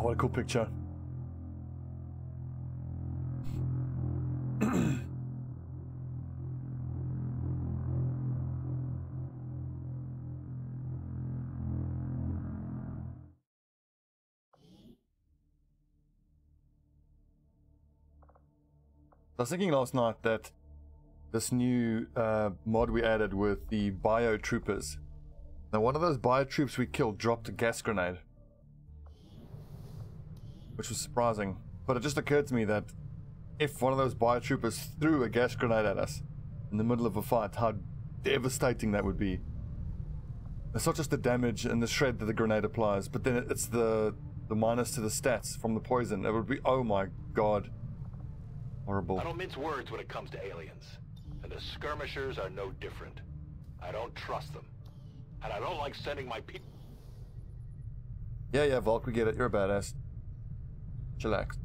what a cool picture. I was thinking last night that this new mod we added with the bio troopers. Now one of those bio troops we killed dropped a gas grenade, which was surprising. But it just occurred to me that if one of those bio troopers threw a gas grenade at us in the middle of a fight, how devastating that would be. It's not just the damage and the shred that the grenade applies, but then it's the minus to the stats from the poison. It would be, oh my god. Horrible. I don't mince words when it comes to aliens. And the skirmishers are no different. I don't trust them. And I don't like sending my people... Yeah, Volk, we get it. You're a badass. Chillax.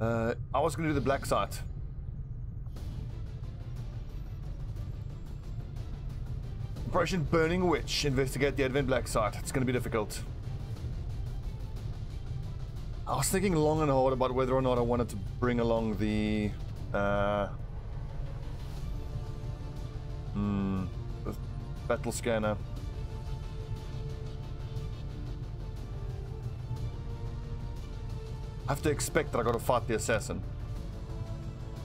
I was going to do the black site. Operation Burning Witch. Investigate the Advent black site. It's going to be difficult. I was thinking long and hard about whether or not I wanted to bring along the battle scanner. I have to expect that I got to fight the assassin.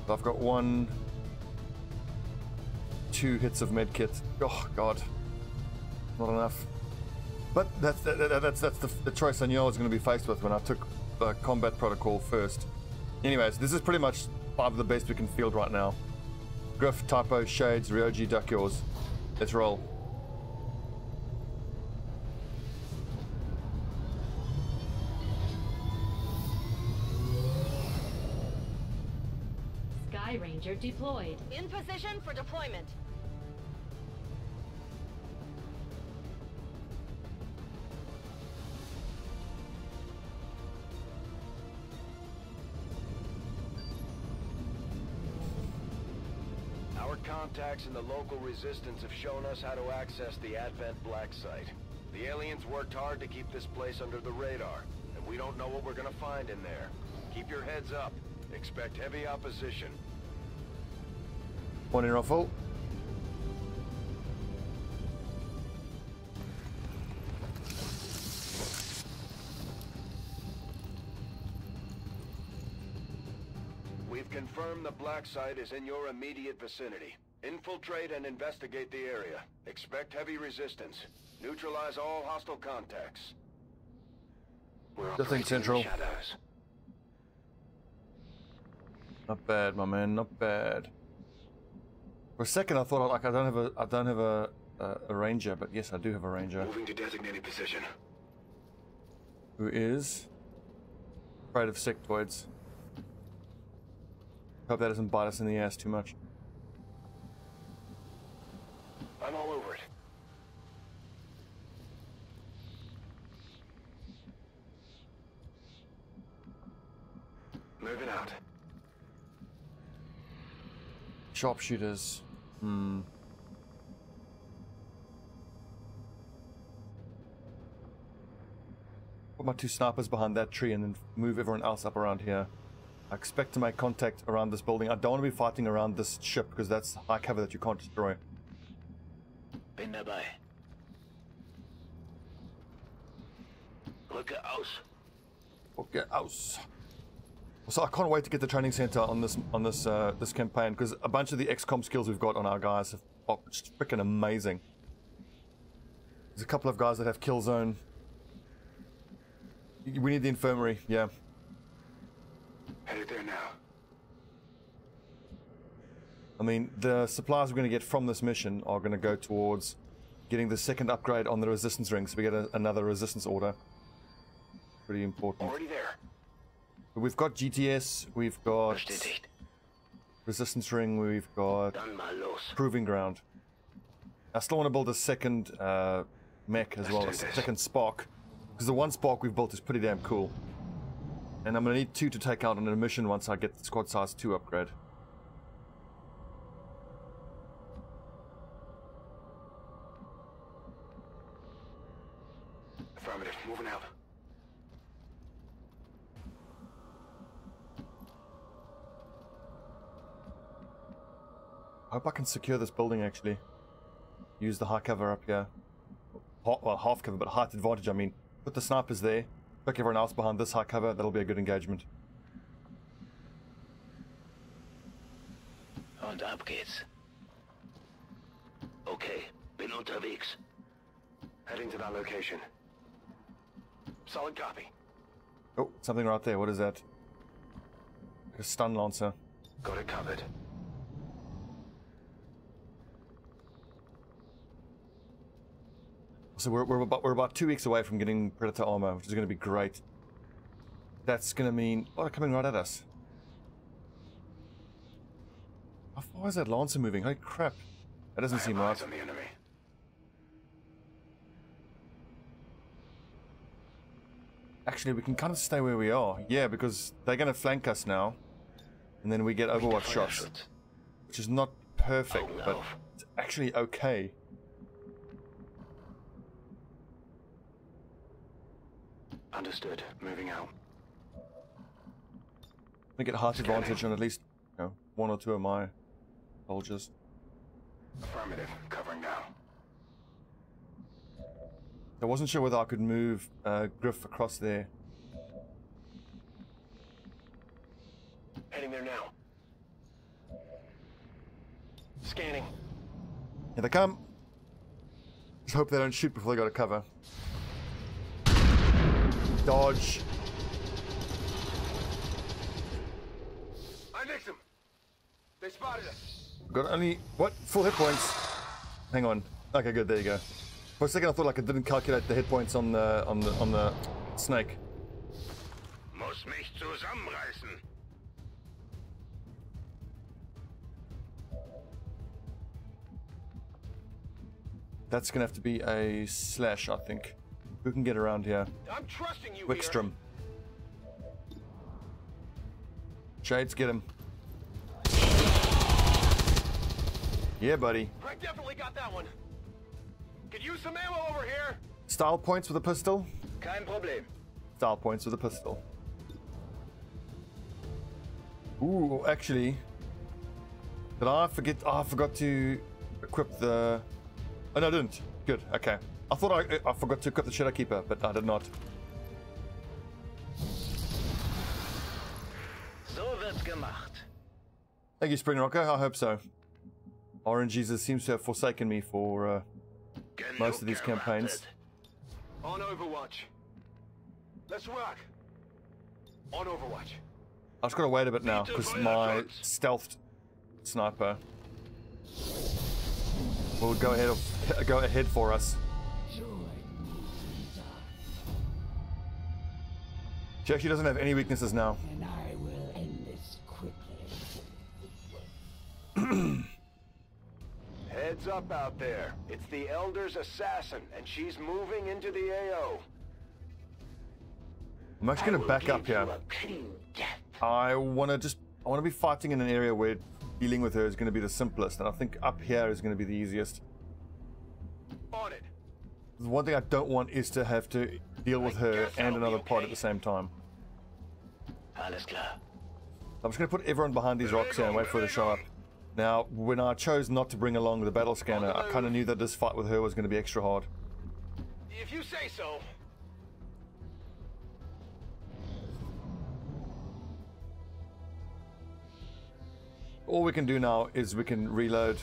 So I've got 2 hits of medkit. Oh god, not enough. But that's the choice I knew I was going to be faced with when I took the combat protocol first. Anyways, this is pretty much 5 of the best we can field right now. Griff, Typo, Shades, Ryoji, duck yours. Let's roll. Sky Ranger deployed. In position for deployment. Our contacts in the local resistance have shown us how to access the Advent Black Site. The aliens worked hard to keep this place under the radar, and we don't know what we're gonna find in there. Keep your heads up. Expect heavy opposition. Morning, Ruffle. We've confirmed the Black Site is in your immediate vicinity. Infiltrate and investigate the area. Expect heavy resistance. Neutralize all hostile contacts. We're Nothing central. shadows. Not bad, my man. Not bad. For a second, I thought I don't have a ranger, but yes, I do have a ranger. Moving to designated position. Who is afraid of sectoids. Hope that doesn't bite us in the ass too much. I'm all over it. Moving out. Sharpshooters. Put my 2 snipers behind that tree and then move everyone else up around here. I expect to make contact around this building. I don't want to be fighting around this ship because that's high cover that you can't destroy. Bin dabei. Rücke aus. Okay, aus. So I can't wait to get the training center on this this campaign because a bunch of the XCOM skills we've got on our guys are just freaking amazing. There's a couple of guys that have kill zone. We need the infirmary, yeah. Headed there now. I mean, the supplies we're going to get from this mission are going to go towards getting the 2nd upgrade on the resistance ring, so we get another resistance order. Pretty important. Already there. But we've got GTS, we've got Bestätigt. resistance ring, we've got Dann mal los. proving ground. I still want to build a 2nd mech as well, a Let's do this. 2nd spark, because the 1 spark we've built is pretty damn cool. And I'm going to need 2 to take out on a mission once I get the squad size 2 upgrade. Affirmative. Moving out. I hope I can secure this building actually. Use the high cover up here. Well, half cover, but height advantage, I mean. Put the snipers there. Pick everyone else behind this high cover. That'll be a good engagement. Und ab geht's. Okay, bin unterwegs. Heading to that location. Solid copy. Oh, something right there. What is that? A stun lancer. Got it covered. So we're about 2 weeks away from getting Predator armor, which is going to be great. That's going to mean... Oh, they're coming right at us. How far is that Lancer moving? Holy crap. That doesn't seem right. On the enemy. Actually, we can kind of stay where we are. Yeah, because they're going to flank us now. And then we get Overwatch shots. Which is not perfect, but it's actually okay. Understood. Moving out. I get height advantage on at least, you know, 1 or 2 of my soldiers. Affirmative. Covering now. I wasn't sure whether I could move Griff across there. Heading there now. Scanning. Here they come. Just hope they don't shoot before they go to cover. Dodge. I nicked him. They spotted us. Got only what? Full hit points. Hang on. Okay, good. There you go. For a second, I thought like I didn't calculate the hit points on the snake. Muss mich zusammenreißen. That's gonna have to be a slash, I think. Who can get around here? I'm trusting you. Wickstrom. Shades, get him. Yeah, buddy. I definitely got that one. Could use some ammo over here. Style points with a pistol. Kein Problem. Style points with a pistol. Ooh, actually, did I forget? Oh, I forgot to equip the. Oh no, I didn't. Good. Okay. I thought I forgot to equip the Shadow Keeper, but I did not. So wird's gemacht. Thank you, Spring Rocker. I hope so. Orange Jesus seems to have forsaken me for most of these campaigns. On Overwatch. Let's rock. On Overwatch. I've just got to wait a bit now because my stealthed sniper will go ahead for us. She actually doesn't have any weaknesses now. And I will end this quickly. Heads up out there. It's the Elder's assassin, and she's moving into the AO. I'm actually going to back up here. I want to be fighting in an area where dealing with her is going to be the simplest, and I think up here is going to be the easiest. On it. The one thing I don't want is to have to deal with her and another pod at the same time. Alles klar. I'm just going to put everyone behind these rocks here and wait for her to show up. Now, when I chose not to bring along the battle scanner, I kind of knew that this fight with her was going to be extra hard. If you say so. All we can do now is we can reload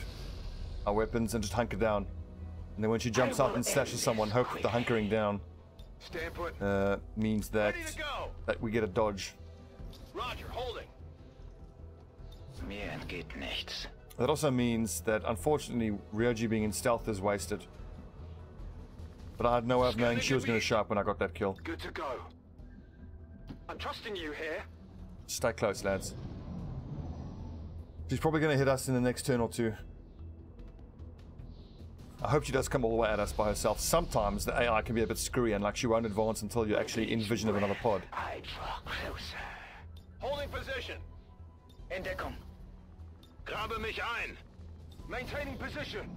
our weapons and just hunker down. And then when she jumps up and slashes someone, hope that the hunkering down Stand put. means that Ready to go. we get a dodge. Roger, holding. Mir entgeht nichts. That also means that unfortunately Ryoji being in stealth is wasted. But I had no way of knowing she was going to show up when I got that kill. Good to go. I'm trusting you here. Stay close, lads. She's probably going to hit us in the next turn or two. I hope she does come all the way at us by herself. Sometimes the AI can be a bit screwy and like she won't advance until you're actually in vision of another pod. I draw closer. Holding position. Entdeckung. Grabe mich ein. Maintaining position.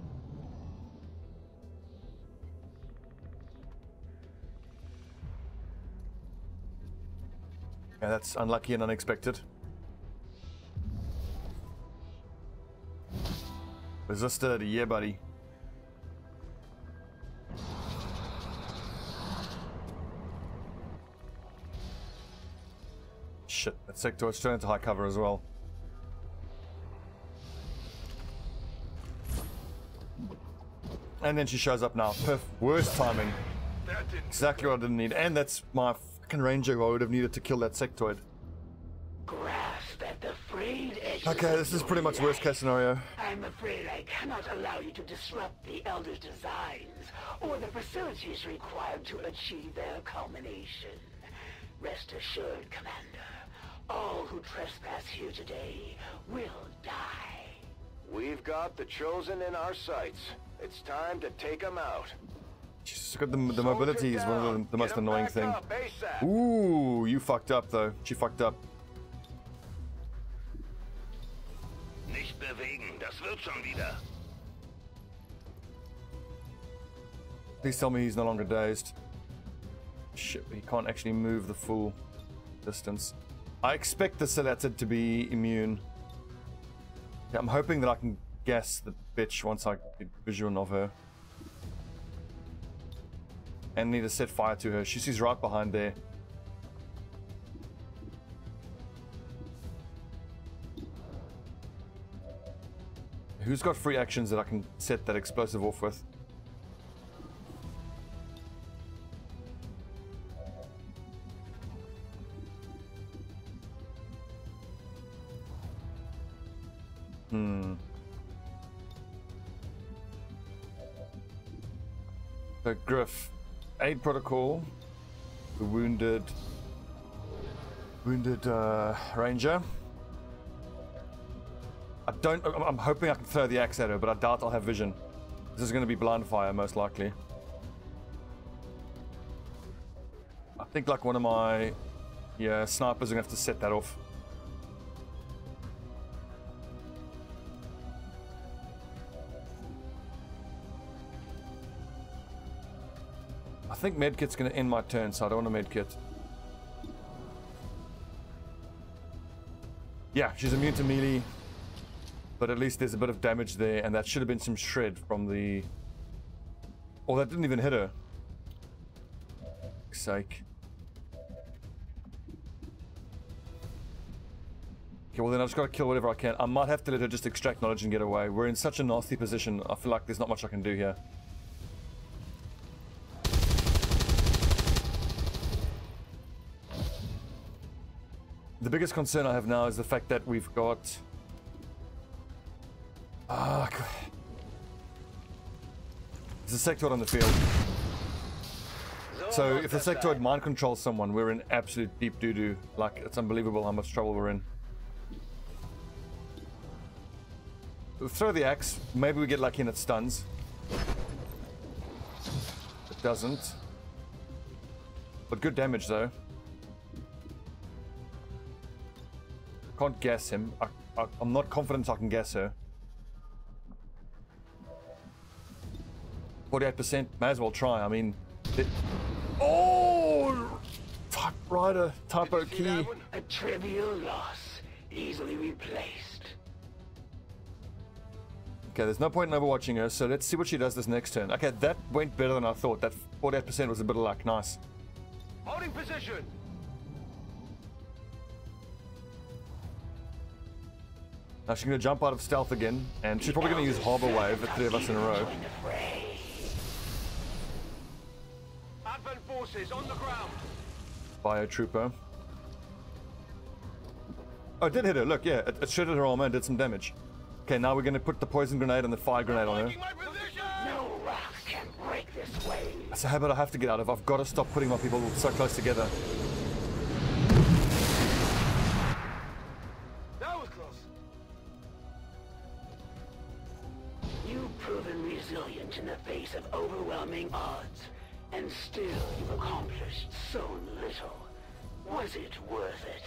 Yeah, that's unlucky and unexpected. Resisted, yeah, buddy. Shit, that sectoid's turned into high cover as well. And then she shows up now. Worst timing. Exactly what I didn't need. And that's my fucking ranger who I would have needed to kill that sectoid. Grasp at the frayed edges. Okay, this is pretty much worst case scenario. I'm afraid I cannot allow you to disrupt the Elder's designs or the facilities required to achieve their culmination. Rest assured, Commander, all who trespass here today will die. We've got the Chosen in our sights. It's time to take them out. She's got the mobility is one of the most annoying thing. ASAP. Ooh, you fucked up though. She fucked up. Nicht bewegen, das wird schon wieder. Please tell me he's no longer dazed. Shit, he can't actually move the full distance. I expect the selected to be immune. Yeah, I'm hoping that I can guess the bitch once I get visual of her. And need to set fire to her. She's right behind there. Who's got free actions that I can set that explosive off with? So Griff, aid protocol, the wounded ranger. I'm hoping I can throw the axe at her, but I doubt I'll have vision. This is going to be blind fire most likely. I think like one of my snipers are going to have to set that off. I think medkit's going to end my turn, so I don't want a medkit. Yeah, she's immune to melee, but at least there's a bit of damage there, and that should have been some shred from the... Oh, that didn't even hit her. For sake. Okay, well then I just gotta kill whatever I can. I might have to let her just extract knowledge and get away. We're in such a nasty position, I feel like there's not much I can do here. The biggest concern I have now is the fact that we've got... there's a sectoid on the field. So if the sectoid mind controls someone, we're in absolute deep doo-doo. Like, it's unbelievable how much trouble we're in. We'll throw the axe. Maybe we get lucky and it stuns. It doesn't. But good damage though. Can't guess him. I'm not confident I can guess her. 48%, may as well try. I mean, oh! Typewriter, typo key. A trivial loss, easily replaced. Okay, there's no point in overwatching her, so let's see what she does this next turn. Okay, that went better than I thought. That 48% was a bit of luck. Nice. Holding position. Now she's going to jump out of stealth again, and she's probably going to use Harbor Wave at 3 of us in a row. Advent forces on the ground. Biotrooper. Oh, it did hit her. Look, yeah, it shredded her armor and did some damage. Okay, now we're going to put the poison grenade and the fire grenade on her. No rock can break this way. That's a habit I have to get out of. I've got to stop putting my people so close together. That was close. You've proven resilient in the face of overwhelming odds, and still you've accomplished so little. Was it worth it?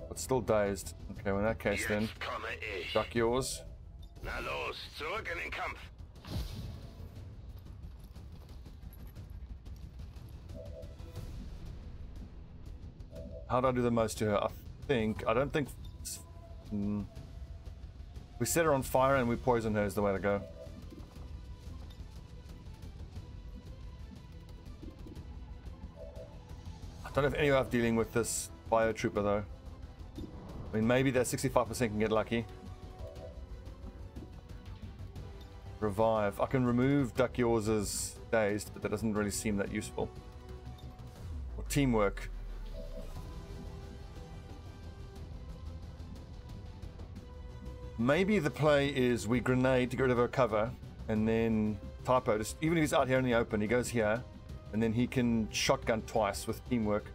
But still dazed. Okay, well in that case then, Jetzt komme ich. duck yours. Na los, zurück in den Kampf. How do I do the most to her? I don't think... We set her on fire and we poison her is the way to go. I don't have any way of dealing with this biotrooper though. I mean, maybe that 65% can get lucky. Revive. I can remove Duck Yours' dazed, but that doesn't really seem that useful. Or teamwork. Maybe the play is we grenade to get rid of her cover, and then Typo, just, even if he's out here in the open, he goes here, and then he can shotgun twice with teamwork.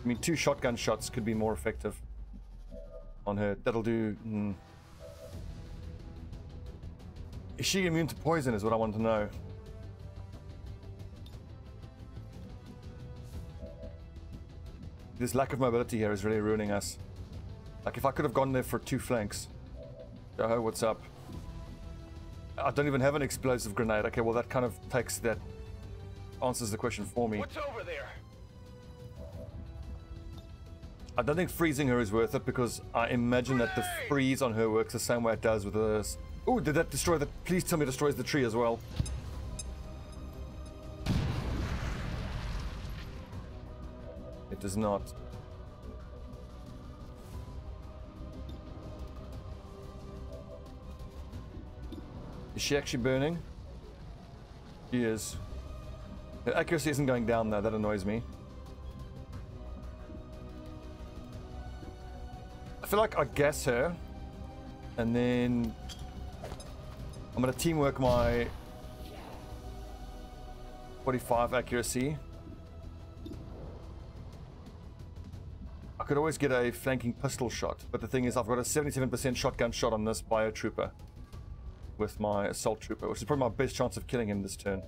I mean, 2 shotgun shots could be more effective on her. That'll do... Is she immune to poison is what I want to know. This lack of mobility here is really ruining us. Like, if I could have gone there for 2 flanks. Yo, what's up? I don't even have an explosive grenade. Okay, well that kind of takes that... answers the question for me. What's over there? I don't think freezing her is worth it because I imagine that the freeze on her works the same way it does with this. Oh, did that destroy the... Please tell me it destroys the tree as well. It does not. Is she actually burning? She is. Her accuracy isn't going down though, that annoys me. I feel like I gas her, and then I'm gonna teamwork my 45 accuracy. I could always get a flanking pistol shot, but the thing is I've got a 77% shotgun shot on this biotrooper with my assault trooper, which is probably my best chance of killing him this turn.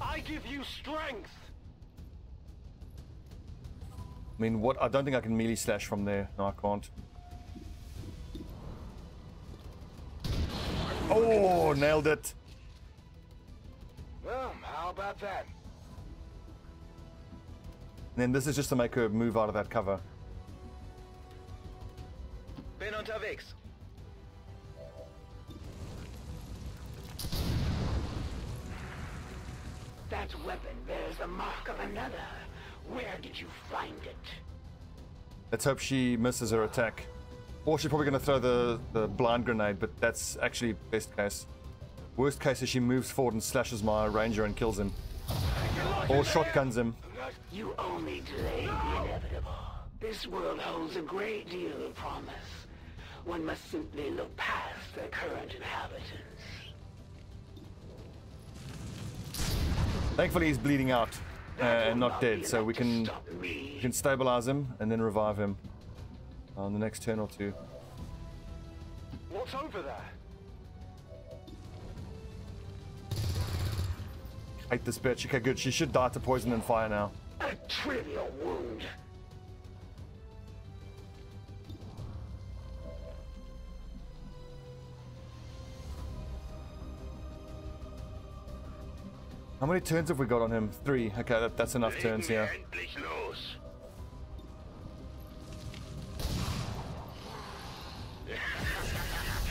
I give you strength. I mean, what? I don't think I can melee slash from there. No, I can't. Oh, nailed it. Well, how about that? And then this is just to make her move out of that cover. Bin unterwegs. That weapon bears the mark of another. Where did you find it? Let's hope she misses her attack. Or she's probably going to throw the blind grenade, but that's actually best case. Worst case is she moves forward and slashes my ranger and kills him. Or shotguns him. You only delay the inevitable. This world holds a great deal of promise. One must simply look past their current inhabitants. Thankfully he's bleeding out and not dead, so we can stabilize him and then revive him on the next turn or 2. What's over there? Hate this bitch. Okay, good. She should die to poison and fire now. A trivial wound. How many turns have we got on him? 3. Okay, that's enough turns here. Endlich los.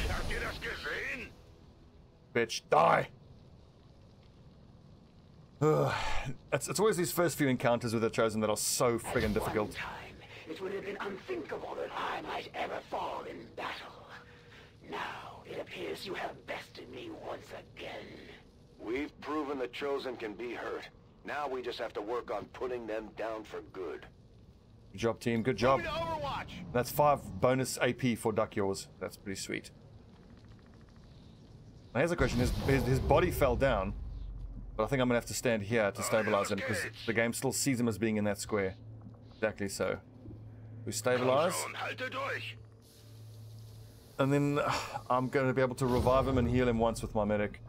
Habt ihr das gesehen? Bitch, die! Ugh. It's always these first few encounters with the Chosen that are so friggin' difficult. One time, it would have been unthinkable that I might ever fall in battle. Now, it appears you have bested me once again. We've proven the Chosen can be hurt. Now we just have to work on putting them down for good. Good job, team. Good job. Moving to Overwatch. That's 5 bonus AP for Duck Yours. That's pretty sweet. Now here's a question. His body fell down, but I think I'm going to have to stand here to stabilize him because the game still sees him as being in that square. Exactly so. We stabilize. Komm schon, haltet euch. And then I'm going to be able to revive him and heal him once with my medic.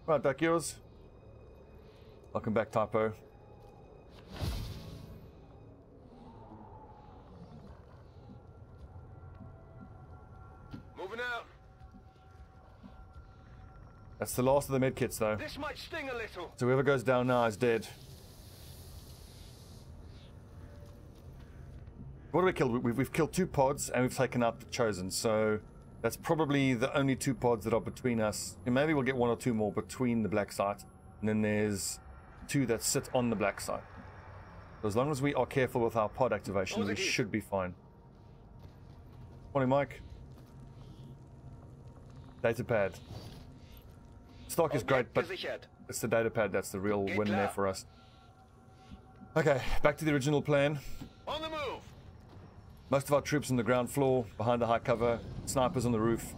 Right, Duck Yours. Welcome back, Typo. Moving out. That's the last of the medkits, though. This might sting a little. So whoever goes down now is dead. What do we kill? We've killed 2 pods and we've taken out the Chosen. So that's probably the only 2 pods that are between us. And maybe we'll get 1 or 2 more between the black site. And then there's 2 that sit on the black site. So as long as we are careful with our pod activation, we should be fine. Morning, Mike. Data pad. Stock is great, but it's the data pad that's the real win there for us. Okay, back to the original plan. On the move. Most of our troops on the ground floor, behind the high cover, snipers on the roof.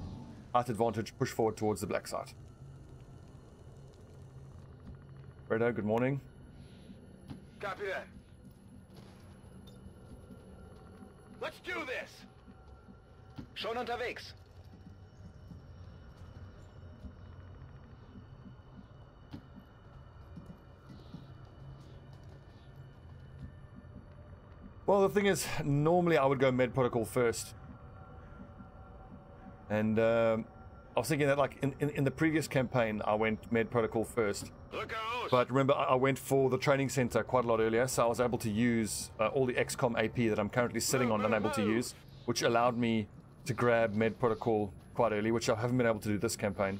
Height advantage, push forward towards the black site. Fredo, good morning. Copy that. Let's do this. Schon unterwegs. Well, the thing is, normally I would go med protocol first. And I was thinking that, like, in the previous campaign, I went med protocol first. Look out. But remember, I went for the training center quite a lot earlier, so I was able to use all the XCOM AP that I'm currently sitting on, unable to use, which allowed me to grab med protocol quite early, which I haven't been able to do this campaign.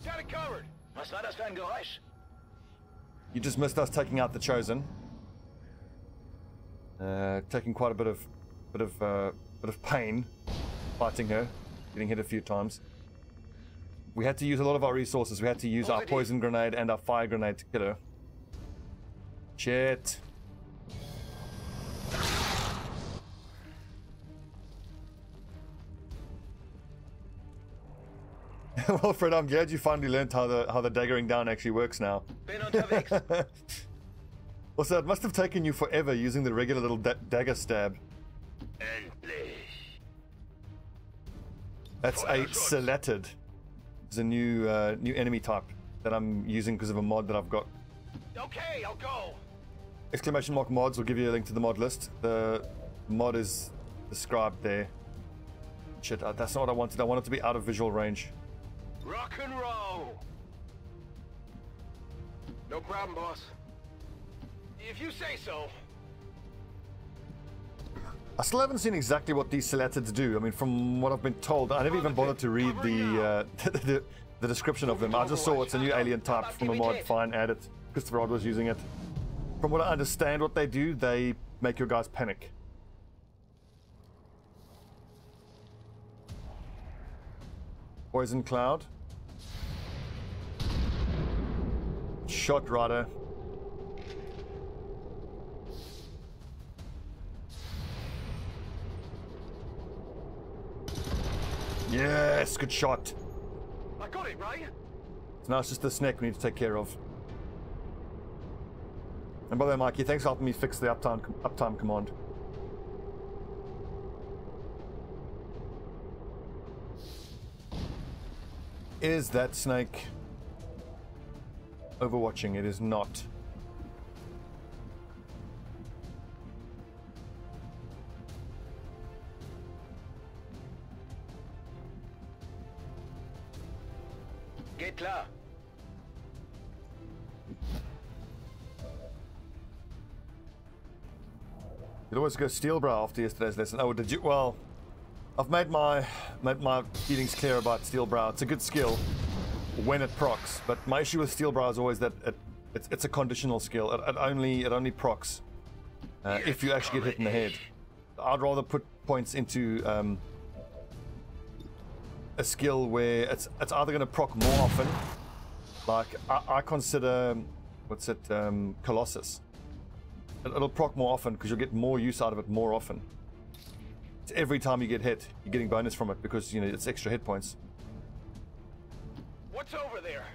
Got it covered. Was war das für ein Geräusch? You just missed us taking out the Chosen. Taking quite a bit of pain fighting her, getting hit a few times. We had to use a lot of our resources. We had to use our poison grenade and our fire grenade to kill her. Shit. Well, Fred, I'm glad you finally learned how the daggering down actually works now. Bin unterwegs. Also, it must have taken you forever using the regular little dagger stab. Endlich. That's a selected. It's a new enemy type that I'm using because of a mod that I've got. Okay, I'll go. Exclamation mark mods will give you a link to the mod list. The mod is described there. Shit, that's not what I wanted. I wanted to be out of visual range. Rock and roll. No problem, boss. If you say so. I still haven't seen exactly what these selectives do. I mean, from what I've been told, I never even bothered to read the description of them. I just saw it's a new alien type from a mod. Fine, add it. Christopher Rod was using it. From what I understand, what they do, they make your guys panic. Poison cloud. Shot rider. Yes, good shot. I got it, right? So now it's just the snake we need to take care of. And by the way, Mikey, thanks for helping me fix the uptime command. Is that snake overwatching? It is not. Geht klar. You'd always go steel brow after yesterday's lesson. Oh, did you? Well, I've made my feelings clear about steel brow. It's a good skill when it procs, but my issue with steel brow is always that it's a conditional skill. It only procs if you actually get hit in the head. I'd rather put points into a skill where it's either going to proc more often. Like I consider Colossus. It'll proc more often because you'll get more use out of it more often. It's every time you get hit, you're getting bonus from it because it's extra hit points. What's over there?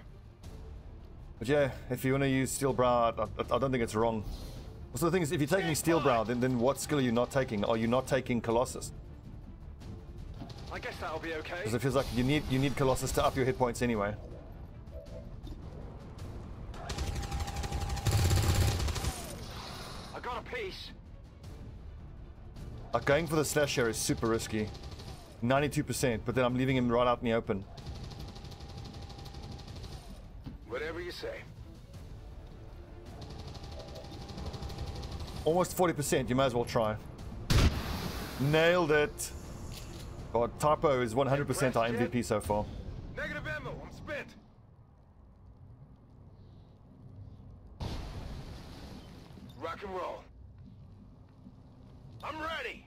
But yeah, if you want to use steel brow, I don't think it's wrong. So the thing is, if you're taking steel brow, then what skill are you not taking? Are you not taking Colossus? I guess that'll be okay. Because it feels like you need Colossus to up your hit points anyway. I got a piece. Going for the slash here is super risky. 92%, but then I'm leaving him right out in the open. Almost 40%. You might as well try. Nailed it. God, Typo is 100% our MVP so far. Negative ammo. I'm spent. Rock and roll. I'm ready.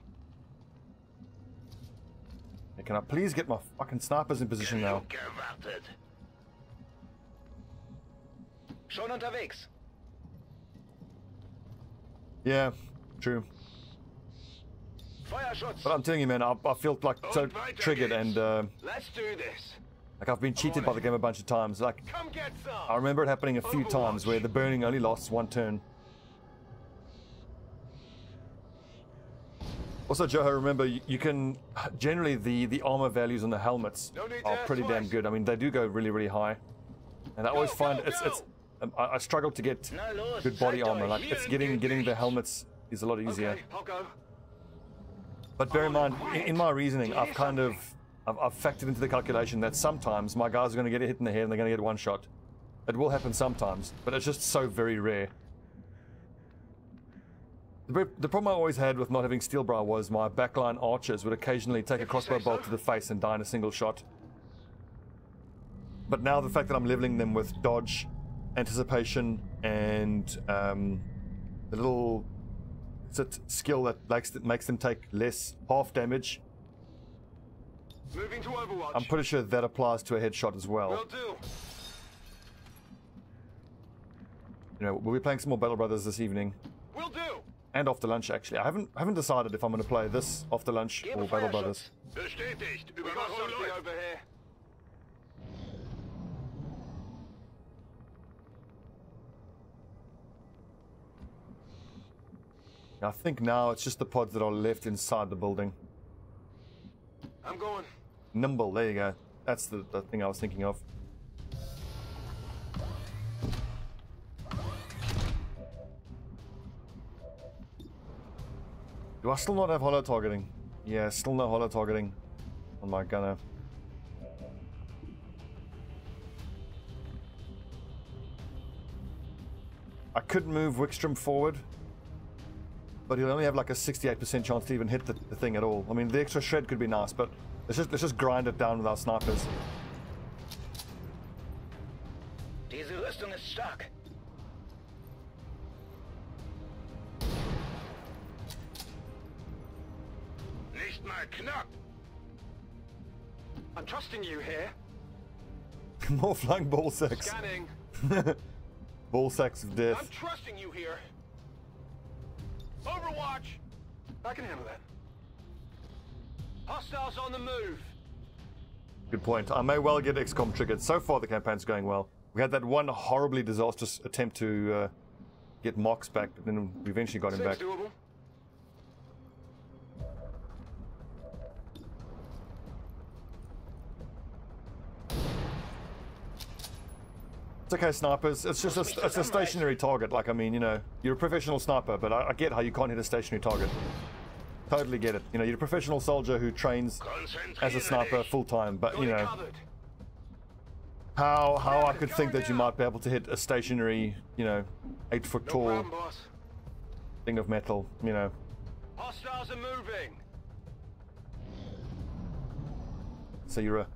Hey, can I please get my fucking snipers in position now? Gewartet. Schon unterwegs. Yeah, true. Feuerschutz. But I'm telling you, man, I feel like so triggered, and Let's do this. like I've been cheated by the game a bunch of times. Like Come get some. I remember it happening a few times where the burning only lasts one turn. Also, Joe, remember you can generally the armor values on the helmets are pretty damn good. I mean, they do go really, really high, and I always find it's I struggle to get good body armor. Like it's getting the helmets is a lot easier. Okay, I'll go. But bear in mind, in my reasoning, I've factored into the calculation that sometimes my guys are going to get a hit in the head and they're going to get one shot. It will happen sometimes, but it's just so very rare. The problem I always had with not having steel bra was my backline archers would occasionally take a crossbow bolt to the face and die in a single shot. But now the fact that I'm leveling them with dodge, anticipation, and the little skill that makes them take less half damage, Moving to Overwatch. I'm pretty sure that applies to a headshot as well. Will do. You know, we'll be playing some more Battle Brothers this evening. Will do. And after lunch, actually. I haven't decided if I'm going to play this after lunch or Battle Brothers. Bestätigt. We got Überwachung something läuft. over here. I think now it's just the pods that are left inside the building. I'm going. Nimble, there you go. That's the thing I was thinking of. Do I still not have holo targeting? Yeah, still no holo targeting on my gunner. I could move Wickstrom forward, but he'll only have like a 68% chance to even hit the thing at all. I mean, the extra shred could be nice, but let's just grind it down with our snipers. Diese Rüstung ist stark. Nicht mal knapp. I'm trusting you here. More flying ball sacks. Scanning. Ball sacks of I'm death. trusting you here. Overwatch. I can handle that. Hostiles on the move. Good point. I may well get XCOM triggered. So far the campaign's going well. We had that one horribly disastrous attempt to get Mox back, but then we eventually got him back. Seems doable. It's okay, snipers. It's just it's a stationary target. Like, I mean, you know, you're a professional sniper, but I get how you can't hit a stationary target. Totally get it. You know, you're a professional soldier who trains as a sniper full time, but you know, how I could think that you might be able to hit a stationary, you know, 8 foot No tall problem, boss. thing of metal, you know. Hostiles are moving. So you're a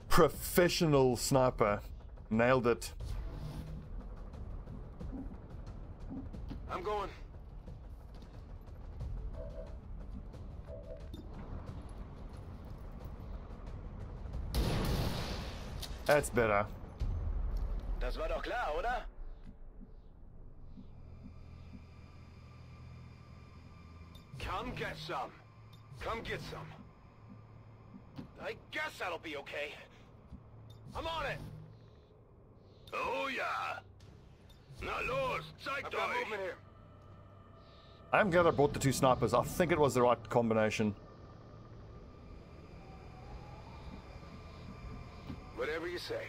professional sniper. Nailed it. I'm going. That's better. Das war doch klar, oder? Come get some. Come get some. I guess that'll be okay. I'm on it. Oh ja. Na los, zeigt I've got euch. movement here. I'm glad I brought the two snipers. I think it was the right combination. Whatever you say.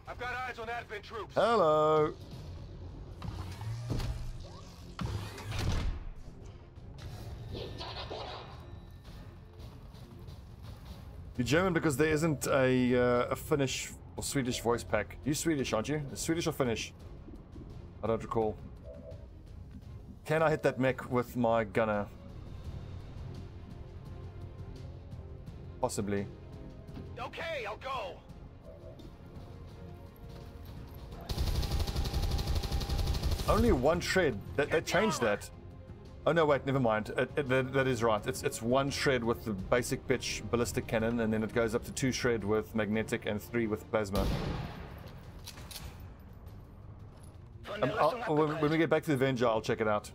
I've got eyes on Advent troops. Hello. You're German because there isn't a Finnish or Swedish voice pack. You're Swedish, aren't you? Swedish or Finnish? I don't recall. Can I hit that mech with my gunner? Possibly. Okay, I'll go. Only one shred. They changed that. Oh no, wait, never mind. That is right. It's one shred with the basic pitch ballistic cannon, and then it goes up to 2 shred with magnetic and 3 with plasma. When we get back to the Avenger, I'll check it out.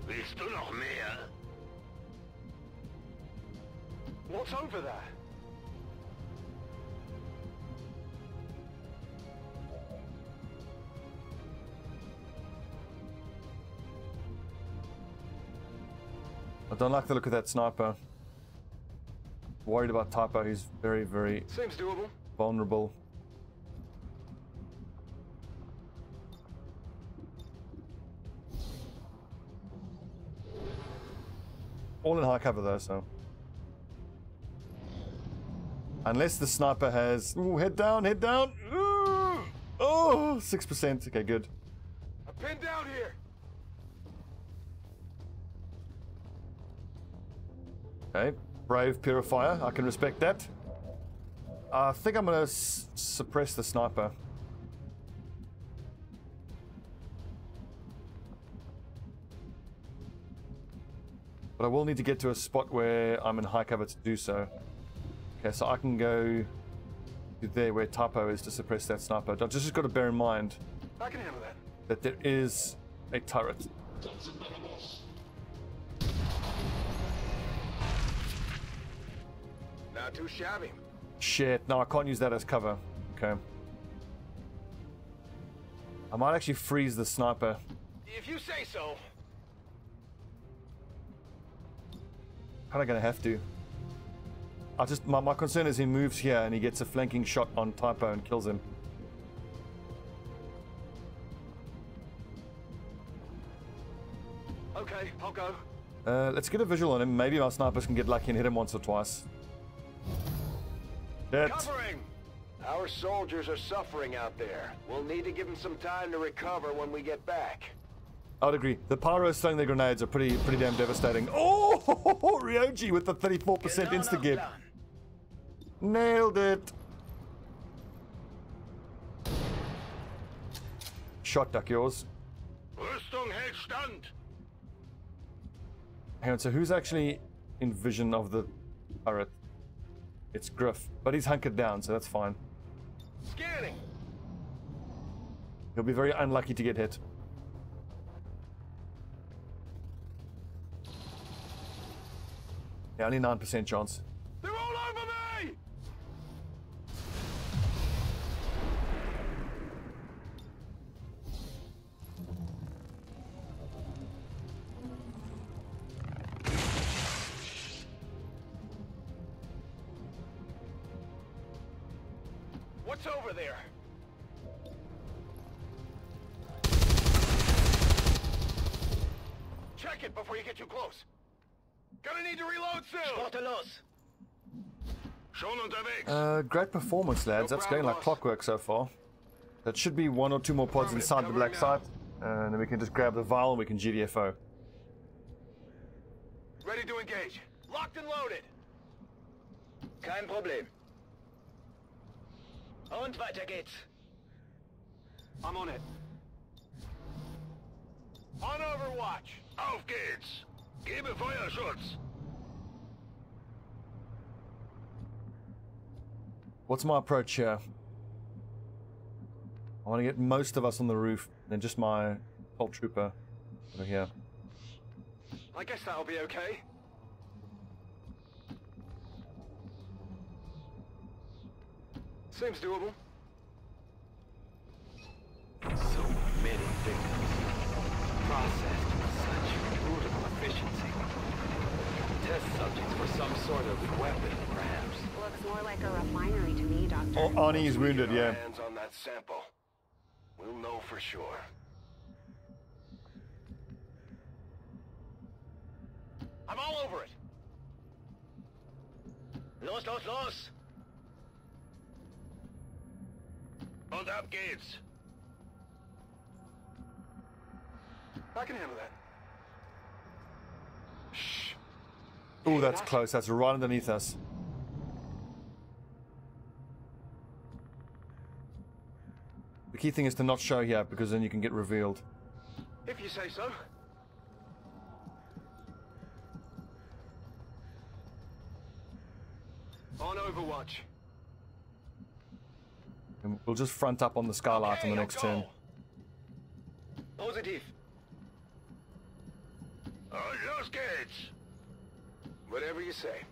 Willst du noch mehr? What's over there? I don't like the look of that sniper. Worried about Typo. He's very, very Seems doable. vulnerable. All in high cover though, so. Unless the sniper has... Ooh, head down, head down! Ooh! Oh, 6%. Okay, good. I'm pinned down here. Okay, brave purifier. I can respect that. I think I'm gonna suppress the sniper. But I will need to get to a spot where I'm in high cover to do so. Okay, so I can go to there where Typo is to suppress that sniper. I've just got to bear in mind I can handle that. that there is a turret. Not too shabby. Shit, no, I can't use that as cover. Okay. I might actually freeze the sniper. If you say so. Kinda gonna have to. My concern is he moves here and he gets a flanking shot on Typo and kills him. Okay, I'll go. Let's get a visual on him. Maybe our snipers can get lucky and hit him once or twice. Shit. Covering! Our soldiers are suffering out there. We'll need to give them some time to recover when we get back. I'd agree. The pyros throwing their grenades are pretty damn devastating. Oh, Ryoji with the 34% insta-gib. Nailed it. Shot duck yours. Rüstung hält stand. Hang on, so who's actually in vision of the turret? It's Griff, but he's hunkered down, so that's fine. Scanning. He'll be very unlucky to get hit. Yeah, only 9% chance. They're all over me! What's over there? Check it before you get too close. Gonna need to reload soon. Schon unterwegs. Great performance, lads. That's going like clockwork so far. That should be 1 or 2 more pods inside the black site. And then we can just grab the vial and we can GDFO. Ready to engage. Locked and loaded. Kein Problem. Und weiter geht's. I'm on it. On Overwatch. Auf geht's. Gebe Feuerschutz. What's my approach here? I want to get most of us on the roof, then just my assault trooper over here. I guess that'll be okay. Seems doable. So many victims, processed with such brutal efficiency. Test subjects for some sort of weapon, perhaps. Looks more like a refinery to me, Doctor. Oh, Arnie is wounded, Get our yeah. hands on that sample. We'll know for sure. I'm all over it. Los, los, los! Und ab geht's. I can handle that. Shh. Oh, that's close. That's right underneath us. The key thing is to not show here, because then you can get revealed. If you say so. On Overwatch. And we'll just front up on the skylight on the next turn. Positive. Und los geht's. Whatever you say.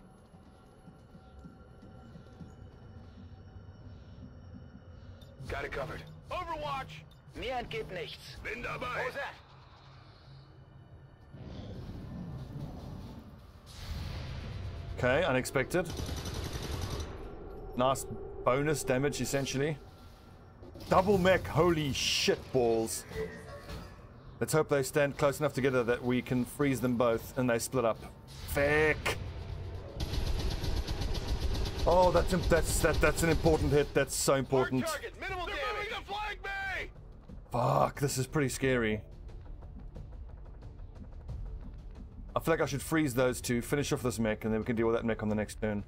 Got it covered. Overwatch! Mir entgeht nichts. Bin What dabei. was that? Okay, unexpected. Nice bonus damage, essentially. Double mech, holy shit balls. Let's hope they stand close enough together that we can freeze them both and they split up. Feck. Oh, that's an important hit. That's so important. Target, minimal damage. They're moving to flank me. Fuck, this is pretty scary. I feel like I should freeze those two, finish off this mech, and then we can deal with that mech on the next turn.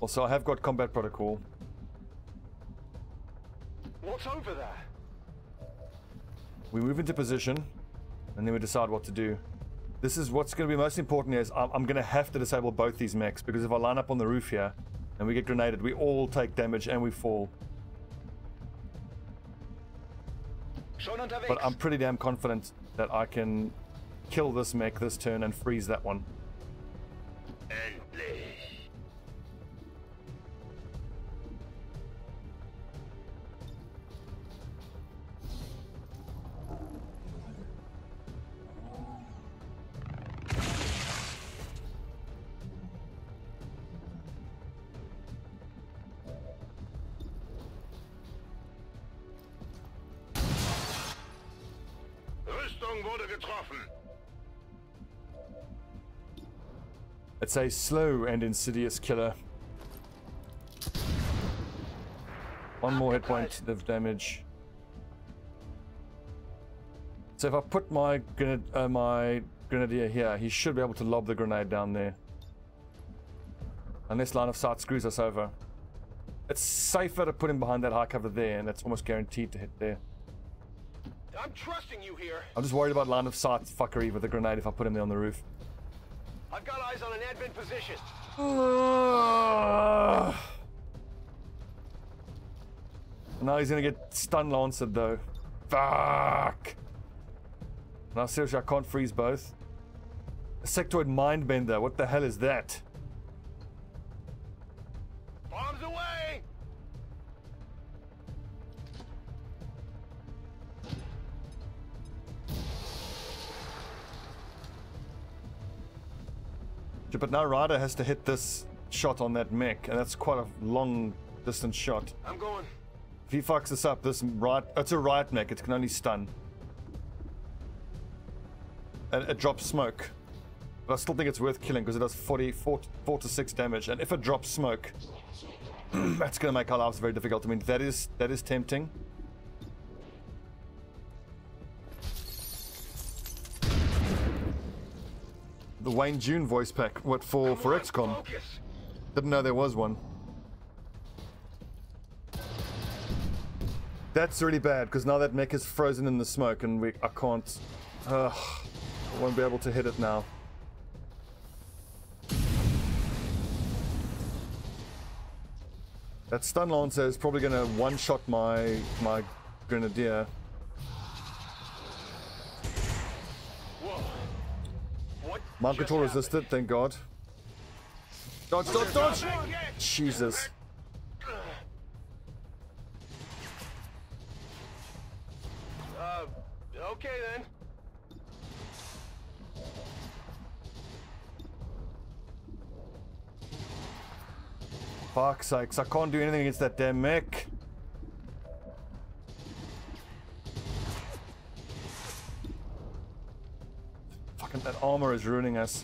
Also, I have got combat protocol. What's over there? We move into position, and then we decide what to do. This is what's going to be most important is I'm going to have to disable both these mechs, because if I line up on the roof here, and we get grenaded, we all take damage and we fall. Schon unterwegs. But I'm pretty damn confident that I can kill this mech this turn and freeze that one. Endlich. Rüstung wurde getroffen. It's a slow and insidious killer. One more hit point of damage. So if I put my grenadier here, he should be able to lob the grenade down there. Unless line of sight screws us over. It's safer to put him behind that high cover there, and that's almost guaranteed to hit there. I'm trusting you here. I'm just worried about line of sight fuckery with the grenade if I put him there on the roof. I've got eyes on an advent position. Now he's gonna get stun lanced though. Fuck! Now seriously, I can't freeze both. A sectoid mindbender, what the hell is that? Bombs away! But now Ryder has to hit this shot on that mech, and that's quite a long distance shot. I'm going. If he fucks this up, this right, it's a right mech, it can only stun. And it drops smoke. But I still think it's worth killing because it does 4 to 6 damage, and if it drops smoke, that's gonna make our lives very difficult. I mean, that is tempting. The Wayne June voice pack, what for XCOM? Focus. Didn't know there was one. That's really bad because now that mech is frozen in the smoke and I can't. I won't be able to hit it now. That stun lancer is probably gonna one-shot my grenadier. Whoa. What? Mind just control happened? resisted, thank God. Dodge, dodge, dodge! Jesus. Okay then. Fuck's sakes, I can't do anything against that damn mech. Fucking that armor is ruining us.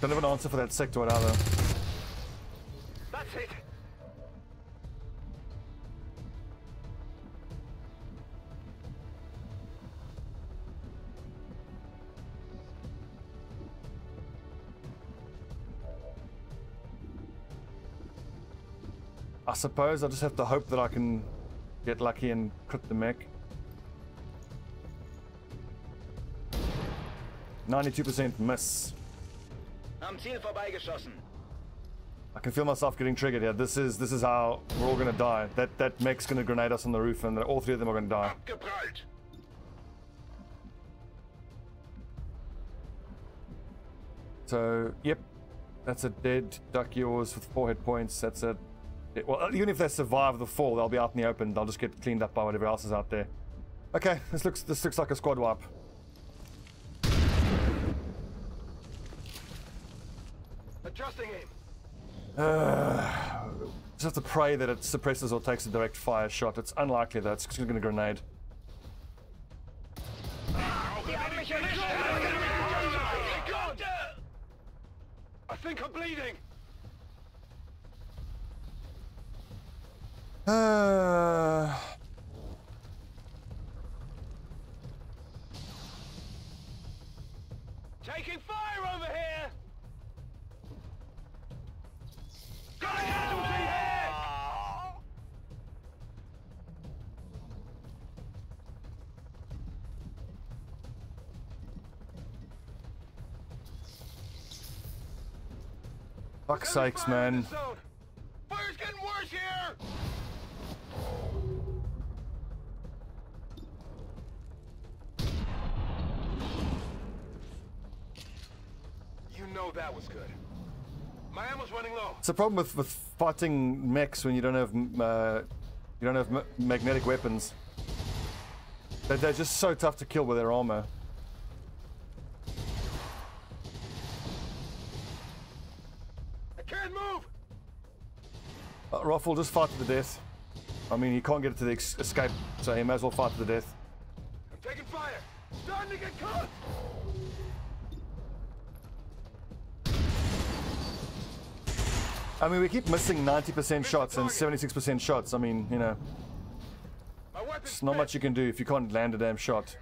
Don't have an answer for that sectoid either. That's it. I suppose I just have to hope that I can get lucky and crit the mech. 92% miss. Am Ziel vorbeigeschossen. I can feel myself getting triggered here. This is how we're all gonna die. That mech's gonna grenade us on the roof, and all three of them are gonna die. Abgeprallt. So, yep, that's a dead duck yours with 4 hit points. That's a well, even if they survive the fall, they'll be out in the open. They'll just get cleaned up by whatever else is out there. Okay, this looks like a squad wipe. Adjusting aim. Just have to pray that it suppresses or takes a direct fire shot. It's unlikely though. It's going to grenade. I think I'm bleeding. Taking fire over here. Got a casualty here. Fuck's sakes, man. Fire's getting worse here. You know that was good. My ammo's running low. It's a problem with fighting mechs when you don't have magnetic weapons. They're just so tough to kill with their armor. I can't move. Ruffle, just fight to the death. I mean, he can't get it to the escape, so he may as well fight to the death. I'm taking fire. Starting to get caught. I mean, we keep missing 90% shots and 76% shots. I mean, you know, there's not much you can do if you can't land a damn shot.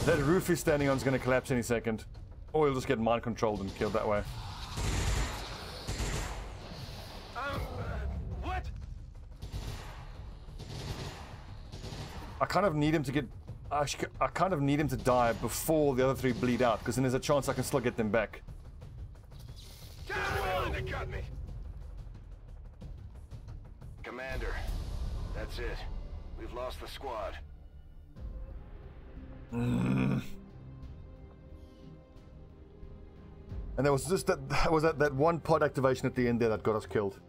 That roof he's standing on is going to collapse any second. Or he'll just get mind controlled and killed that way. What? I kind of need him to get... I kind of need him to die before the other three bleed out, because then there's a chance I can still get them back. Damn well, they got me. Commander, that's it. We've lost the squad. And there was just that one pod activation at the end there that got us killed.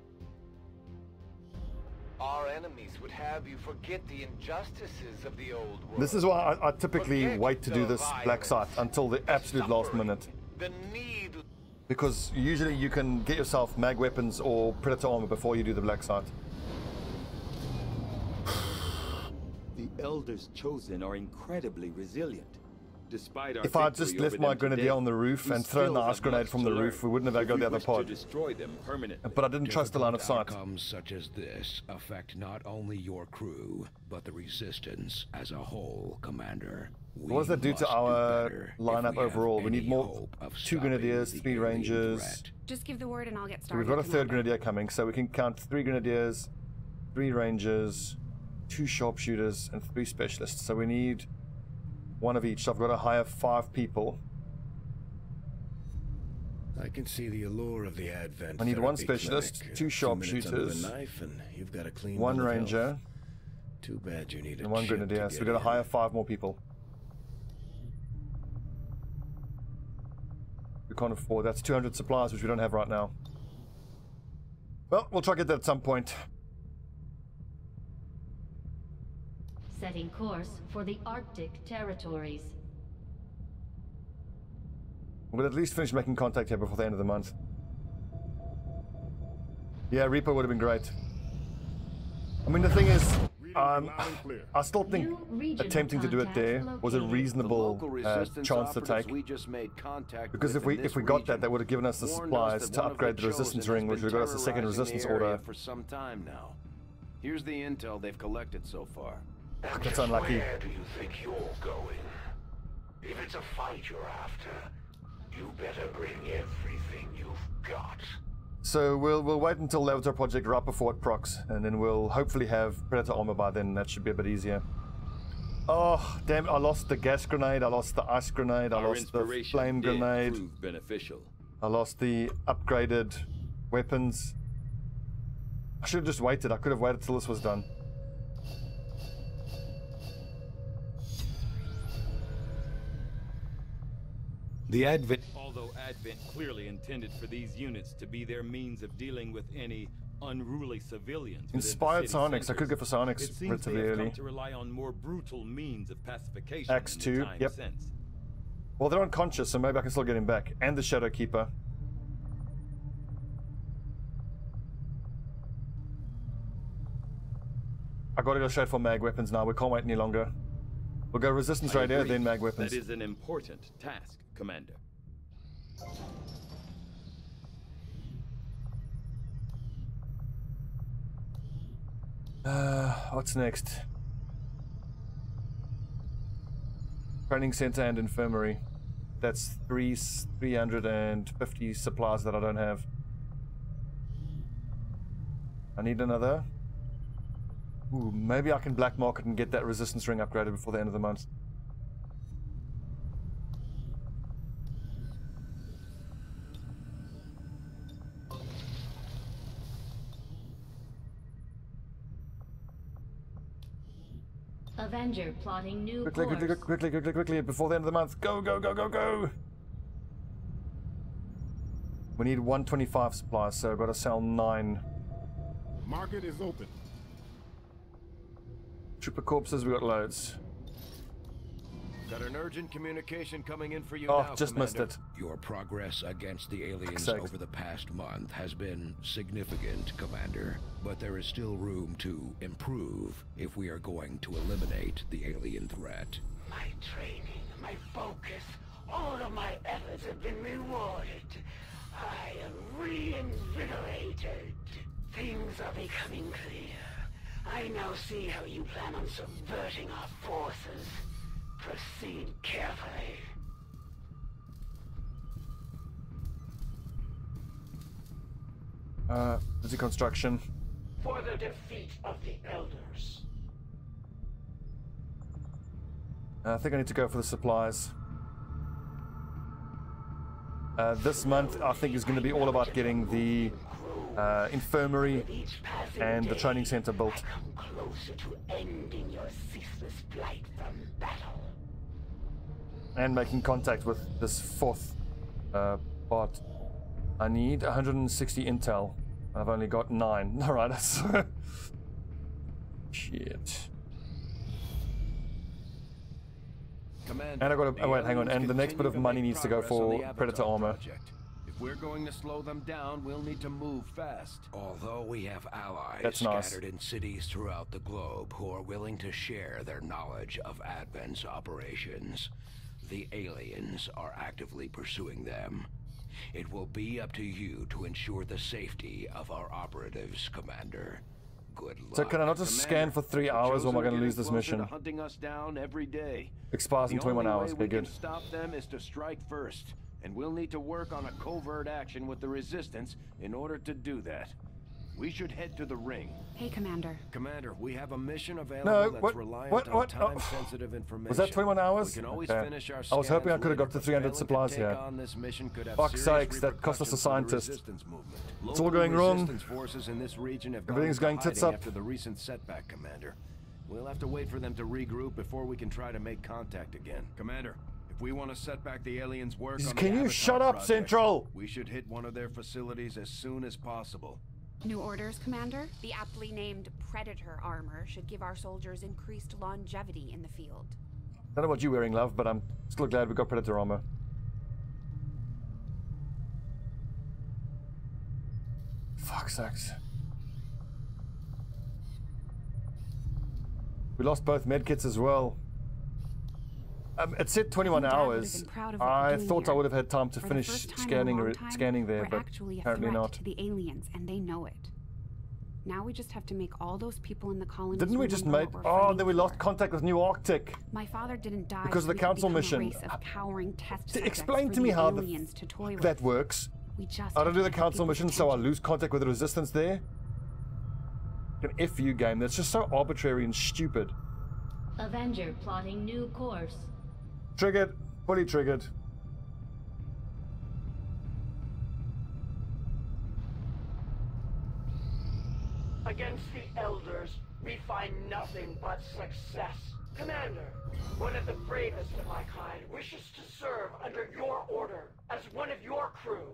Our enemies would have you forget the injustices of the old world. This is why I typically Forget wait to do the this black site until the absolute last suffering, minute. The need. Because usually you can get yourself mag weapons or predator armor before you do the black site. The elders chosen are incredibly resilient. Despite our If I had just victory left over my them grenadier today, on the roof we and thrown still the have ice grenade much from to the learn roof, we wouldn't have if got we the other wish pod. to destroy them permanently. But I didn't trust the line of sight. Outcomes such as this affect not only your crew, but the Resistance as a whole, Commander. What does that do to our lineup overall? We need more 2 grenadiers, 3 rangers. Just give the word and I'll get So started. we've got a third Commander. grenadier coming, so we can count 3 grenadiers, 3 rangers, 2 sharpshooters, and 3 specialists. So we need 1 of each. So I've got to hire 5 people. I can see the allure of the Advent. I need 1 therapy specialist, clinic. 2 minutes under sharpshooters, the knife and you've got a clean 1 bill of health. ranger, Too bad you need a and 1 chip to grenadier. So get we've got to in. hire 5 more people. We can't afford. That's 200 supplies, which we don't have right now. Well, we'll try to get that at some point. Setting course for the Arctic territories. We'll at least finish making contact here before the end of the month. Yeah, Reaper would have been great. I mean, the thing is, I still think New regional attempting to do it there was a located. reasonable The local resistance chance to operatives take. we just made contact Because with if we got that, that would have given us the supplies to upgrade the resistance ring, which would have got us the second resistance order. For some time now. Here's the intel they've collected so far. That's unlucky. Where do you think you're going? If it's a fight you're after, you better bring everything you've got. So we'll wait until Laboratory Project right before it procs, and then we'll hopefully have Predator armor by then. That should be a bit easier. Oh, damn it, I lost the gas grenade, I lost the ice grenade, I lost the flame grenade. Prove beneficial. I lost the upgraded weapons. I should have just waited. I could have waited till this was done. The Advent, although Advent clearly intended for these units to be their means of dealing with any unruly civilians. Inspired psionics. I could go for psionics It seems relatively they have early. come to rely on more brutal means of pacification Axe in 2, the time yep. since. Well, they're unconscious, so maybe I can still get him back. And the Shadow Keeper. I gotta go straight for mag weapons now. We can't wait any longer. We'll go resistance I radio, agree. then mag weapons. That is an important task, Commander. What's next? Training center and infirmary. That's 350 supplies that I don't have. I need another. Ooh, maybe I can black market and get that resistance ring upgraded before the end of the month. Avenger plotting new Quickly, course. quickly, before the end of the month. Go, go, go, go, go! We need 125 supplies, so I've got to sell 9. Market is open. Trooper corpses, we got loads. Got an urgent communication coming in for you Oh, now, just Commander. missed it. Your progress against the aliens Exact. over the past month has been significant, Commander. But there is still room to improve if we are going to eliminate the alien threat. My training, my focus, all of my efforts have been rewarded. I am reinvigorated. Things are becoming clear. I now see how you plan on subverting our forces. Proceed carefully. Busy construction. For the defeat of the Elders. I think I need to go for the supplies. This month, I think, is going to be all about getting the infirmary and the training center built. I come closer to ending your ceaseless flight from battle. And making contact with this 4th part. I need 160 intel. I've only got 9. Alright, that's... Shit. Commander, And I gotta... the Oh wait, hang on. aliens And the next bit of continue to money make needs to go progress on for the Avatar Predator armor. project. If we're going to slow them down, we'll need to move fast. Although we have allies That's nice. scattered in cities throughout the globe who are willing to share their knowledge of Advent's operations, the aliens are actively pursuing them. It will be up to you to ensure the safety of our operatives, Commander. Good luck. So can I not just scan for 3 hours or am I going to lose this mission? Hunting us down every day. Expires in The 21 only hours. way Okay, we can good. stop them is to strike first, and we'll need to work on a covert action with the Resistance in order to do that. We should head to the ring. Hey, Commander. Commander, we have a mission available No, that's what? reliant What? on What? time-sensitive information. Was that 21 hours? We can always Okay. finish our I was hoping I scans could have got later, to but 300 failing to supplies take here. on this mission could have Fuck's serious sakes, that cost us a repercussions for the scientist. Resistance movement. It's all Local going wrong. Resistance forces in this region have Everything's gone going into tits hiding up. after the recent setback, Commander. We'll have to wait for them to regroup before we can try to make contact again. Commander, if we want to set back the aliens' work on the Can you Avatar shut up, project, Central? we should hit one of their facilities as soon as possible. New orders, Commander? The aptly named Predator armor should give our soldiers increased longevity in the field. Don't know what you're wearing, love, but I'm still glad we got Predator armor. Fuck sakes. We lost both medkits as well. It said 21 hours. I thought I would have had time to finish scanning there, but apparently not. To the aliens, and they know it. Now we just have to make all those people in the colony. Didn't we just make? Oh, then we lost contact with New Arctic. My father didn't die because of the council mission. A race of cowering test Explain to me how that works. I don't do the council mission, so I lose contact with the resistance there. An F you game. That's just so arbitrary and stupid. Avenger plotting new course. Triggered. Fully triggered. Against the Elders, we find nothing but success. Commander, one of the bravest of my kind wishes to serve under your order as one of your crew.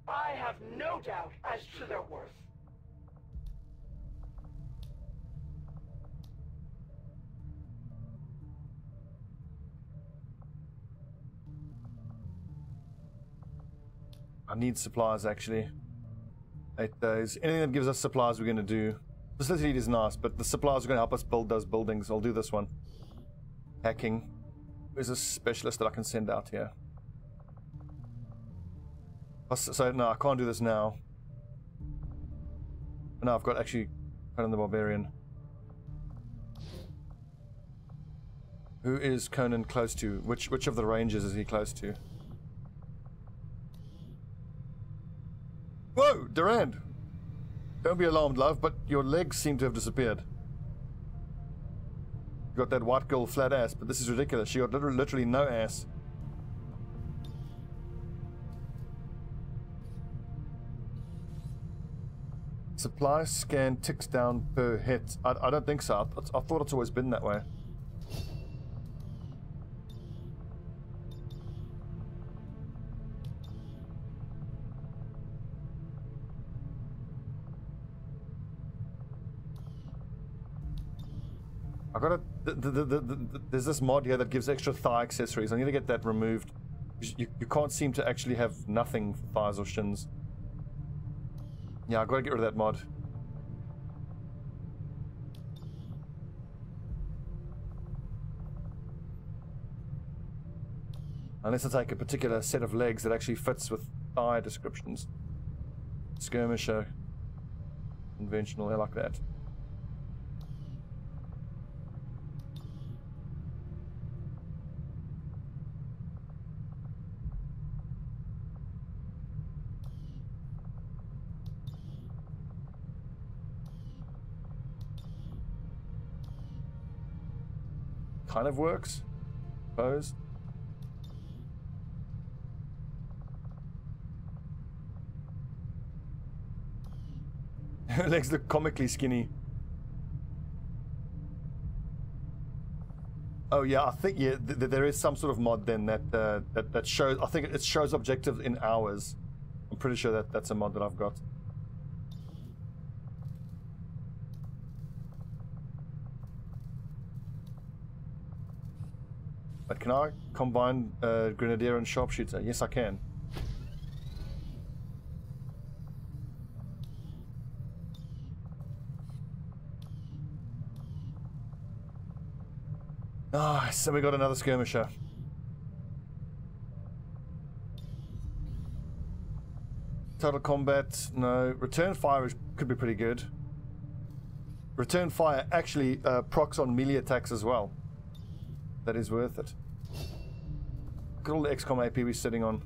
I have no doubt as to their worth. I need supplies, actually. 8 days. Anything that gives us supplies we're going to do. Facility is nice, but the supplies are going to help us build those buildings. I'll do this one. Hacking. There's a specialist that I can send out here. So, no, I can't do this now. No, I've got actually Conan the Barbarian. Who is Conan close to? Which of the ranges is he close to? Whoa, Durand! Don't be alarmed, love, but your legs seem to have disappeared. You got that white girl flat ass, but this is ridiculous. She got literally no ass. Supply scan ticks down per hit. I don't think so. I thought it's always been that way. I got there's this mod here that gives extra thigh accessories. I need to get that removed. You can't seem to actually have nothing for thighs or shins. Yeah, I gotta get rid of that mod. Unless I take a particular set of legs that actually fits with thigh descriptions. Skirmisher. Conventional, I like that. Kind of works, suppose. Her legs look comically skinny. Oh yeah, I think yeah, there is some sort of mod then that shows. I think it shows objectives in hours. I'm pretty sure that's a mod that I've got. But can I combine Grenadier and Sharpshooter? Yes, I can. Nice, so we got another skirmisher. Total combat, no. Return fire could be pretty good. Return fire actually procs on melee attacks as well. That is worth it. Look at all the XCOM AP we're sitting on.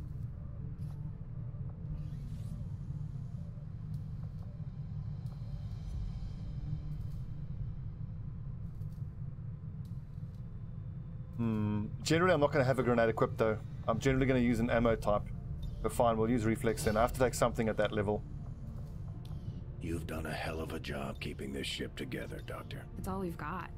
Generally, I'm not going to have a grenade equipped though. I'm generally going to use an ammo type. But fine, we'll use reflex then. I have to take something at that level. You've done a hell of a job keeping this ship together, Doctor. It's all we've got.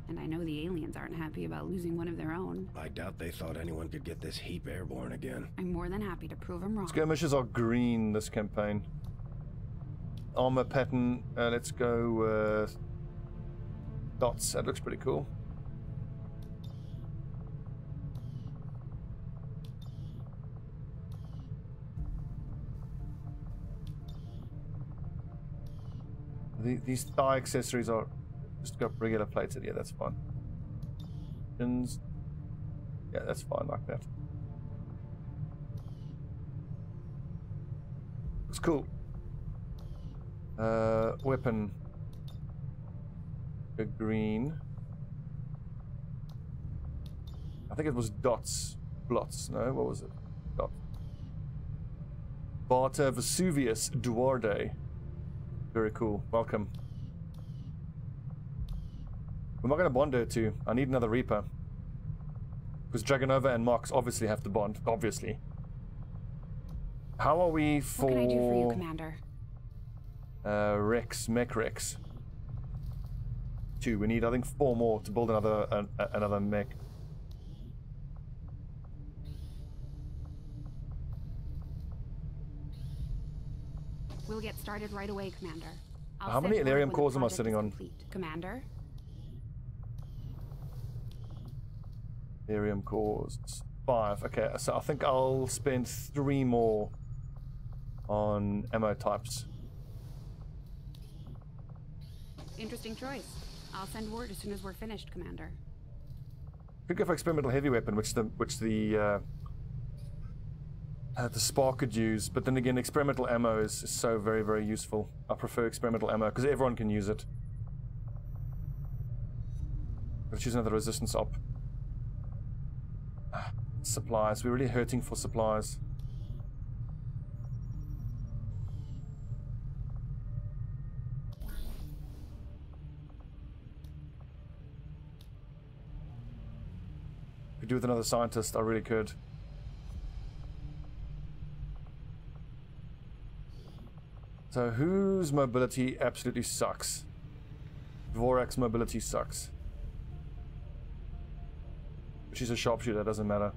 And I know the aliens aren't happy about losing one of their own. I doubt they thought anyone could get this heap airborne again. I'm more than happy to prove them wrong. Skirmishers are green this campaign. Armor pattern, let's go dots. That looks pretty cool. These thigh accessories are Just got regular plated. Yeah, that's fine. Yeah, that's fine like that. Looks cool. Weapon. A green. I think it was dots. Blots. No, what was it? Dot. Barter Vesuvius Duarte. Very cool. Welcome. Who am I going to bond her to? I need another Reaper. Because Dragonova and Mox obviously have to bond. Obviously. How are we for... What can I do for you, Commander? Rex. Mech Rex. 2. We need, I think, 4 more to build another mech. We'll get started right away, Commander. How many Elerium cores am I sitting on? Commander? Elerium cores. 5. Okay, so I think I'll spend 3 more on ammo types. Interesting choice. I'll send word as soon as we're finished, Commander. Could go for experimental heavy weapon, which the Spark could use, but then again, experimental ammo is so very, very useful. I prefer experimental ammo because everyone can use it. Let's choose another resistance op. Supplies. We're really hurting for supplies. Could do with another scientist. I really could. So whose mobility absolutely sucks? Dvorak's mobility sucks. She's a sharpshooter, doesn't matter.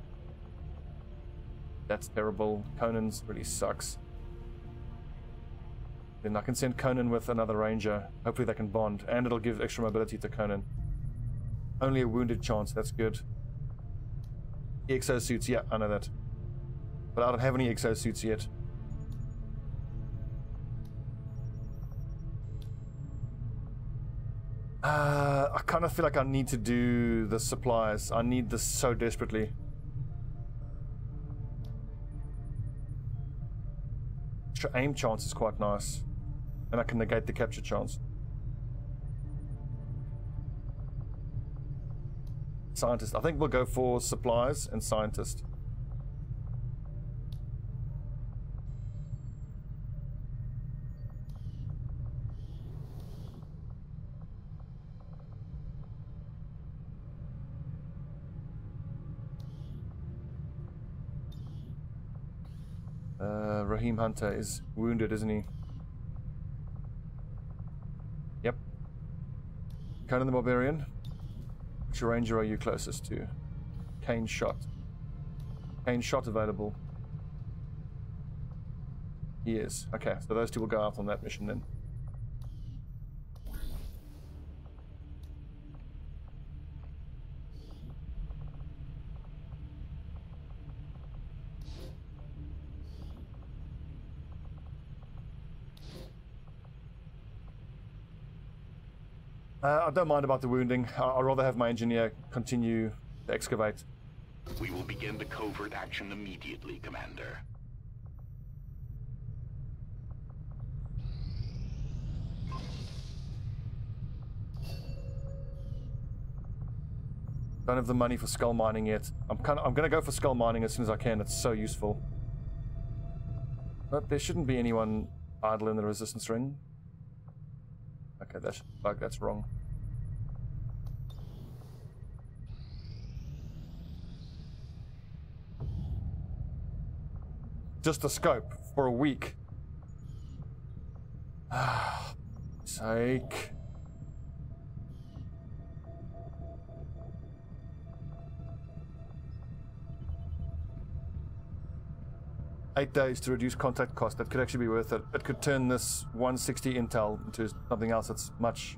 That's terrible. Conan's really sucks. Then I can send Conan with another ranger. Hopefully they can bond, and it'll give extra mobility to Conan. Only a wounded chance, that's good. Exosuits, yeah, I know that. But I don't have any exosuits yet. I kind of feel like I need to do the supplies. I need this so desperately. Extra aim chance is quite nice. And I can negate the capture chance. Scientist. I think we'll go for supplies and scientist. Raheem Hunter is wounded, isn't he? Yep. Conan the Barbarian. Which ranger are you closest to? Kane Shot. Kane Shot available. He is. Okay, so those two will go out on that mission then. I don't mind about the wounding. I'd rather have my engineer continue to excavate. We will begin the covert action immediately, Commander. Don't have the money for skull mining yet. I'm gonna go for skull mining as soon as I can. It's so useful. But there shouldn't be anyone idle in the resistance ring. Okay, that's wrong. Just a scope for a week. Ah, sake. $8 days to reduce contact cost. That could actually be worth it. It could turn this 160 intel into something else that's much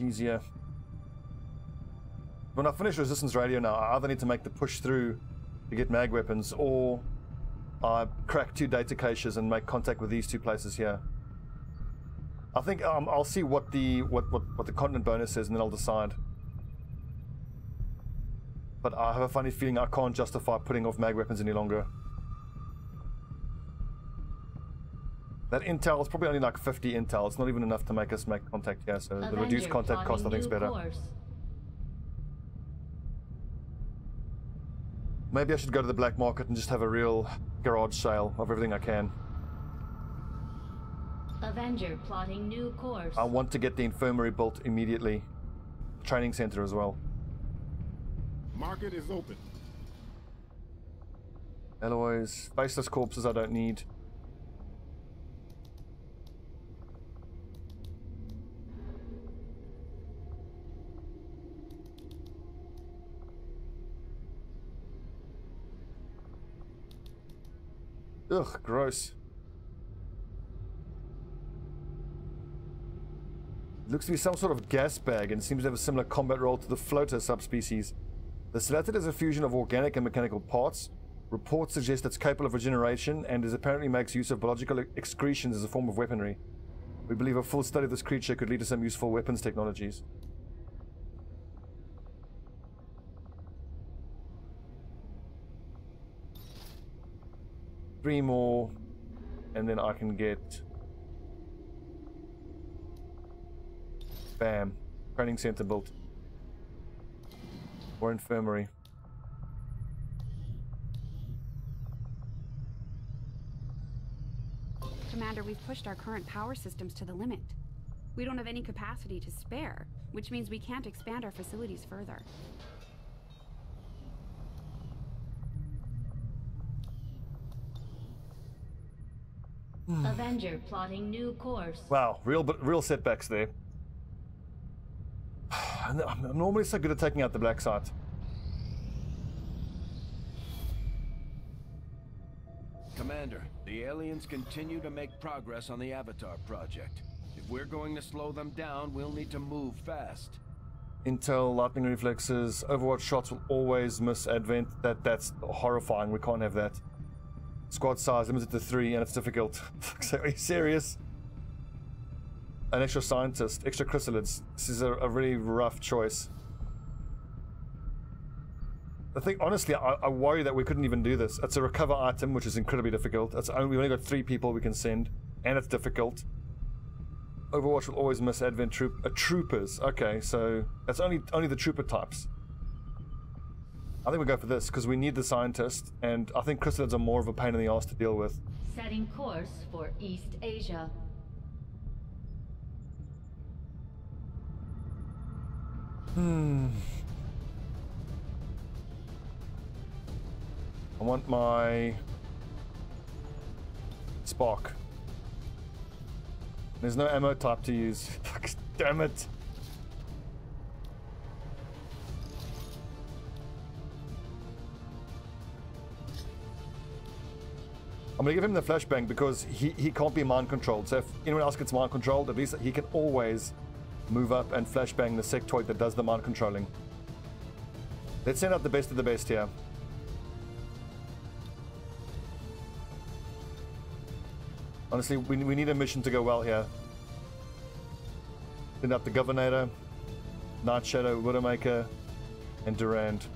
easier. When I finish resistance radio now, I either need to make the push through to get mag weapons, or I crack 2 data caches and make contact with these 2 places here. I think I'll see what the continent bonus is, and then I'll decide. But I have a funny feeling I can't justify putting off mag weapons any longer. That intel is probably only like 50 intel. It's not even enough to make us make contact here, so the reduced contact cost I think is better. Maybe I should go to the black market and just have a real garage sale of everything I can. Avenger plotting new course. I want to get the infirmary built immediately. Training center as well. Market is open. Alloys, faceless corpses I don't need. Ugh, gross. Looks to be some sort of gas bag and seems to have a similar combat role to the floater subspecies. The selected is a fusion of organic and mechanical parts. Reports suggest it's capable of regeneration and apparently makes use of biological excretions as a form of weaponry. We believe a full study of this creature could lead to some useful weapons technologies. Three more, and then I can get... Bam. Training center built. Or infirmary. Commander, we've pushed our current power systems to the limit. We don't have any capacity to spare, which means we can't expand our facilities further. Avenger plotting new course. Wow, real setbacks there. I'm normally so good at taking out the black site. Commander, the aliens continue to make progress on the Avatar project. If we're going to slow them down, we'll need to move fast. Intel, lightning reflexes, Overwatch shots will always miss Advent. That's horrifying. We can't have that. Squad size limited to 3 and it's difficult. Are you serious? An extra scientist, extra chrysalids. This is a really rough choice. I think, honestly, I worry that we couldn't even do this. It's a recover item, which is incredibly difficult. We've only got 3 people we can send, and it's difficult. Overwatch will always miss Advent troopers. Okay, so that's only the trooper types. I think we go for this because we need the scientist, and I think chrysalids are more of a pain in the ass to deal with. Setting course for East Asia. I want my spark. There's no ammo type to use. Damn it. I'm gonna give him the flashbang because he can't be mind controlled. So if anyone else gets mind controlled, at least he can always move up and flashbang the sectoid that does the mind controlling. Let's send out the best of the best here. Honestly, we need a mission to go well here. Send out the Governor, Night Shadow, Widowmaker, and Durand.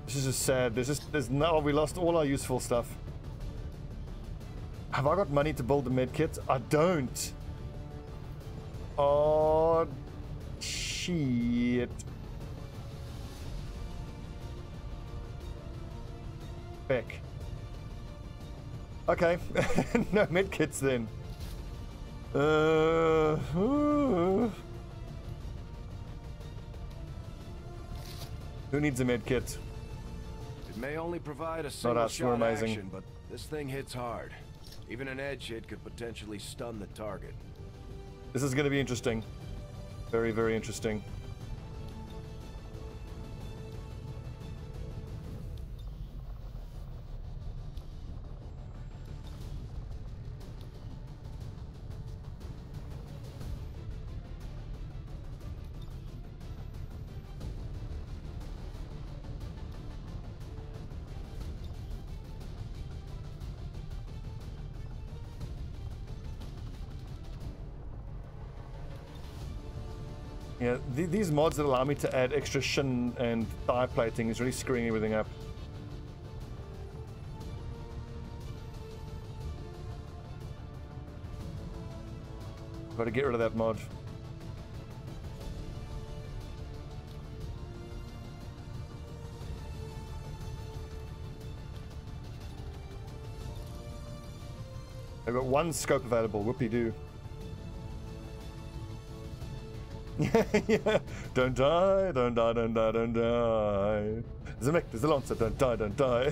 This is just sad. We lost all our useful stuff. Have I got money to build a medkit? I don't. Oh, shit. Beck. Okay. No medkits then. Who needs a medkit? It may only provide a single shot action, but this thing hits hard. Even an edge hit could potentially stun the target. This is going to be interesting. Very, very interesting. Yeah, these mods that allow me to add extra shin and thigh plating is really screwing everything up. Got to get rid of that mod. I've got one scope available. Whoopie-doo. Yeah. Don't die, don't die, don't die, don't die. There's a mech, there's a lancer. Don't die, don't die.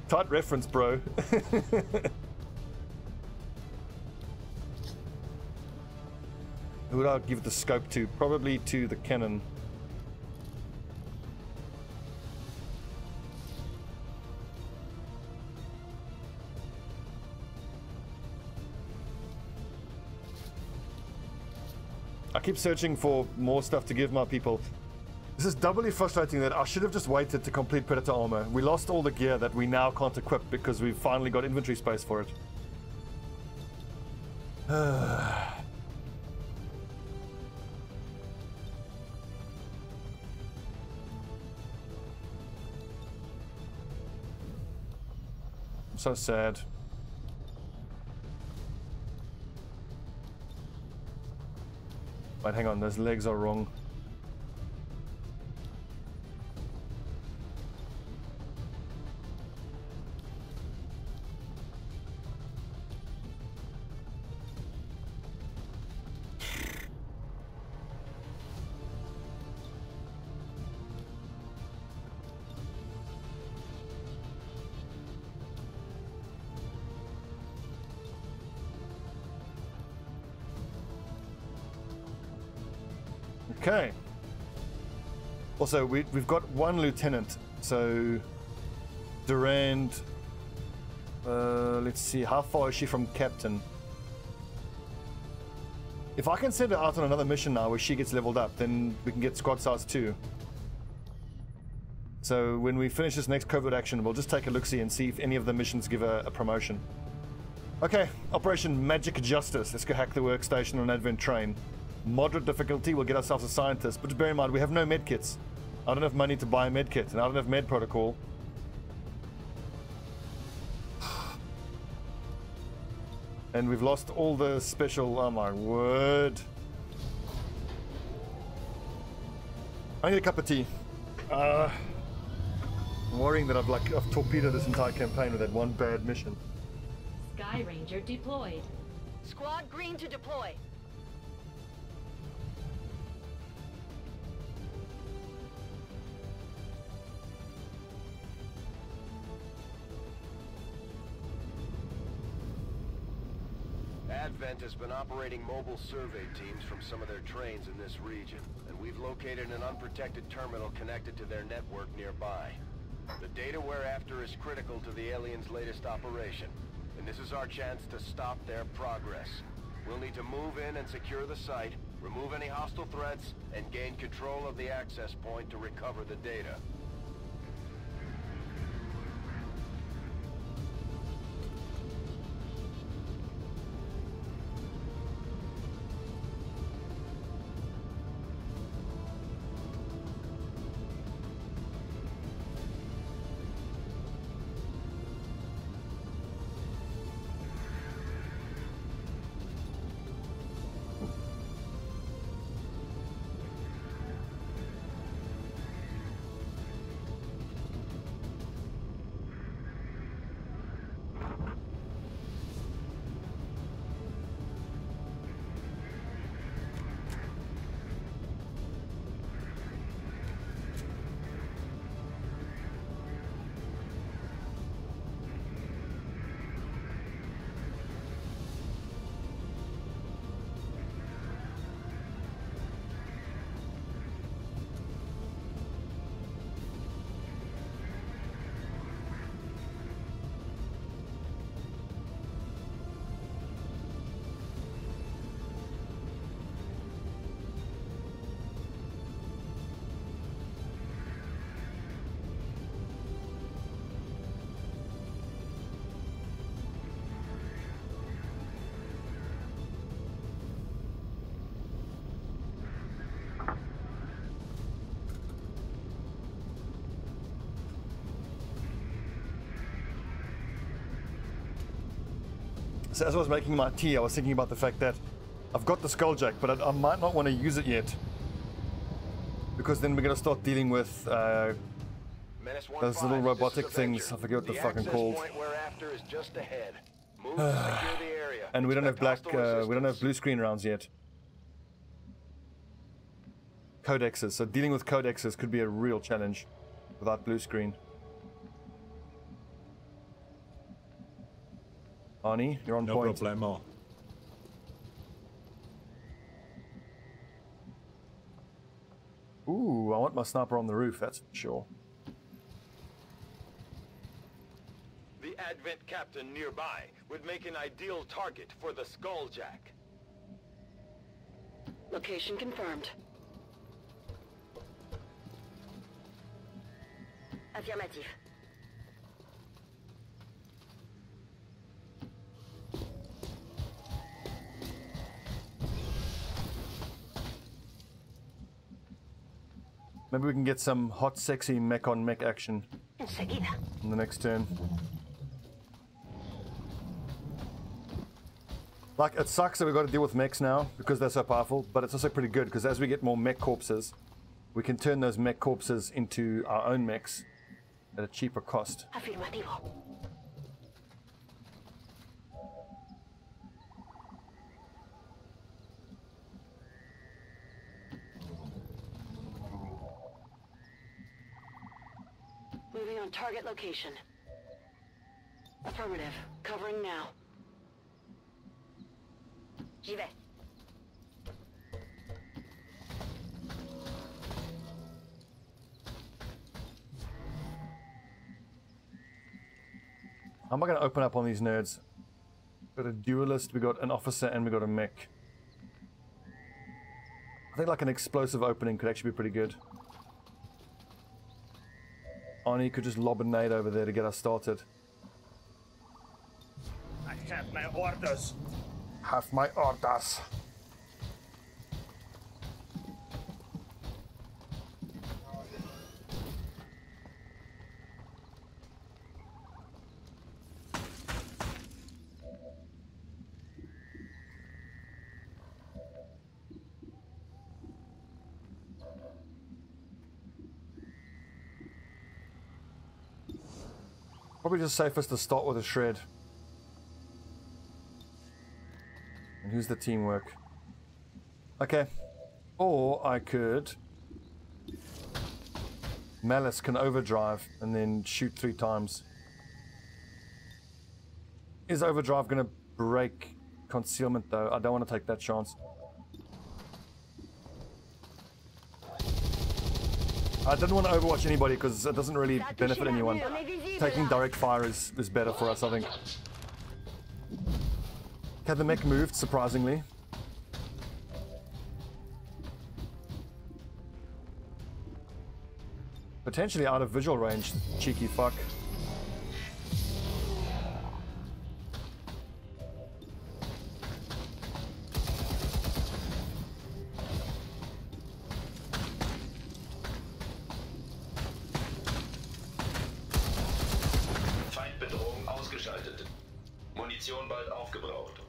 Tight reference, bro. Who would I give the scope to? Probably to the cannon. I keep searching for more stuff to give my people. This is doubly frustrating that I should have just waited to complete Predator armor. We lost all the gear that we now can't equip because we've finally got inventory space for it. I'm so sad. Wait, hang on, those legs are wrong. Okay. Also, we've got one lieutenant, so Durand. Let's see, how far is she from captain? If I can send her out on another mission now where she gets leveled up, then we can get squad size 2. So when we finish this next covert action, we'll just take a look-see and see if any of the missions give her a promotion. Okay, Operation Magic Justice. Let's go hack the workstation on an Advent train. Moderate difficulty, we'll get ourselves a scientist, but bear in mind we have no medkits. I don't have money to buy a medkit, and I don't have med protocol. And we've lost all the special. Oh my word! I need a cup of tea. I'm worrying that I've torpedoed this entire campaign with that one bad mission. Sky Ranger deployed. Squad green to deploy. Advent has been operating mobile survey teams from some of their trains in this region, and we've located an unprotected terminal connected to their network nearby. The data we're after is critical to the aliens' latest operation, and this is our chance to stop their progress. We'll need to move in and secure the site, remove any hostile threats, and gain control of the access point to recover the data. So as I was making my tea, I was thinking about the fact that I've got the skulljack, but I might not want to use it yet. Because then we're going to start dealing with those little robotic things. I forget what they're fucking called. And we don't have we don't have blue screen rounds yet. Codexes. So dealing with codexes could be a real challenge without blue screen. Arnie, you're on point. No problemo. Ooh, I want my sniper on the roof, that's for sure. The Advent captain nearby would make an ideal target for the Skulljack. Location confirmed. Affirmative. Maybe we can get some hot, sexy mech on mech action in the next turn. Like, it sucks that we've got to deal with mechs now because they're so powerful, but it's also pretty good because as we get more mech corpses, we can turn those mech corpses into our own mechs at a cheaper cost. Afirmativo. Moving on target location. Affirmative. Covering now. J'y vais. How am I going to open up on these nerds? We've got a duelist, we got an officer, and we got a mech. I think like an explosive opening could actually be pretty good. Arnie could just lob a nade over there to get us started. I have my orders. Have my orders. Probably just safest to start with a shred. And who's the teamwork? Okay. Or I could... Malice can overdrive and then shoot 3 times. Is overdrive going to break concealment though? I don't want to take that chance. I didn't want to overwatch anybody because it doesn't really benefit anyone. Taking direct fire is better for us, I think. Okay, the mech moved, surprisingly. Potentially out of visual range, cheeky fuck. Feindbedrohung ausgeschaltet. Munition bald aufgebraucht.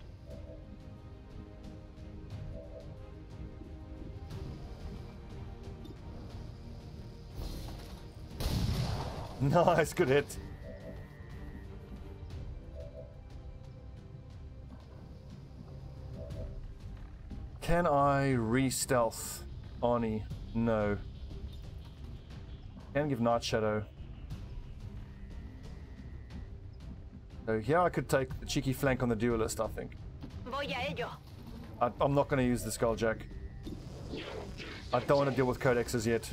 Nice, good hit. Can I re-stealth Arnie? No. Can give Night Shadow. So here I could take the cheeky flank on the duelist, I think. Voy a ello. I'm not going to use the Skulljack. I don't want to deal with codexes yet.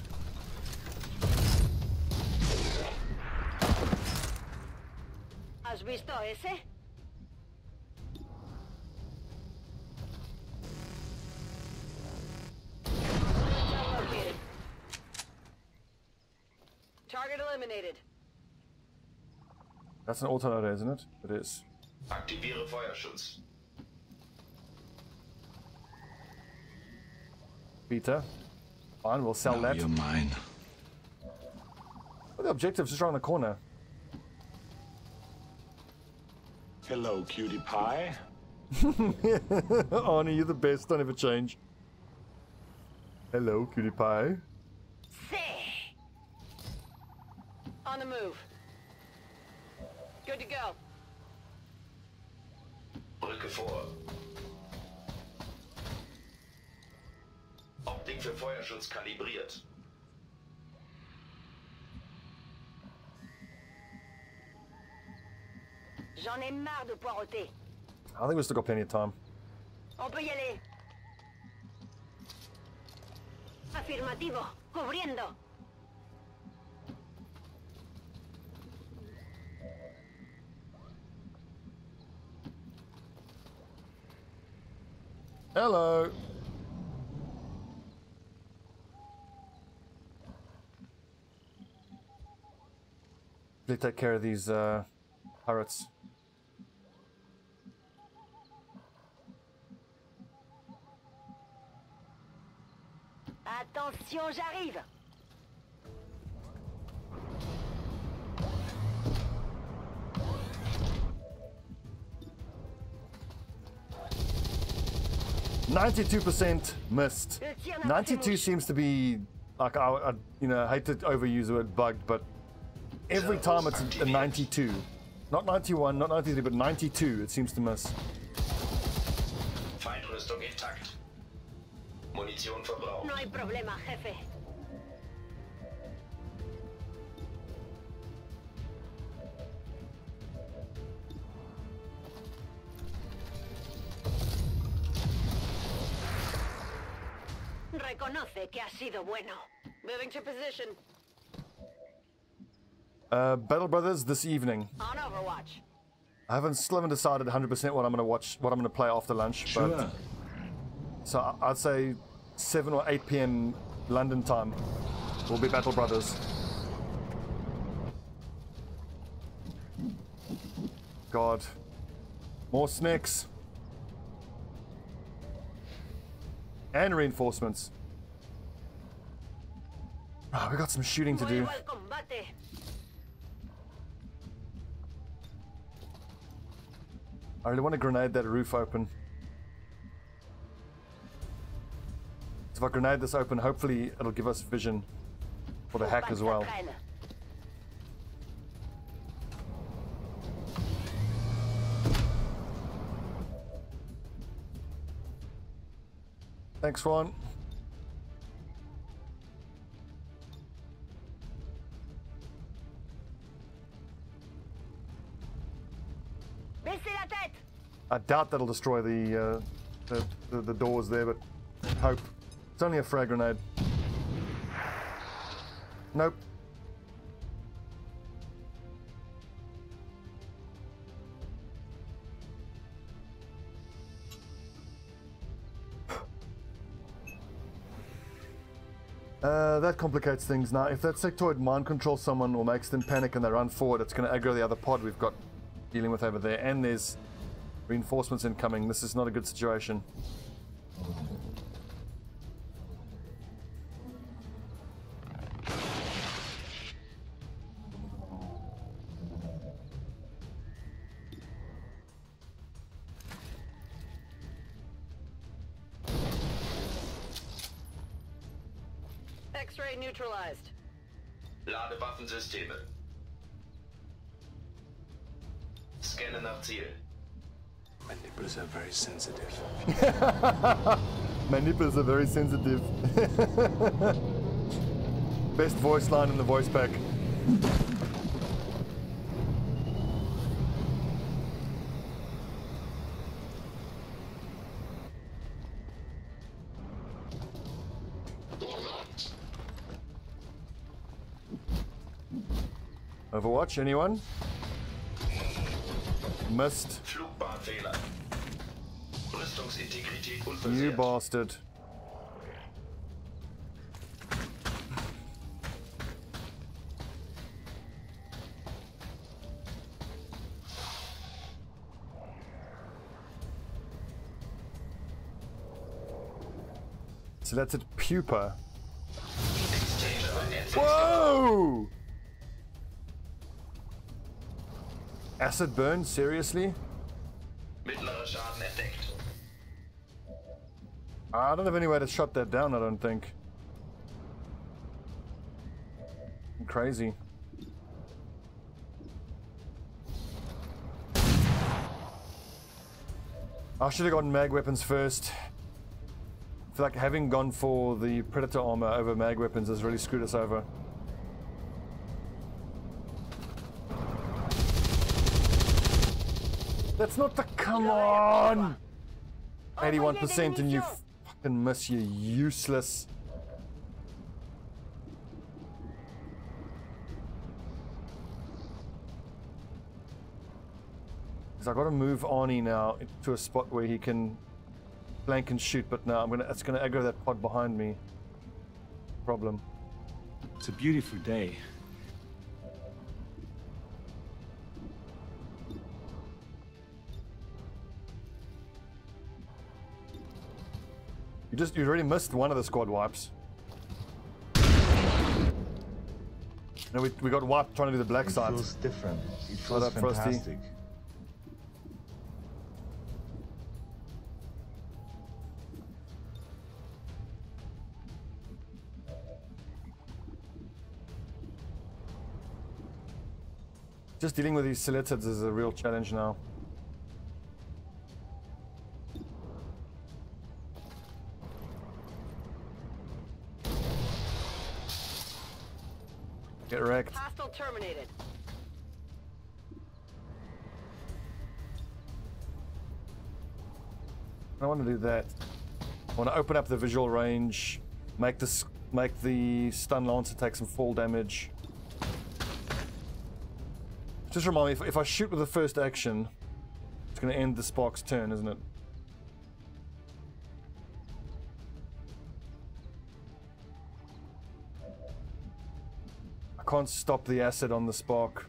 ¿Has visto ese? Target eliminated. That's an autoloader, isn't it? It is. Aktiviere Feuerschutz. Peter. Fine, we'll sell that. You're mine. Well, the objective's just around the corner. Hello, cutie pie. Arnie, you're the best. Don't ever change. Hello, cutie pie. On the move. Good to go. Brücke vor. Optik für Feuerschutz kalibriert. J'en ai marre de poireauter. I think we've still got plenty of time. On peut y aller. Afirmativo. Cubriendo. Hello. They take care of these turrets. Attention, j'arrive. %92 missed. 92 seems to be like I you know, I hate to overuse the word bugged, but every time it's a 92. Not 91, not 93, but 92 it seems to miss. Feindrüstung intakt. Munition verbraucht. No hay problema, jefe. Reconoce que ha sido bueno. Moving to position. Battle Brothers this evening. On Overwatch. I still haven't decided 100% what I'm going to watch, what I'm going to play after lunch. Sure. But, so I'd say 7 or 8 p.m. London time will be Battle Brothers. God. More snakes. And reinforcements. Oh, we got some shooting to do. I really want to grenade that roof open. If I grenade this open, hopefully it'll give us vision for the hack as well. Thanks, Ron. I doubt that'll destroy the doors there, but hope. It's only a frag grenade. Nope. That complicates things now. If that sectoid mind controls someone or makes them panic and they run forward, it's going to aggro the other pod we've got dealing with over there. And there's reinforcements incoming. This is not a good situation. X-ray neutralized. Lade Waffensysteme. Scanne nach Ziel. My nipples are very sensitive. My nipples are very sensitive. Best voice line in the voice pack. Overwatch, anyone? Missed. Flugbahnfehler. Rüstungsintegrität You unversehrt. bastard. So that's at Pupa. Whoa! Acid burn? Seriously? I don't have any way to shut that down, I don't think. Crazy. I should have gotten mag weapons first. I feel like having gone for the Predator armor over mag weapons has really screwed us over. That's not the... Come on! 81% and you fucking miss, you useless. Because I've got to move Arnie now to a spot where he can flank and shoot, but now it's gonna aggro that pod behind me. Problem. It's a beautiful day. You already missed one of the squad wipes. No, we got wiped trying to do the black side. It feels different. It feels fantastic. Just dealing with these Silitids is a real challenge now. Get wrecked. Hostile terminated. I want to do that. I want to open up the visual range, make the stun lancer take some fall damage. Just remind me, if I shoot with the first action, it's going to end the Spark's turn, isn't it? I can't stop the acid on the Spark.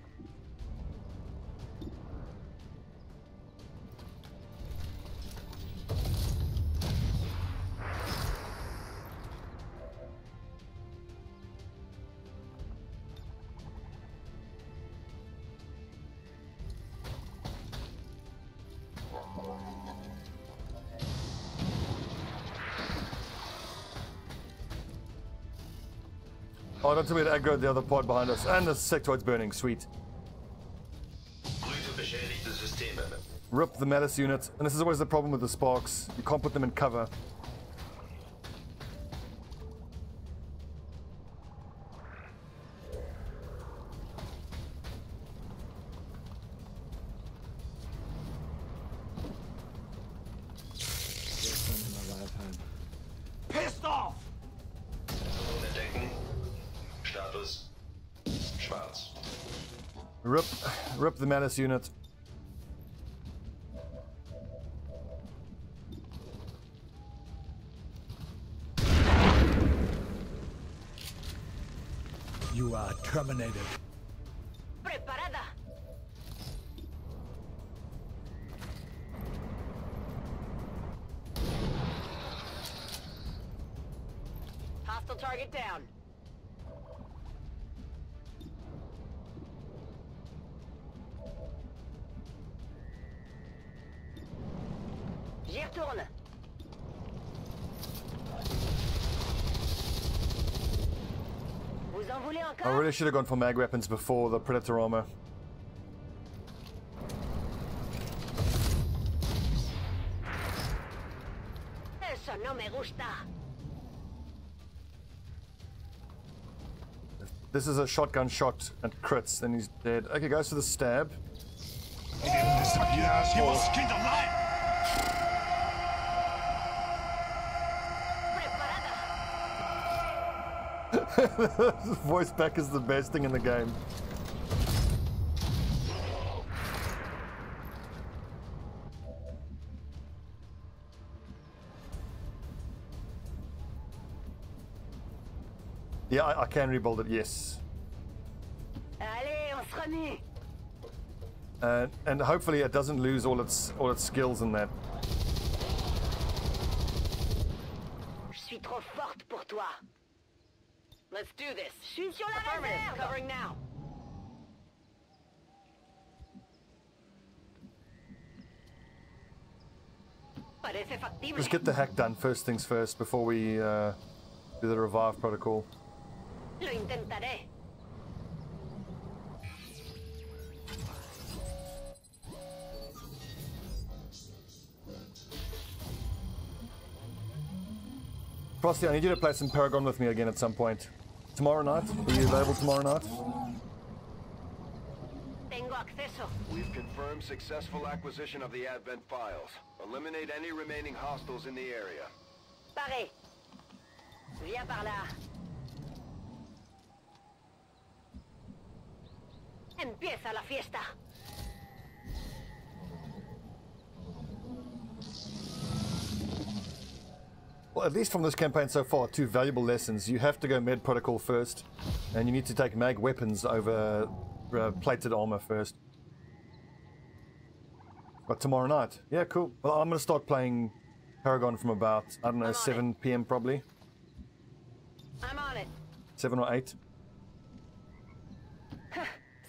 Oh, don't tell me to aggro the other pod behind us. And the sectoid's burning. Sweet. Rip the Malice unit. And this is always the problem with the Sparks. You can't put them in cover. Pissed off! Rip the Malice unit. You are terminated. Preparada. Hostile target down. J'y retourne. Vous en voulez I encore? really should have gone for mag weapons before the Predator armor. Eso no me gusta. This is a shotgun shot and crits, then he's dead. Okay, goes for the stab. He didn't disappear. He was skinned alive. Voice back is the best thing in the game. Yeah, I can rebuild it, yes. Allez, on se remet. And hopefully it doesn't lose all its skills in that. Je suis trop forte pour toi. Let's do this. Shoot sur la réserve. Covering now. Parece factible. Let's get the hack done first things first before we do the revive protocol. Lo intentaré. Frosty, I need you to play some Paragon with me again at some point. Tomorrow night? Are you available tomorrow night? Tengo acceso. We've confirmed successful acquisition of the Advent files. Eliminate any remaining hostiles in the area. Paré. Viens par là. Empieza la fiesta. Well, at least from this campaign so far, 2 valuable lessons. You have to go med protocol first, and you need to take mag weapons over plated armor first. But tomorrow night, yeah, cool. Well, I'm gonna start playing Paragon from about, I don't know, 7 p.m. probably. I'm on it. 7 or 8.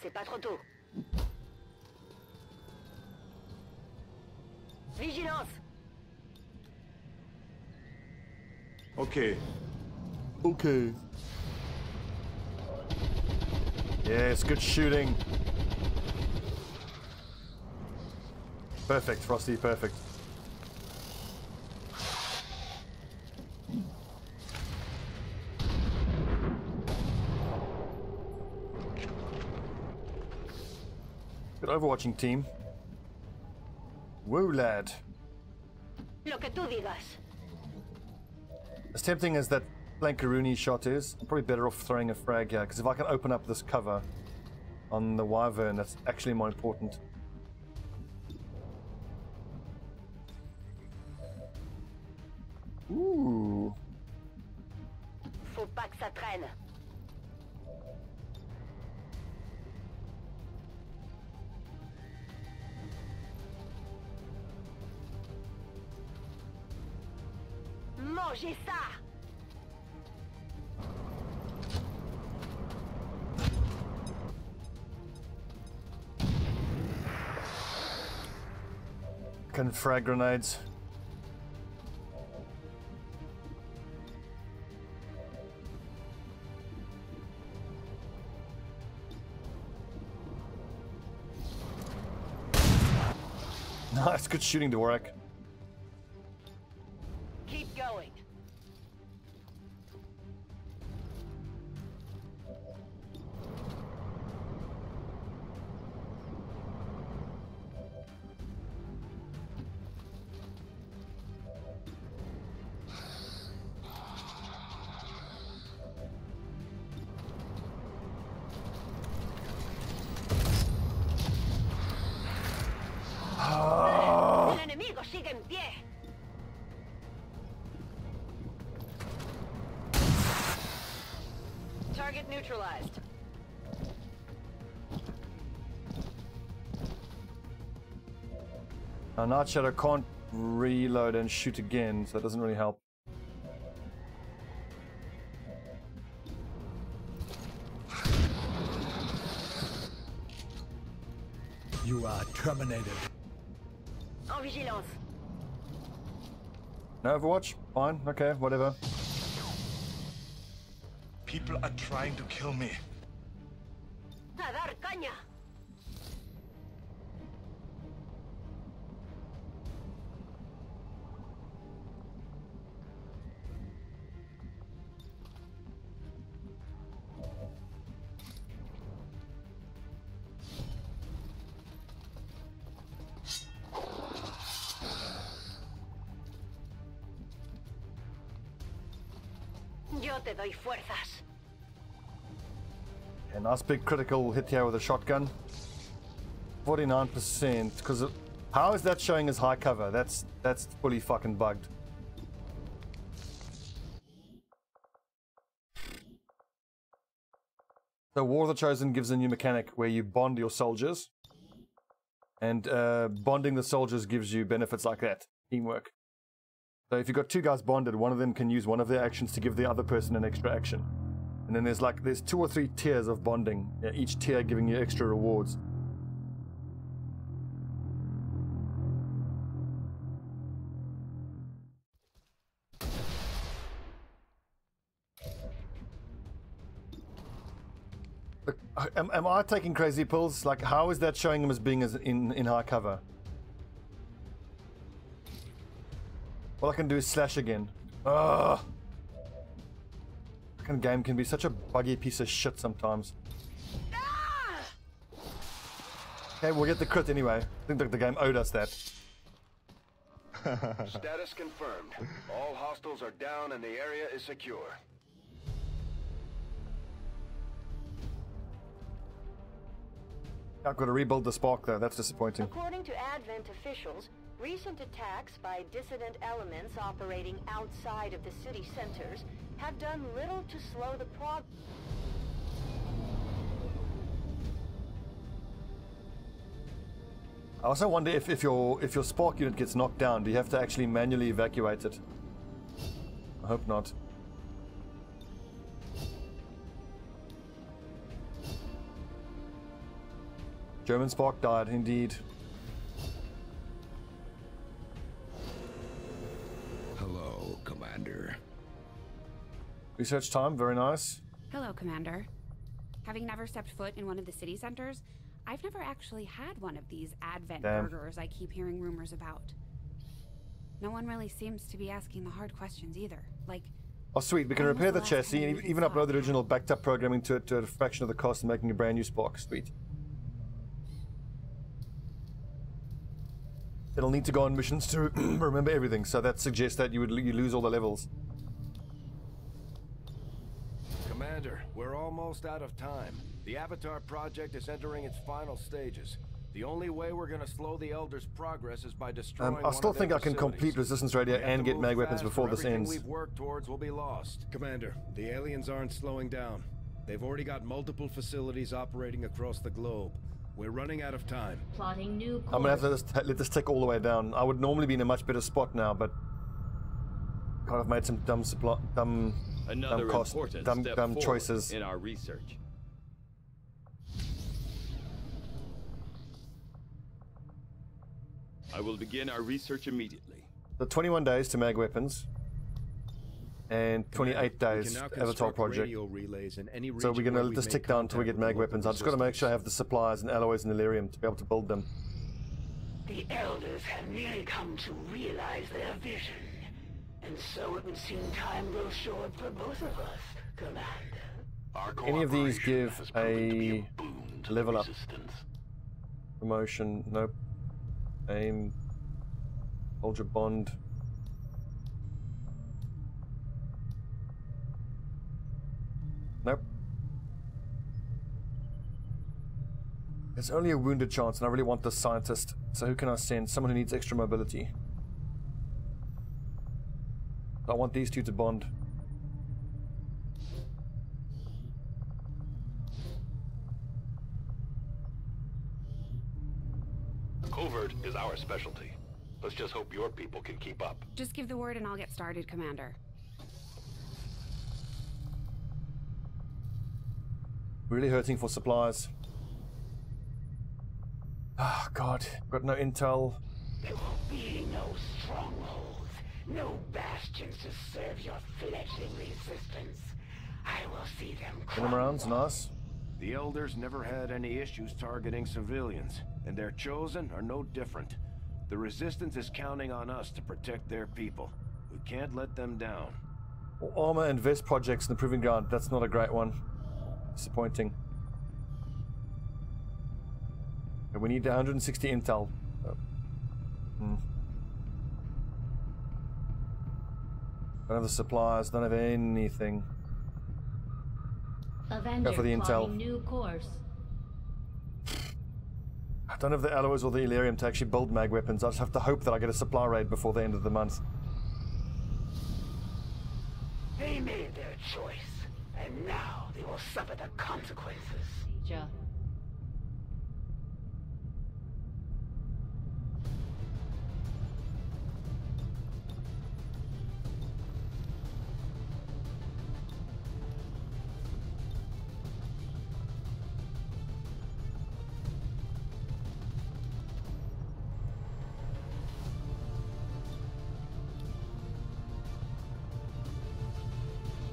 C'est pas trop tôt. Vigilance. Okay. Okay. Yes, good shooting. Perfect, Frosty, perfect. Good overwatching team. Woo, lad. Lo que tú digas. As tempting as that Blankaroonie shot is, I'm probably better off throwing a frag here, because if I can open up this cover on the Wyvern, that's actually more important. Ooh. Faut pas que ça traîne. Mangez ça! Can frag grenades. Nice, good shooting, Dvorak. Keep going. El enemigo sigue en pie. Target neutralized. Now, Night Shadow can't reload and shoot again, so that doesn't really help. You are terminated. En vigilance. No Overwatch? Fine, okay, whatever. People are trying to kill me. A dar caña. Yo te doy fuerzas. A nice big critical hit here with a shotgun. 49%, because how is that showing as high cover? That's fully fucking bugged. So War of the Chosen gives a new mechanic where you bond your soldiers, and bonding the soldiers gives you benefits like that. Teamwork. So if you've got 2 guys bonded, one of them can use one of their actions to give the other person an extra action. And then there's 2 or 3 tiers of bonding, each tier giving you extra rewards. Look, am I taking crazy pills? Like, how is that showing him as being in high cover? All I can do is slash again. Ugh. Fucking game can be such a buggy piece of shit sometimes. Okay, we'll get the crit anyway. I think the game owed us that. Status confirmed. All hostiles are down and the area is secure. I've got to rebuild the spark though, that's disappointing. According to Advent officials, recent attacks by dissident elements operating outside of the city centers have done little to slow the progress. I also wonder if your spark unit gets knocked down, do you have to actually manually evacuate it? I hope not. German spark died, indeed. Hello, Commander. Research time, very nice. Hello, Commander. Having never stepped foot in one of the city centers, I've never actually had one of these Advent burgers I keep hearing rumors about. No one really seems to be asking the hard questions either. Like, oh sweet, we can repair the chassis and even upload the original backed up programming to it to a fraction of the cost and making a brand new spark. Sweet. It'll need to go on missions to remember everything, so that suggests that you lose all the levels. Commander, we're almost out of time. The Avatar project is entering its final stages. The only way we're gonna slow the Elders' progress is by destroying I still think I can complete Resistance Radio and get mag weapons before this ends. Everything we've worked towards will be lost. Commander, the aliens aren't slowing down. They've already got multiple facilities operating across the globe. We're running out of time. Plotting new course. I'm gonna have to let this tick all the way down. I would normally be in a much better spot now, but God, I've made some dumb choices in our research. I will begin our research immediately. The 21 days to mag weapons and 28 days Avatar project. So we're gonna let this tick down until we get mag weapons. I just gotta make sure I have the supplies and alloys and Illyrium to be able to build them. The Elders have nearly come to realize their vision. And so it would seem time grows short for both of us, Commander. Any of these give a level up. Promotion, nope. Aim. Hold your bond. Nope. There's only a wounded chance, and I really want this scientist. So who can I send? Someone who needs extra mobility. I want these two to bond. Covert is our specialty. Let's just hope your people can keep up. Just give the word and I'll get started, Commander. Really hurting for supplies. Oh God, got no intel. There will be no strongholds, no bastions to serve your fledgling resistance. I will see them Rounds, nice. The Elders never had any issues targeting civilians, and their chosen are no different. The Resistance is counting on us to protect their people. We can't let them down. Well, armor and vest projects in the Proving Ground, that's not a great one. Disappointing. And we need 160 intel. Don't have the supplies, don't have anything. Avenger go for the intel. New course. I don't have the alloys or the Illyrium to actually build mag weapons. I just have to hope that I get a supply raid before the end of the month. They made their choice, and now they will suffer the consequences. Ja.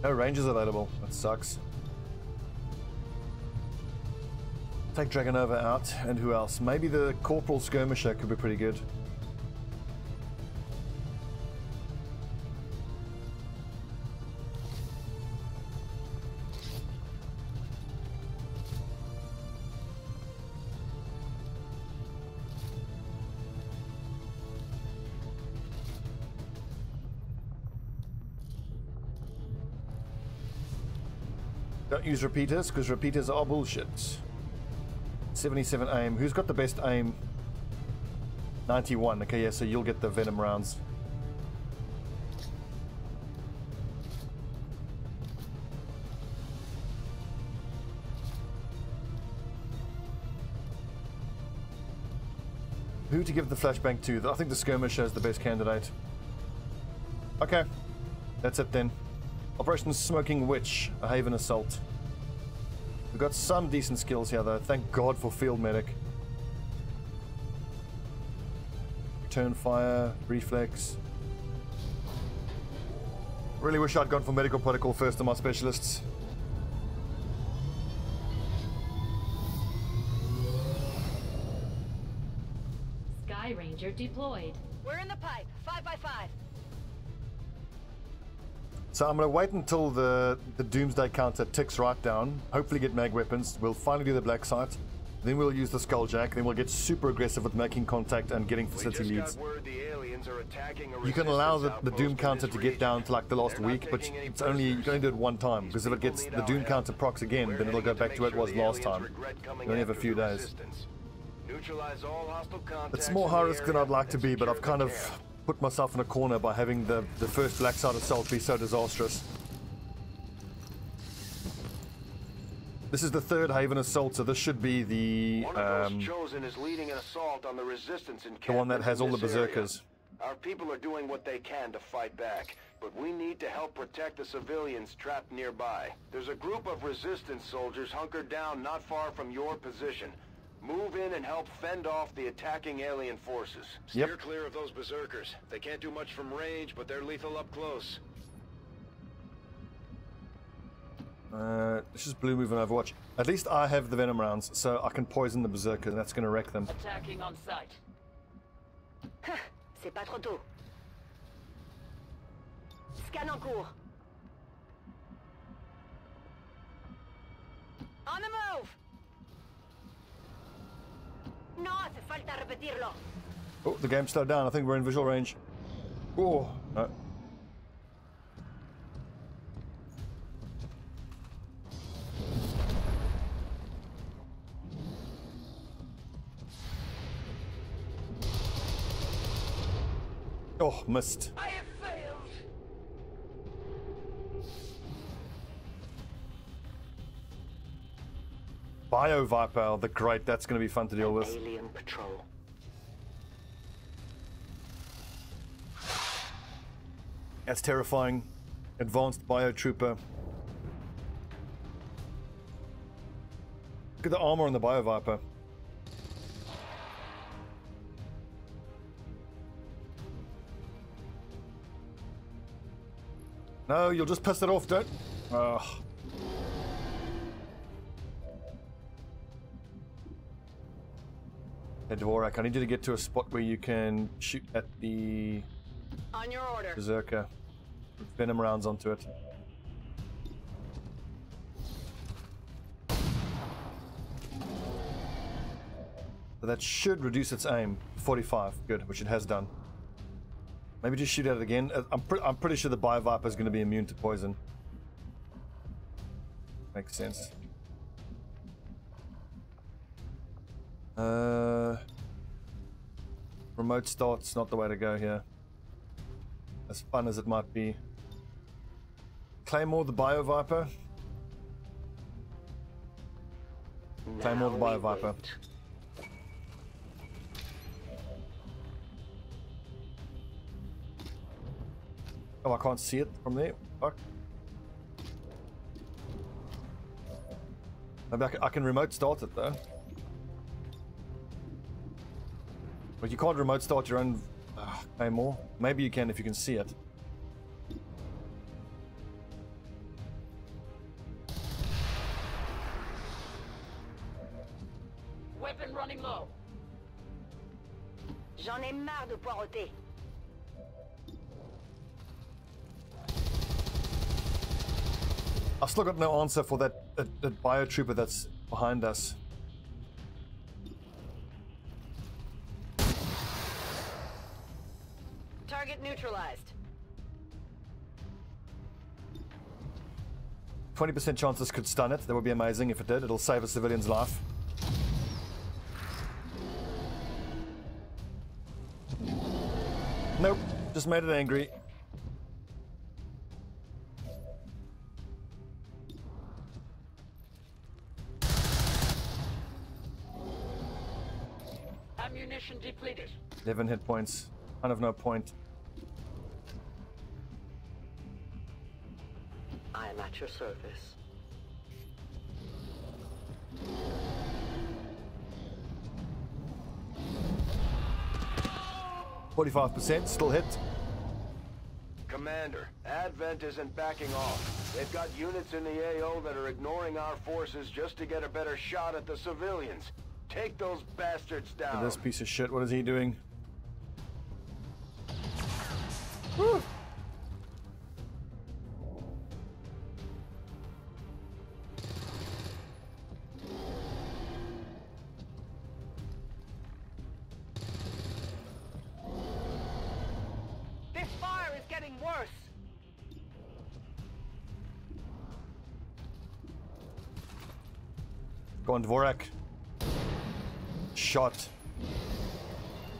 No ranges available. That sucks. Take Dragonova out, and who else? Maybe the Corporal Skirmisher could be pretty good. Don't use repeaters, because repeaters are bullshit. 77 aim. Who's got the best aim? 91. Okay, yeah, so you'll get the venom rounds. Who to give the flashbang to? I think the skirmisher is the best candidate. Okay, that's it then. Operation Smoking Witch, a Haven Assault. We've got some decent skills here though. Thank God for Field Medic. Return Fire, Reflex. Really wish I'd gone for Medical Protocol first on my specialists. Sky Ranger deployed. We're in the pipe. 5x5. So I'm going to wait until the Doomsday counter ticks right down. Hopefully get mag weapons. We'll finally do the black site. Then we'll use the Skulljack. Then we'll get super aggressive with making contact and getting facility leads. You can allow the Doom counter to get down to like the last week, but it's only, you can only do it one time. Because if it gets the Doom counter procs again, then it'll go back to where it was last time. You only have a few days. It's more high risk than I'd like to be, but I've kind of put myself in a corner by having the first black site assault be so disastrous. This is the third Haven assault, so this should be the one that has all the berserkers. Our people are doing what they can to fight back, but we need to help protect the civilians trapped nearby. There's a group of resistance soldiers hunkered down not far from your position. Move in and help fend off the attacking alien forces. Steer clear of those berserkers. They can't do much from range, but they're lethal up close. This is blue moving Overwatch. At least I have the venom rounds, so I can poison the berserker, and that's going to wreck them. Attacking on sight. C'est pas trop tôt. Scan en cours. On the move. No hace falta repetirlo. Oh, the game slowed down. I think we're in visual range. Oh, no. Oh, missed. I have failed. Bio Viper, the great. That's going to be fun to deal with. Alien patrol. That's terrifying. Advanced Bio Trooper. Look at the armor on the Bio Viper. No, you'll just piss it off, don't. Ugh. Hey, Dvorak, I need you to get to a spot where you can shoot at the On your order. berserker. With venom rounds onto it. So that should reduce its aim. 45, good, which it has done. Maybe just shoot at it again. I'm pretty sure the Bio Viper is going to be immune to poison. Makes sense. Remote start's not the way to go here. As fun as it might be. Claymore the Bio Viper. Claymore the Bio Viper. Oh, I can't see it from there. Fuck. Maybe I can remote start it though. But you can't remote start your own Claymore. Maybe you can if you can see it. Weapon running low. J'en ai marre de poireauter. I've still got no answer for that biotrooper that's behind us. Target neutralized. 20% chance this could stun it. That would be amazing if it did. It'll save a civilian's life. Nope. Just made it angry. Ammunition depleted. 11 hit points. Kind of no point. I am at your service. %, still hit. Commander, Advent isn't backing off. They've got units in the AO that are ignoring our forces just to get a better shot at the civilians. Take those bastards down. This piece of shit, what is he doing? Woo! This fire is getting worse. Go on, Dvorak. Shot.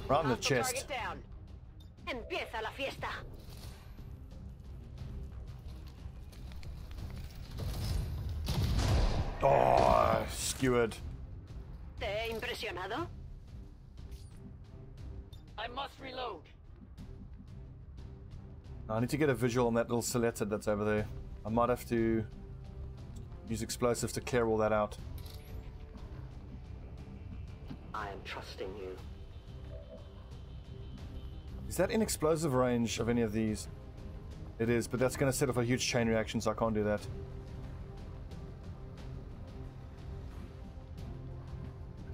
Right in the chest. Target down. Empieza la fiesta. Oh, skewered. ¿Te he impresionado? I must reload. I need to get a visual on that little selected that's over there. I might have to use explosives to clear all that out. I am trusting you. Is that in explosive range of any of these? It is, but that's going to set off a huge chain reaction, so I can't do that.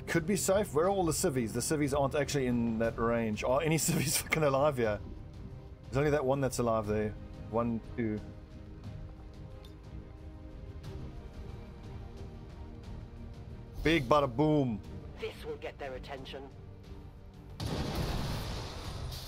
Could be safe. Where are all the civvies? The civvies aren't actually in that range. Are any civvies fucking alive here? There's only that one that's alive there. 1, 2. Big bada boom. This will get their attention.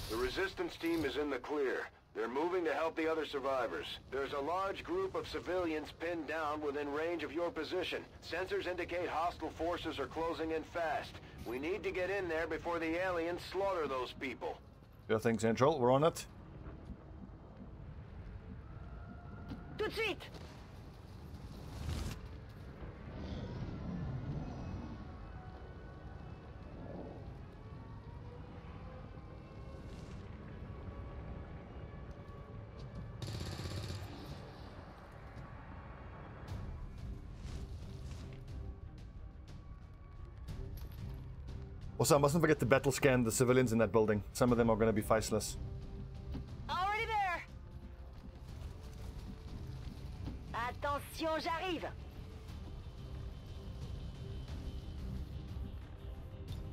The resistance team is in the clear. They're moving to help the other survivors. There's a large group of civilians pinned down within range of your position. Sensors indicate hostile forces are closing in fast. We need to get in there before the aliens slaughter those people. Sure thing, Central. We're on it. Tout de suite. Also, I mustn't forget to battle scan the civilians in that building. Some of them are going to be faceless. Already there. Attention, j'arrive.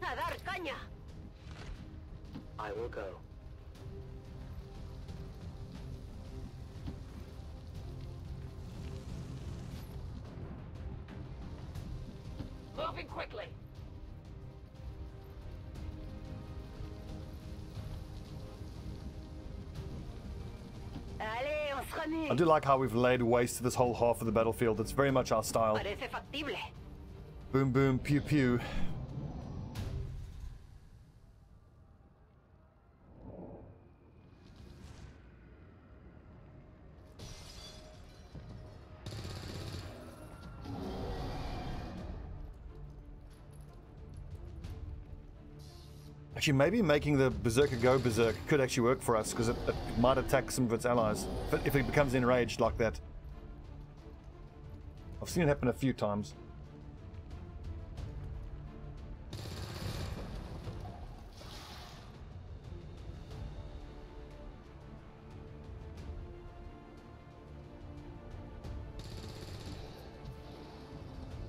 A dar caña. I will go. Moving quickly. I do like how we've laid waste to this whole half of the battlefield. It's very much our style. Boom, boom, pew, pew. Actually, maybe making the Berserker go Berserk could actually work for us, because it might attack some of its allies if it becomes enraged like that. I've seen it happen a few times.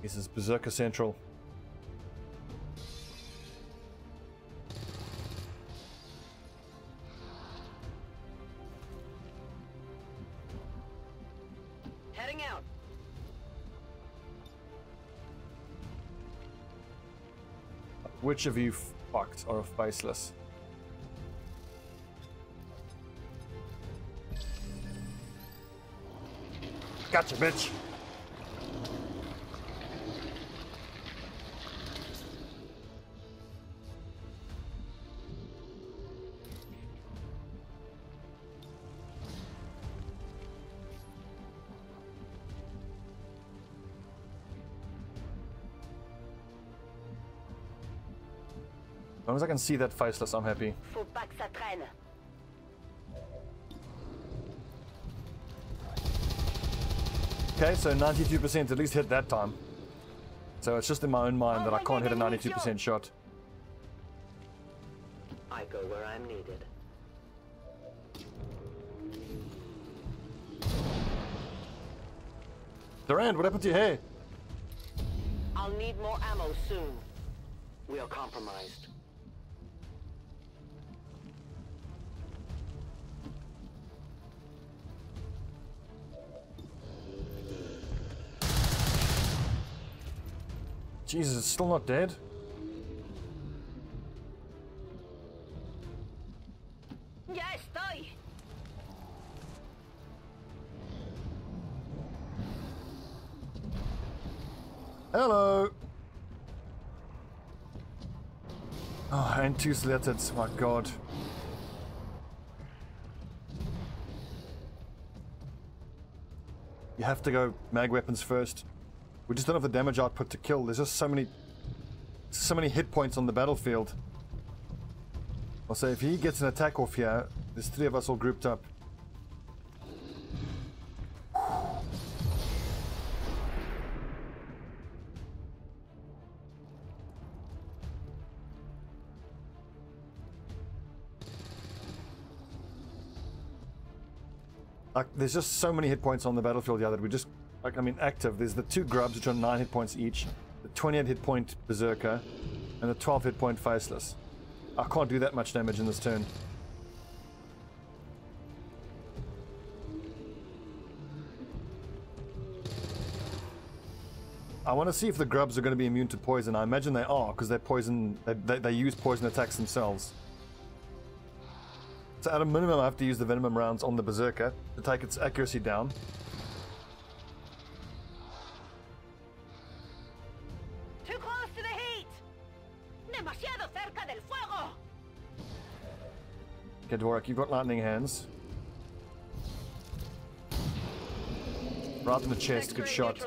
This is Berserker Central. Which of you fucked are faceless? Gotcha, bitch! As long as I can see that faceless, I'm happy. Faut pas que ça traîne. Okay, so 92% at least hit that time. So it's just in my own mind that I can't hit a 92% shot. I go where I'm needed. Durand, what happened to your hair? I'll need more ammo soon. We are compromised. Jesus, it's still not dead? Ya estoy. Hello! Oh, and two slatted, my god. You have to go mag weapons first. We just don't have the damage output to kill. There's just so many hit points on the battlefield. Also, if he gets an attack off here, there's three of us all grouped up. Like, there's just so many hit points on the battlefield here that we just, like, I mean, active. There's the two grubs, which are 9 hit points each, the 28 hit point berserker, and the 12 hit point faceless. I can't do that much damage in this turn. I want to see if the grubs are going to be immune to poison. I imagine they are, because they're poison. They use poison attacks themselves. So at a minimum, I have to use the venom rounds on the berserker to take its accuracy down. Too close to the heat. Demasiado cerca del fuego. Okay, Dvorak, you've got lightning hands. Right in the chest, good shot.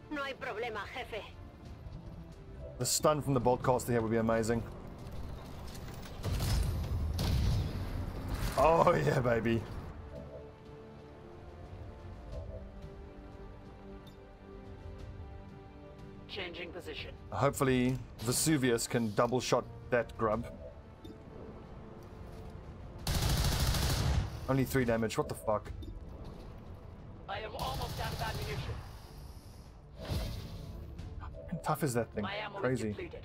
No hay problema, jefe. The stun from the boltcaster here would be amazing. Oh yeah, baby. Changing position. Hopefully Vesuvius can double shot that grub. Only 3 damage, what the fuck? I am almost out of ammunition. How tough is that thing? My ammo Crazy. is depleted.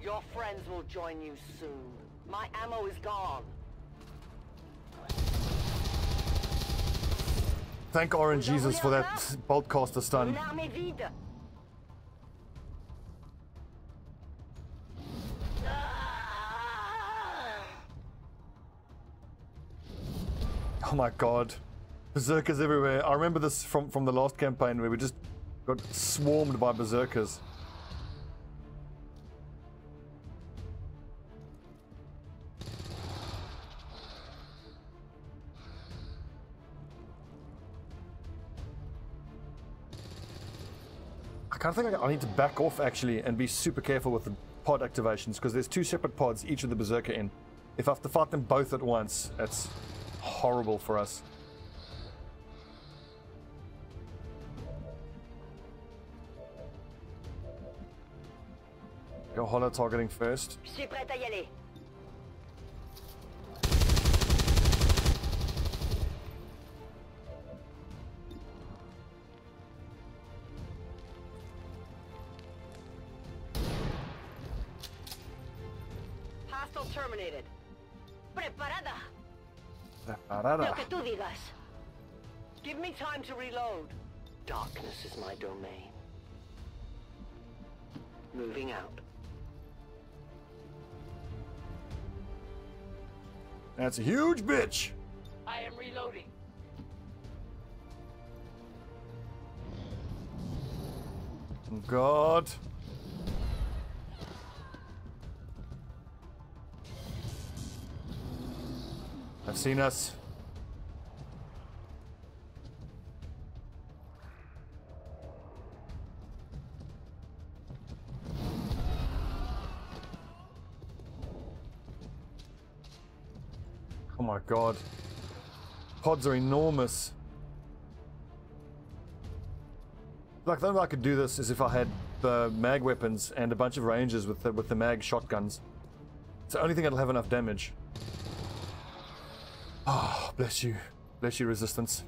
Your friends will join you soon. My ammo is gone. Thank Orange Jesus for that boltcaster stun. L'arme est vide. Oh my god. Berserkers everywhere. I remember this from the last campaign where we just got swarmed by berserkers. I kind of think I need to back off actually and be super careful with the pod activations because there's 2 separate pods, each with the berserker in. If I have to fight them both at once, that's horrible for us. Go holo targeting first. Je suis prête à y aller. terminated. Preparada. Preparada. Lo que tú digas. Give me time to reload. Darkness is my domain. Moving out. That's a huge bitch. I am reloading. God. I've seen us. Oh my god. Pods are enormous. Like, the only way I could do this is if I had the mag weapons and a bunch of rangers with the mag shotguns. It's the only thing that'll have enough damage. Oh, bless you. Bless you, Resistance.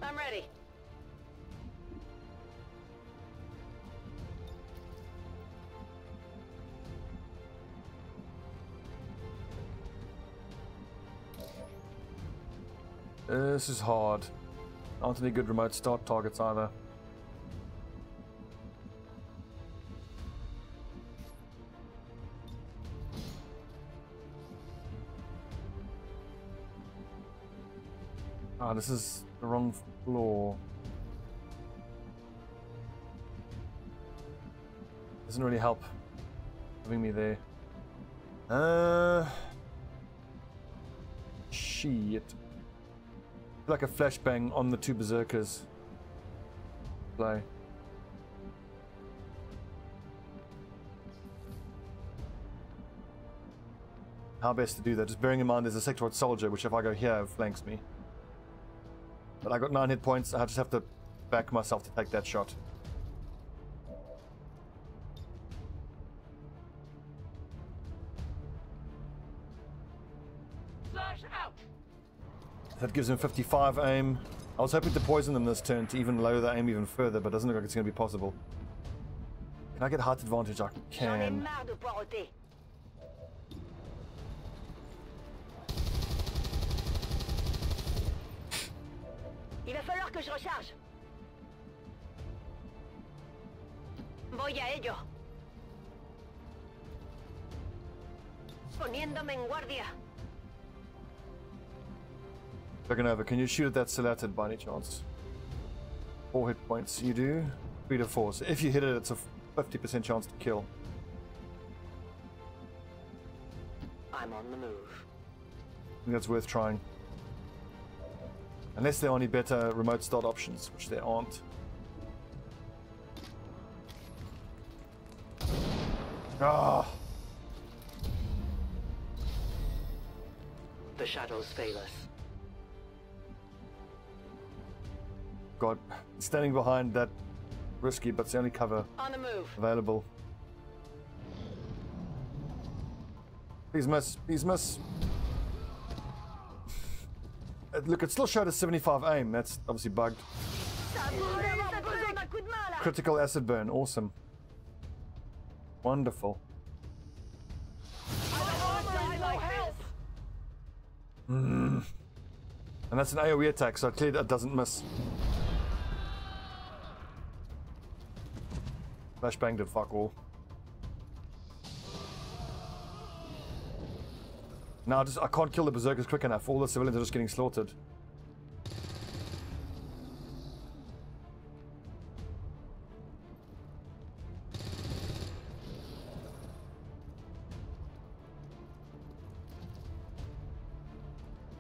I'm ready. This is hard. Aren't any good remote start targets either. Ah, this is the wrong floor. Doesn't really help having me there. Shit. Like a flashbang on the two berserkers. Play. How best to do that? Just bearing in mind there's a sectoid soldier, which if I go here, flanks me. But I got 9 hit points, I just have to back myself to take that shot. Flash out. That gives him 55 aim. I was hoping to poison them this turn to even lower the aim even further, but it doesn't look like it's going to be possible. Can I get height advantage? I can. Il va falloir que je recharge. Voy a ello. Poniéndome en guardia. Looking over, can you shoot at that Salated by any chance? 4 hit points. You do? 3 to 4. So if you hit it, it's a 50% chance to kill. I'm on the move. I think that's worth trying. Unless there are any better remote start options, which there aren't. Ah! The shadows fail us. God, standing behind that risky, but it's the only cover On the move. available. Please miss, please miss. Look, it still showed a 75 aim. That's obviously bugged. Critical acid burn, awesome. Wonderful. And that's an AoE attack, so clearly that doesn't miss. Flashbang did fuck all. No, I can't kill the berserkers quick enough. All the civilians are just getting slaughtered.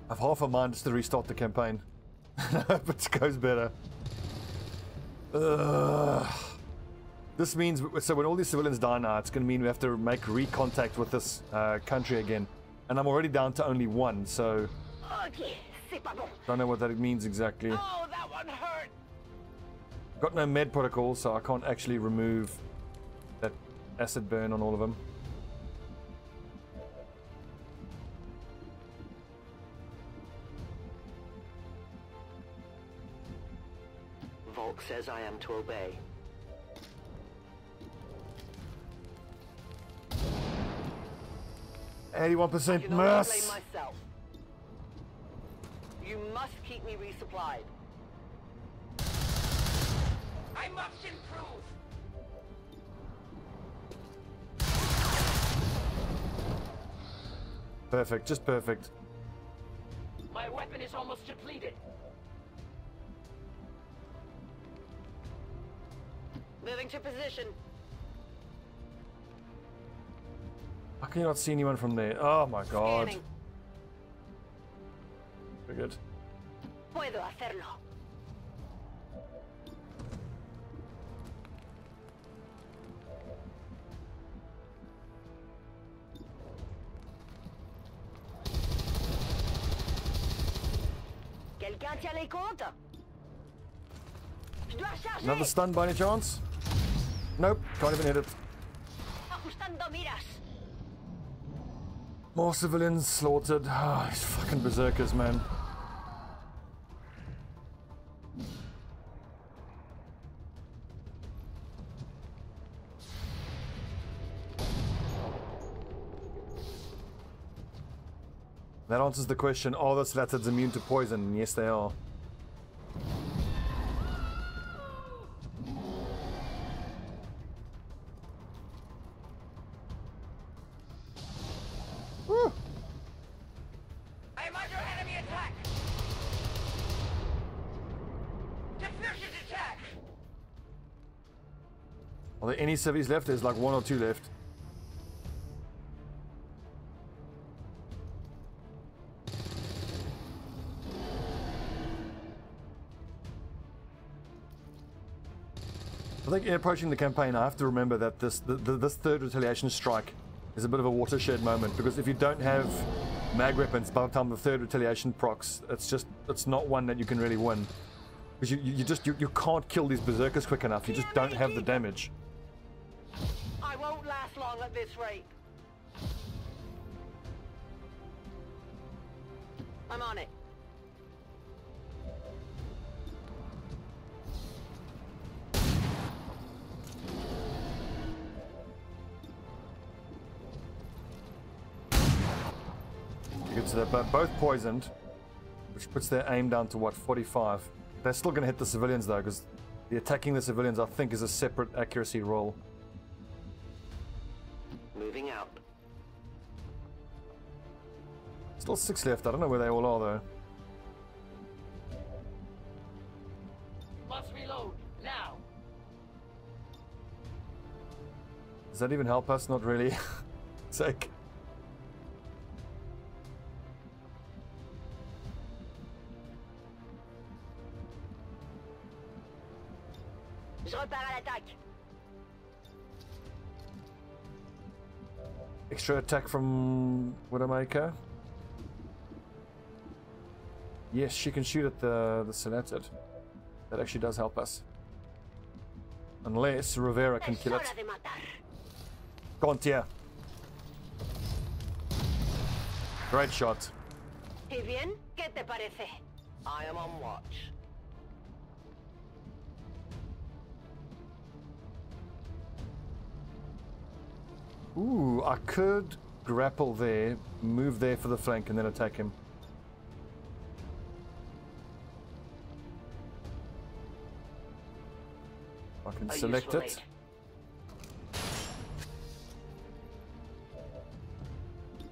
I've half a mind just to restart the campaign. But it goes better. This means, so when all these civilians die now, it's going to mean we have to make recontact with this country again. And I'm already down to only 1, so... Don't know what that means exactly. Oh, that one hurt! Got no med protocol, so I can't actually remove that acid burn on all of them. Volk says I am to obey. I 81% can only blame mass. myself. You must keep me resupplied. I must improve. Perfect, just perfect. My weapon is almost depleted. Moving to position. How can you not see anyone from there? Oh my god. Scanning. Very good. Puedo hacerlo. Quelqu'un tient les comptes? Je dois recharger. Another stun by any chance? Nope, can't even hit it. Ajustando miras. More civilians slaughtered. Ah, these fucking berserkers, man. That answers the question, are the Slatids immune to poison? Yes, they are. Woo. I am under enemy attack. Diffusion attack. Are there any civvies left? There's like 1 or 2 left. I think in approaching the campaign, I have to remember that this third retaliation strike is a bit of a watershed moment, because if you don't have mag weapons by the time the third retaliation procs, it's not one that you can really win, because you can't kill these berserkers quick enough. You just don't have the damage. I won't last long at this rate. I'm on it. So they're both poisoned, which puts their aim down to what, 45. They're still going to hit the civilians though, because the attacking the civilians, I think, is a separate accuracy roll. Moving out. Still 6 left. I don't know where they all are though. Must reload now. Does that even help us? Not really. Sake. Je repars à l'attaque. Extra attack from Widowmaker. Yes, she can shoot at the Selected. That actually does help us. Unless Rivera can kill it. Gontier. Great shot. ¿Y bien? ¿Qué te parece? I am on watch. Ooh, I could grapple there, move there for the flank, and then attack him. I can select it.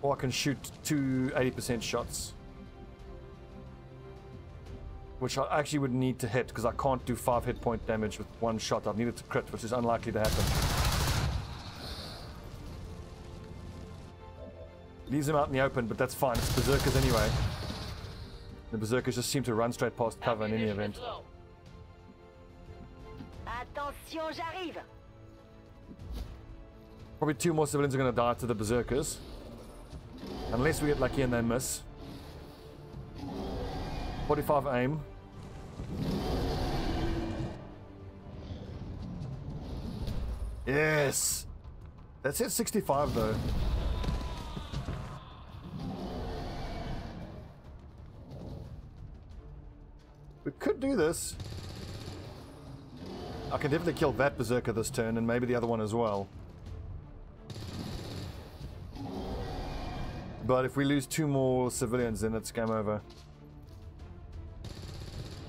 Or I can shoot 2 80% shots. Which I actually would need to hit, because I can't do 5 hit point damage with 1 shot. I'd need it to crit, which is unlikely to happen. Leaves him out in the open, but that's fine. It's berserkers anyway. The berserkers just seem to run straight past cover in any event. Attention, j'arrive. Probably 2 more civilians are going to die to the berserkers. Unless we get lucky and they miss. 45 aim. Yes! That's hit 65 though. We could do this. I can definitely kill that berserker this turn and maybe the other one as well. But if we lose 2 more civilians, then it's game over.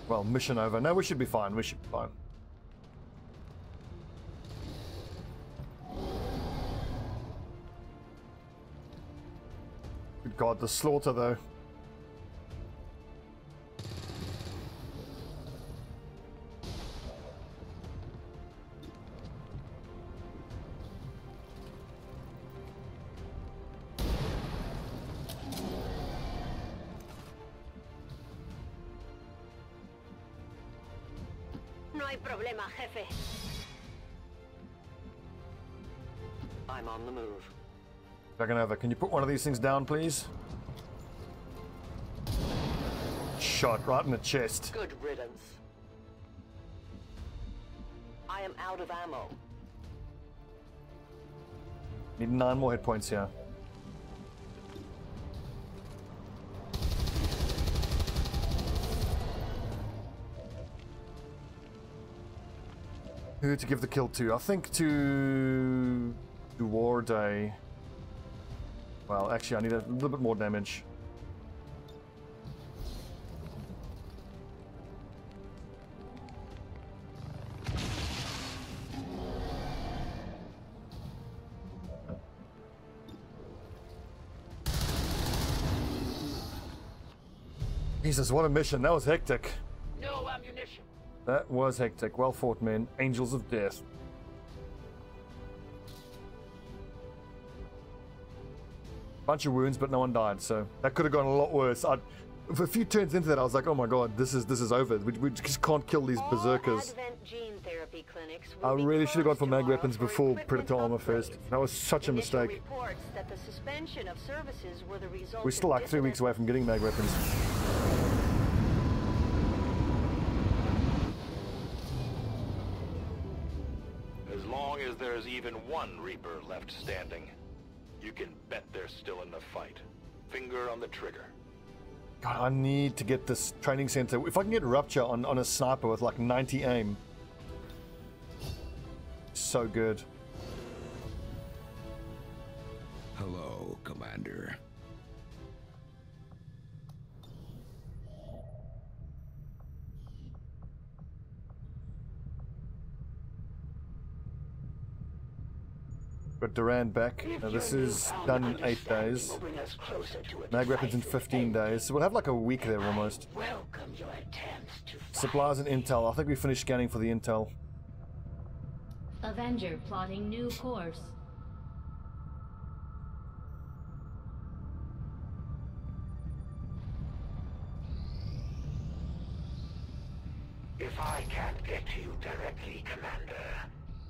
Well, mission over. No, we should be fine. We should be fine. Good God, the slaughter though. No hay problema, jefe. I'm on the move. Dragon over. Can you put one of these things down, please? Shot right in the chest. Good riddance. I am out of ammo. Need 9 more hit points here. Who to give the kill to? I think to War Day. Well, actually, I need a little bit more damage. Jesus, what a mission. That was hectic. No ammunition. That was hectic. Well fought, men. Angels of death. Bunch of wounds, but no one died, so that could have gone a lot worse. A few turns into that, I was like, oh my god, this is over. We just can't kill these berserkers. I really should have gone for mag weapons before Predator armor first. That was such a mistake. We're still like 3 weeks away from getting mag weapons. As long as there's even one Reaper left standing, you can bet they're still in the fight. Finger on the trigger. God, I need to get this training center. If I can get Rupture on a sniper with like 90 aim. So good. Hello, Commander. Got Durand back. Now this is done in 8 days. Mag weapons in 15 days. So we'll have like a week there almost. Supplies and intel. I think we finished scanning for the intel. Avenger plotting new course. If I can't get to you directly, Commander,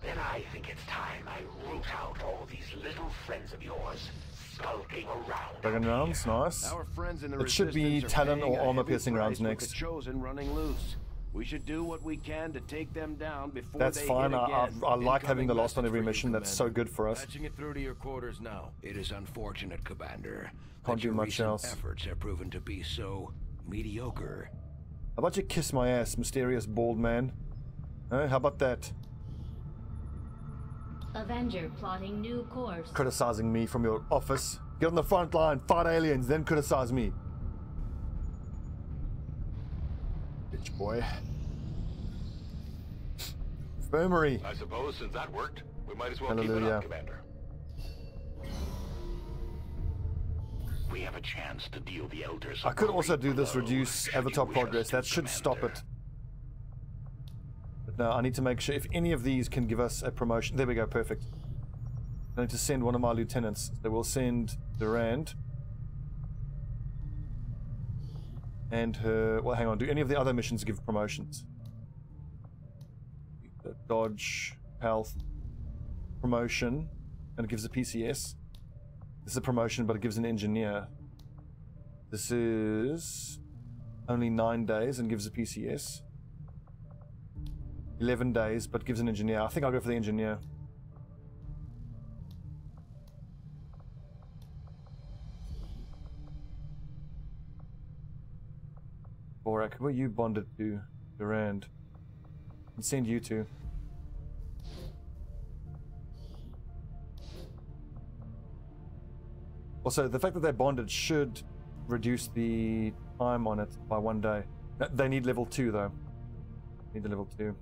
then I think it's time I root out all these little friends of yours skulking around. Dragon rounds, nice. Our friends in the It should be Resistance are Talon paying or a armor heavy piercing rounds price with next. The Chosen running loose. We should do what we can to take them down before That's they fine. hit I again. like having the Incoming lost on message every for you, mission. That's so Commander. good for us. Patching it through to your quarters now. It is unfortunate, Commander, Can't that do your much recent else. efforts have proven to be so mediocre. How about you kiss my ass, mysterious bald man? How about that? Avenger plotting new course. Criticizing me from your office. Get on the front line, fight aliens, then criticize me. Bitch boy. Infirmary. I suppose since that worked, we might as well keep it Hallelujah. up, Commander. We have a chance to deal the elders. I could also do this reduce avatar progress. That should stop it. But no, I need to make sure if any of these can give us a promotion. There we go, perfect. I need to send one of my lieutenants. They will send Durand. And her... Well, hang on. Do any of the other missions give promotions? Dodge, health, promotion, and it gives a PCS. This is a promotion, but it gives an engineer. This is only 9 days and gives a PCS. 11 days, but gives an engineer. I think I'll go for the engineer. Borak, who are you bonded to? Durand. And send you to. Also, the fact that they're bonded should reduce the time on it by 1 day. They need level 2 though. Need the level 2.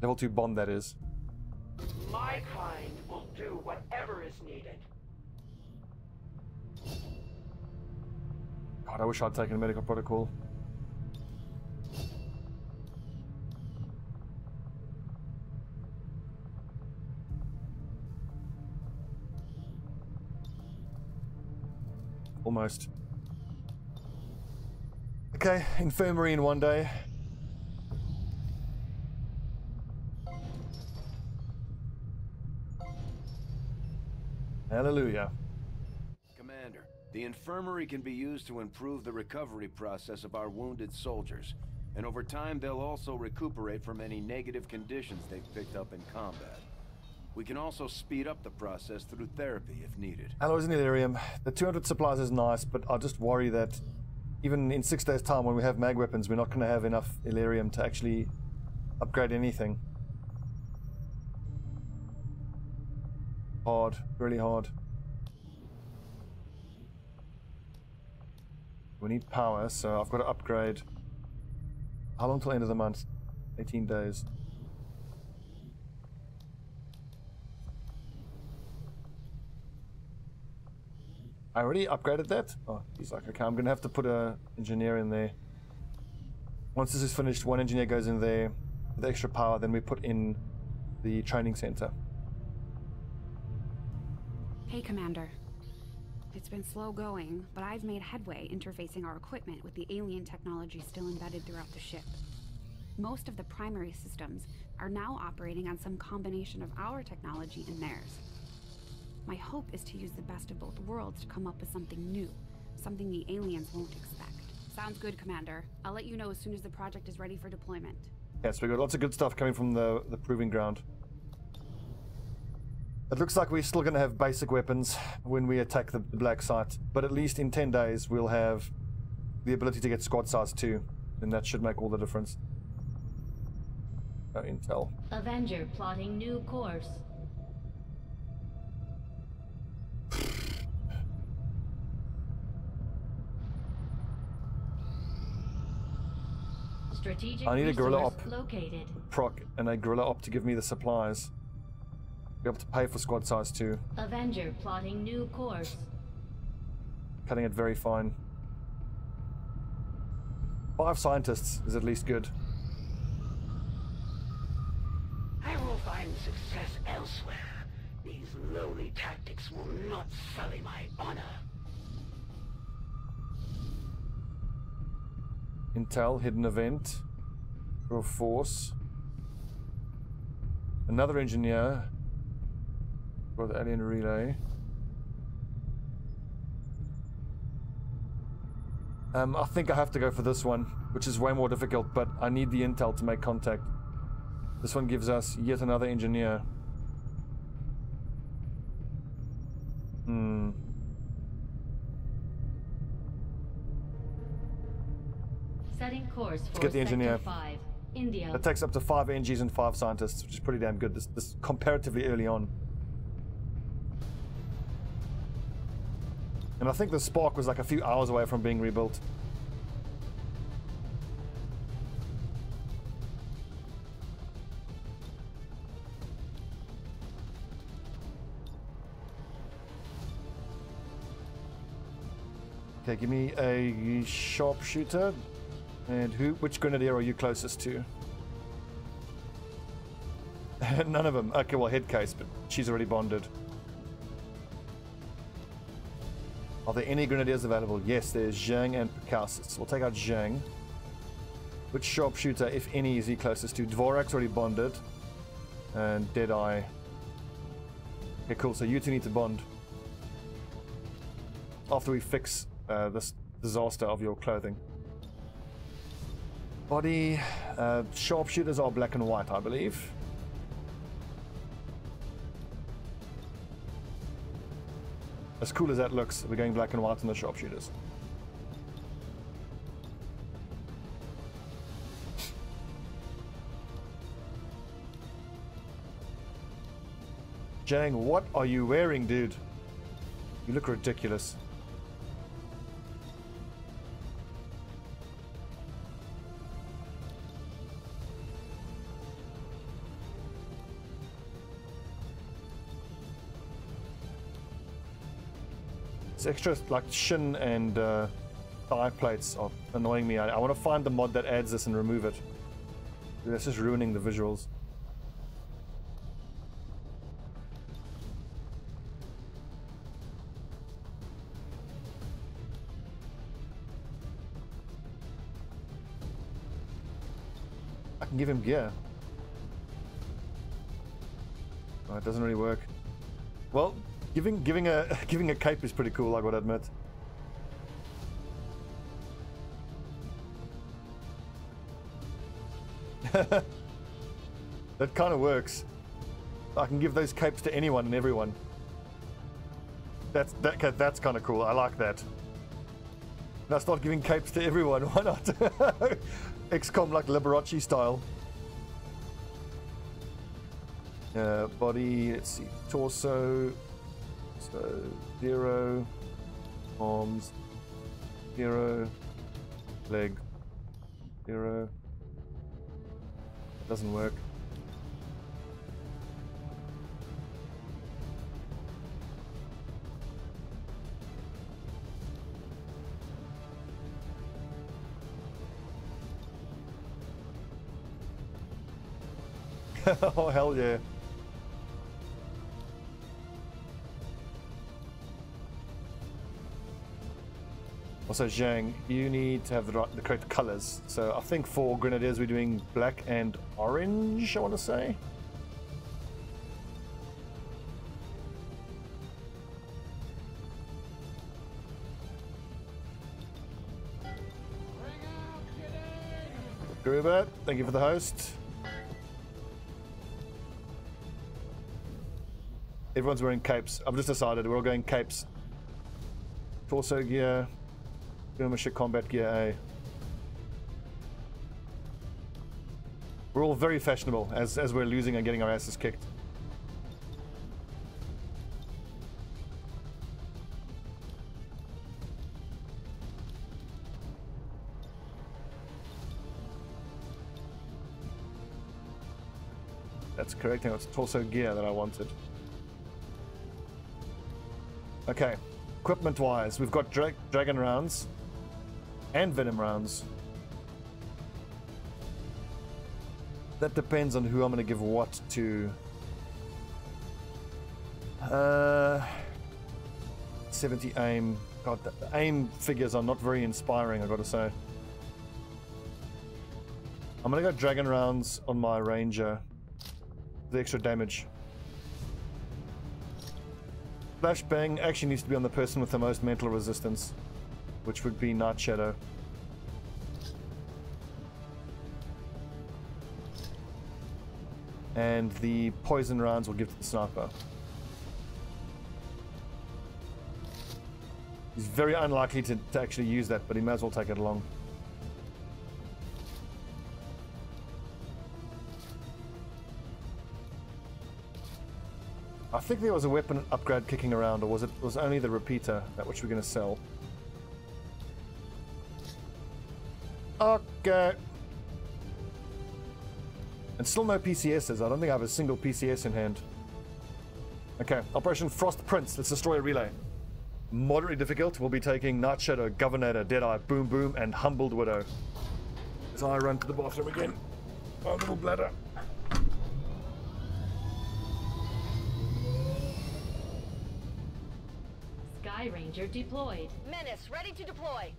Level 2 bond, that is. My kind will do whatever is needed. God, I wish I'd taken a medical protocol. Almost. Okay, infirmary in 1 day. Hallelujah. Commander, the infirmary can be used to improve the recovery process of our wounded soldiers. And over time, they'll also recuperate from any negative conditions they've picked up in combat. We can also speed up the process through therapy if needed. Alloys in Elerium. The 200 supplies is nice, but I just worry that even in 6 days' time when we have mag weapons, we're not going to have enough Elerium to actually upgrade anything. Hard. Really hard. We need power, so I've got to upgrade. How long till end of the month? 18 days. I already upgraded that? Oh, he's like, okay, I'm gonna have to put a engineer in there. Once this is finished, one engineer goes in there with extra power, then we put in the training center. Hey, Commander. It's been slow going, but I've made headway interfacing our equipment with the alien technology still embedded throughout the ship. Most of the primary systems are now operating on some combination of our technology and theirs. My hope is to use the best of both worlds to come up with something new, something the aliens won't expect. Sounds good, Commander. I'll let you know as soon as the project is ready for deployment. Yes, we got lots of good stuff coming from the proving ground. It looks like we're still going to have basic weapons when we attack the black site, but at least in 10 days we'll have the ability to get squad size 2, and that should make all the difference. Intel. Avenger plotting new course. Strategic I need a gorilla resource op located. proc and a gorilla op to give me the supplies. Be able to pay for squad size 2. Avenger plotting new course. Cutting it very fine. 5 scientists is at least good. I will find success elsewhere. These lowly tactics will not sully my honor. Intel, hidden event. Raw force. Another engineer. For the alien relay. I think I have to go for this one, which is way more difficult, but I need the intel to make contact. This one gives us yet another engineer. Setting course for Get the engineer. Sector 5, India. That takes up to 5 NGs and 5 scientists, which is pretty damn good. This comparatively early on. And I think the Spark was like a few hours away from being rebuilt. Okay, give me a sharpshooter. And which grenadier are you closest to? None of them. Okay, well, head case, but she's already bonded. Are there any grenadiers available? Yes, there's Zhang and Picassus. We'll take out Zhang. Which sharpshooter, if any, is he closest to? Dvorak's already bonded. And Deadeye. Okay, cool. So you two need to bond. After we fix this disaster of your clothing. Body. Sharpshooters are black and white, I believe. As cool as that looks, we're going black and white on the sharpshooters. Jang, what are you wearing, dude? You look ridiculous. It's extra, like, shin and thigh plates are annoying me. I want to find the mod that adds this and remove it. That's just ruining the visuals. I can give him gear. Oh, it doesn't really work. Well, giving a cape is pretty cool, I gotta admit. That kind of works. I can give those capes to anyone and everyone. That's kind of cool. I like that. Now start giving capes to everyone. Why not? XCOM like Liberace style. Body. Let's see. Torso. So 0. Arms. 0. Leg. 0. Doesn't work. Oh hell yeah. Also, Zhang, you need to have the correct colors. So I think for Grenadiers we're doing black and orange, I want to say. Gruber, thank you for the host. Everyone's wearing capes. I've just decided we're all going capes. Torso gear. Skirmisher combat gear A. We're all very fashionable as we're losing and getting our asses kicked. That's correct. Now it's torso gear that I wanted. Okay, equipment wise, we've got dragon rounds and venom rounds. That depends on who I'm going to give what to. 70 aim. God, the aim figures are not very inspiring, I gotta say. I'm going to go dragon rounds on my ranger. The extra damage. Flashbang actually needs to be on the person with the most mental resistance, which would be Night Shadow. And the poison rounds will give to the sniper. He's very unlikely to actually use that, but he may as well take it along. I think there was a weapon upgrade kicking around, or was it only the repeater that which we're going to sell? Okay. And still no PCSs. I don't think I have a single PCS in hand. Okay, Operation Frost Prince. Let's destroy a relay. Moderately difficult. We'll be taking Night Shadow, Governator, Deadeye, Boom Boom, and Humbled Widow. As I run to the bathroom again. My little bladder. Sky Ranger deployed. Menace ready to deploy.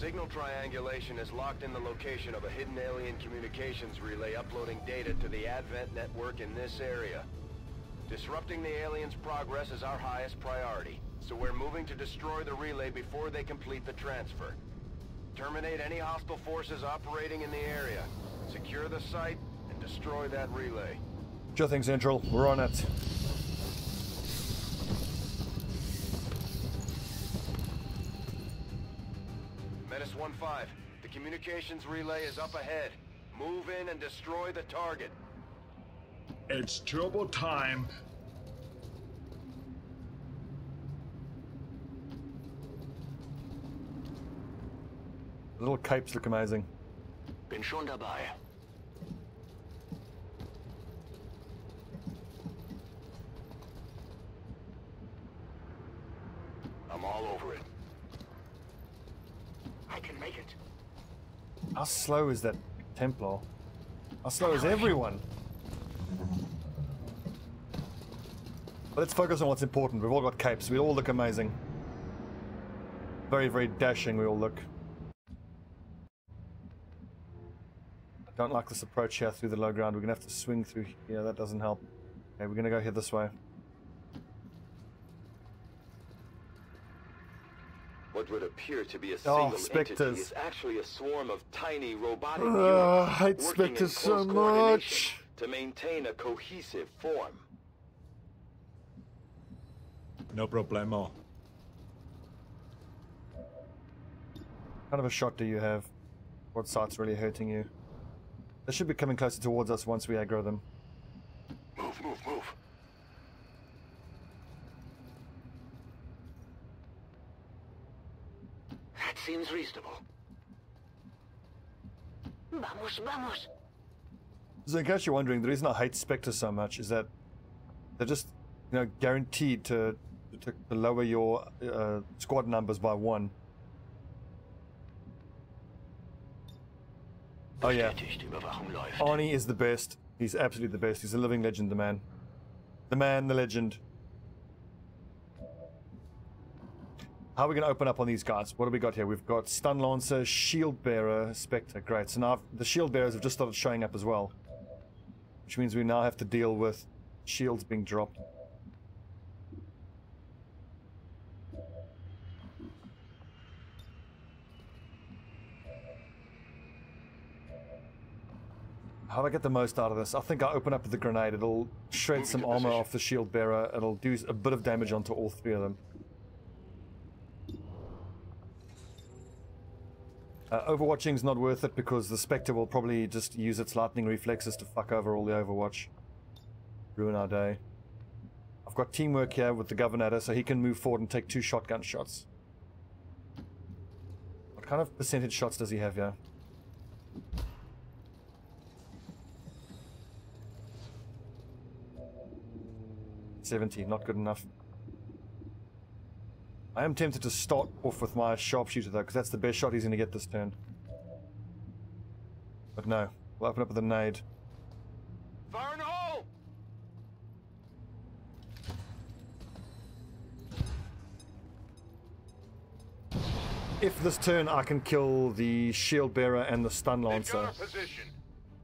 Signal triangulation is locked in the location of a hidden alien communications relay uploading data to the Advent network in this area. Disrupting the aliens' progress is our highest priority, so we're moving to destroy the relay before they complete the transfer. Terminate any hostile forces operating in the area. Secure the site and destroy that relay. Sure thing, Central. We're on it. Menace 1-5. The communications relay is up ahead. Move in and destroy the target. It's turbo time. The little capes look amazing. Bin schon dabei. I'm all over it. I can make it. How slow is that Templar? How slow is everyone? But let's focus on what's important. We've all got capes. We all look amazing. Very, very dashing we all look. I don't like this approach here through the low ground. We're going to have to swing through here. That doesn't help. Okay, we're going to go here this way. What would appear to be a single entity is actually a swarm of tiny robotic units I hate working in Spectres so close coordination much. to maintain a cohesive form. No problemo. What kind of a shot do you have? What site's really hurting you? They should be coming closer towards us once we aggro them. Move, move, move. That seems reasonable. Vamos, vamos. So in case you're wondering, the reason I hate Spectres so much is that they're just, you know, guaranteed to lower your squad numbers by 1. Oh yeah, Arnie is the best. He's absolutely the best. He's a living legend, the man. The man, the legend. How are we going to open up on these guys? What have we got here? We've got Stun Lancer, Shield Bearer, Spectre. Great. So now the Shield Bearers have just started showing up as well. Which means we now have to deal with shields being dropped. How do I get the most out of this? I think I open up with the grenade. It'll shred some armor off the Shield Bearer. It'll do a bit of damage onto all 3 of them. Overwatching's not worth it because the Spectre will probably just use its lightning reflexes to fuck over all the Overwatch. Ruin our day. I've got teamwork here with the Governor, so he can move forward and take 2 shotgun shots. What kind of percentage shots does he have here? 70, not good enough. I am tempted to start off with my sharpshooter though, because that's the best shot he's going to get this turn. But no, we'll open up with a nade. Fire in the hole! If this turn I can kill the Shield Bearer and the Stun Lancer,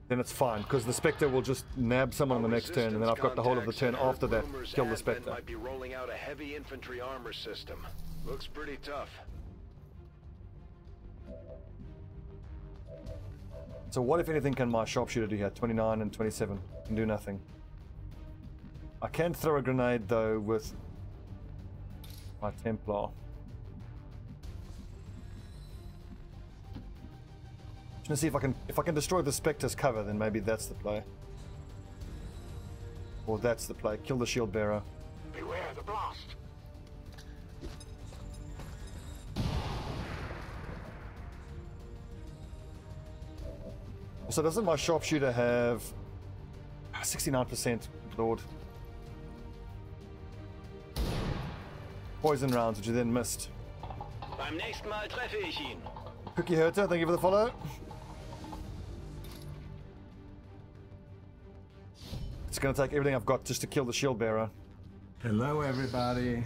then it's fine, because the Spectre will just nab someone on the next turn, and then I've got the whole of the turn after that, kill the Spectre. Might be rolling out a heavy infantry armor system. Looks pretty tough. So what, if anything, can my sharpshooter do here? 29 and 27. Can do nothing. I can throw a grenade, though, with my Templar. Just gonna see if I can destroy the Spectre's cover, then maybe that's the play. Or that's the play. Kill the Shield Bearer. Beware the blast. So doesn't my sharpshooter have 69%? Lord. Poison rounds, which you then missed. Beim nächsten Mal treffe ich ihn. Cookie Herter, thank you for the follow. It's going to take everything I've got just to kill the Shield Bearer. Hello, everybody.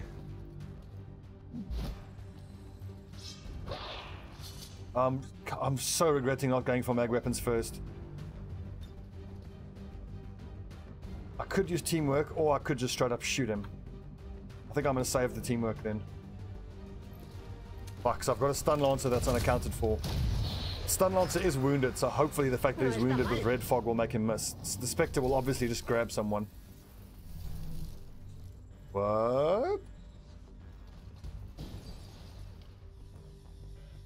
I'm so regretting not going for mag weapons first. I could use teamwork, or I could just straight up shoot him. I think I'm going to save the teamwork then. Fuck, 'cause I've got a stun lancer that's unaccounted for. Stun lancer is wounded, so hopefully the fact that he's wounded with red fog will make him miss. The Spectre will obviously just grab someone. What?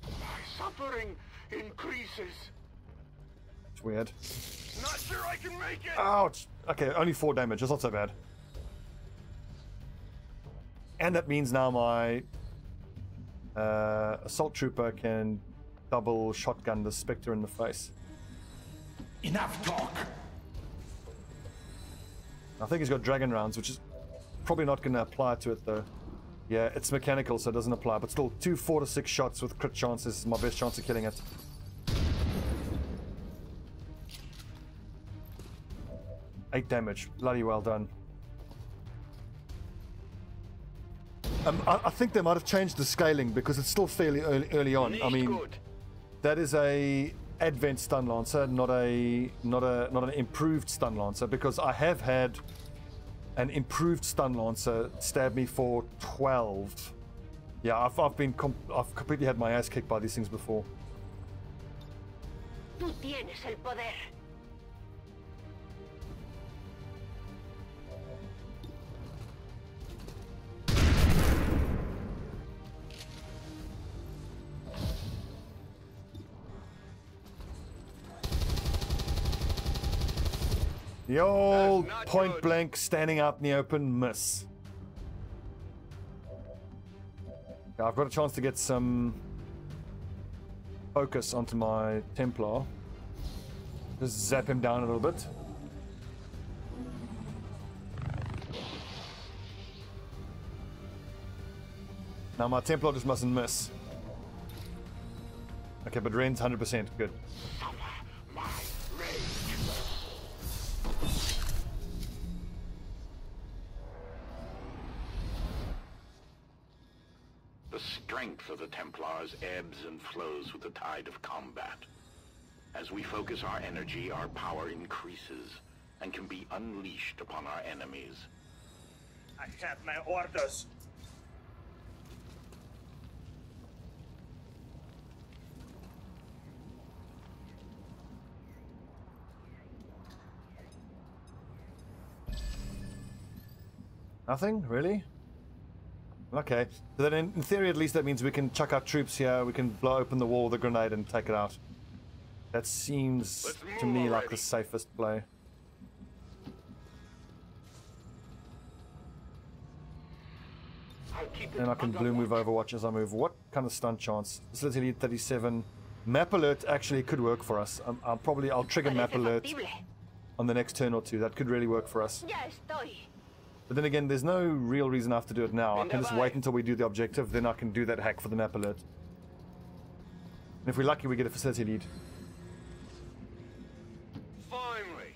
My suffering increases. It's weird. Not sure I can make it. Ouch! Okay, only 4 damage. That's not so bad. And that means now my assault trooper can double shotgun the Spectre in the face. Enough talk. I think he's got dragon rounds, which is probably not going to apply to it though. Yeah, it's mechanical, so it doesn't apply. But still, 2 4 to 6 shots with crit chances is my best chance of killing it. Eight damage. Bloody well done. I think they might have changed the scaling because it's still fairly early on. I mean, that is a advanced stun lancer, not an improved stun lancer, because I have had an improved stun lancer stab me for 12. Yeah, I've completely had my ass kicked by these things before. Tú tienes el poder. The old point blank standing out in the open miss. Yeah, I've got a chance to get some focus onto my Templar. Just zap him down a little bit. Now my Templar just mustn't miss. Okay, but Ren's 100%. Good. The strength of the Templars ebbs and flows with the tide of combat. As we focus our energy, our power increases and can be unleashed upon our enemies. I have my orders. Nothing? Really? Okay. So then in theory at least that means we can chuck our troops here, we can blow open the wall with a grenade and take it out. That seems to me like the safest play. And I can blue move Overwatch as I move. What kind of stun chance? Facility lead 37. Map alert actually could work for us. I'll trigger map alert on the next turn or two. That could really work for us. But then again, there's no real reason I have to do it now. I can just wait until we do the objective, then I can do that hack for the map alert. And if we're lucky, we get a facility lead. Finally.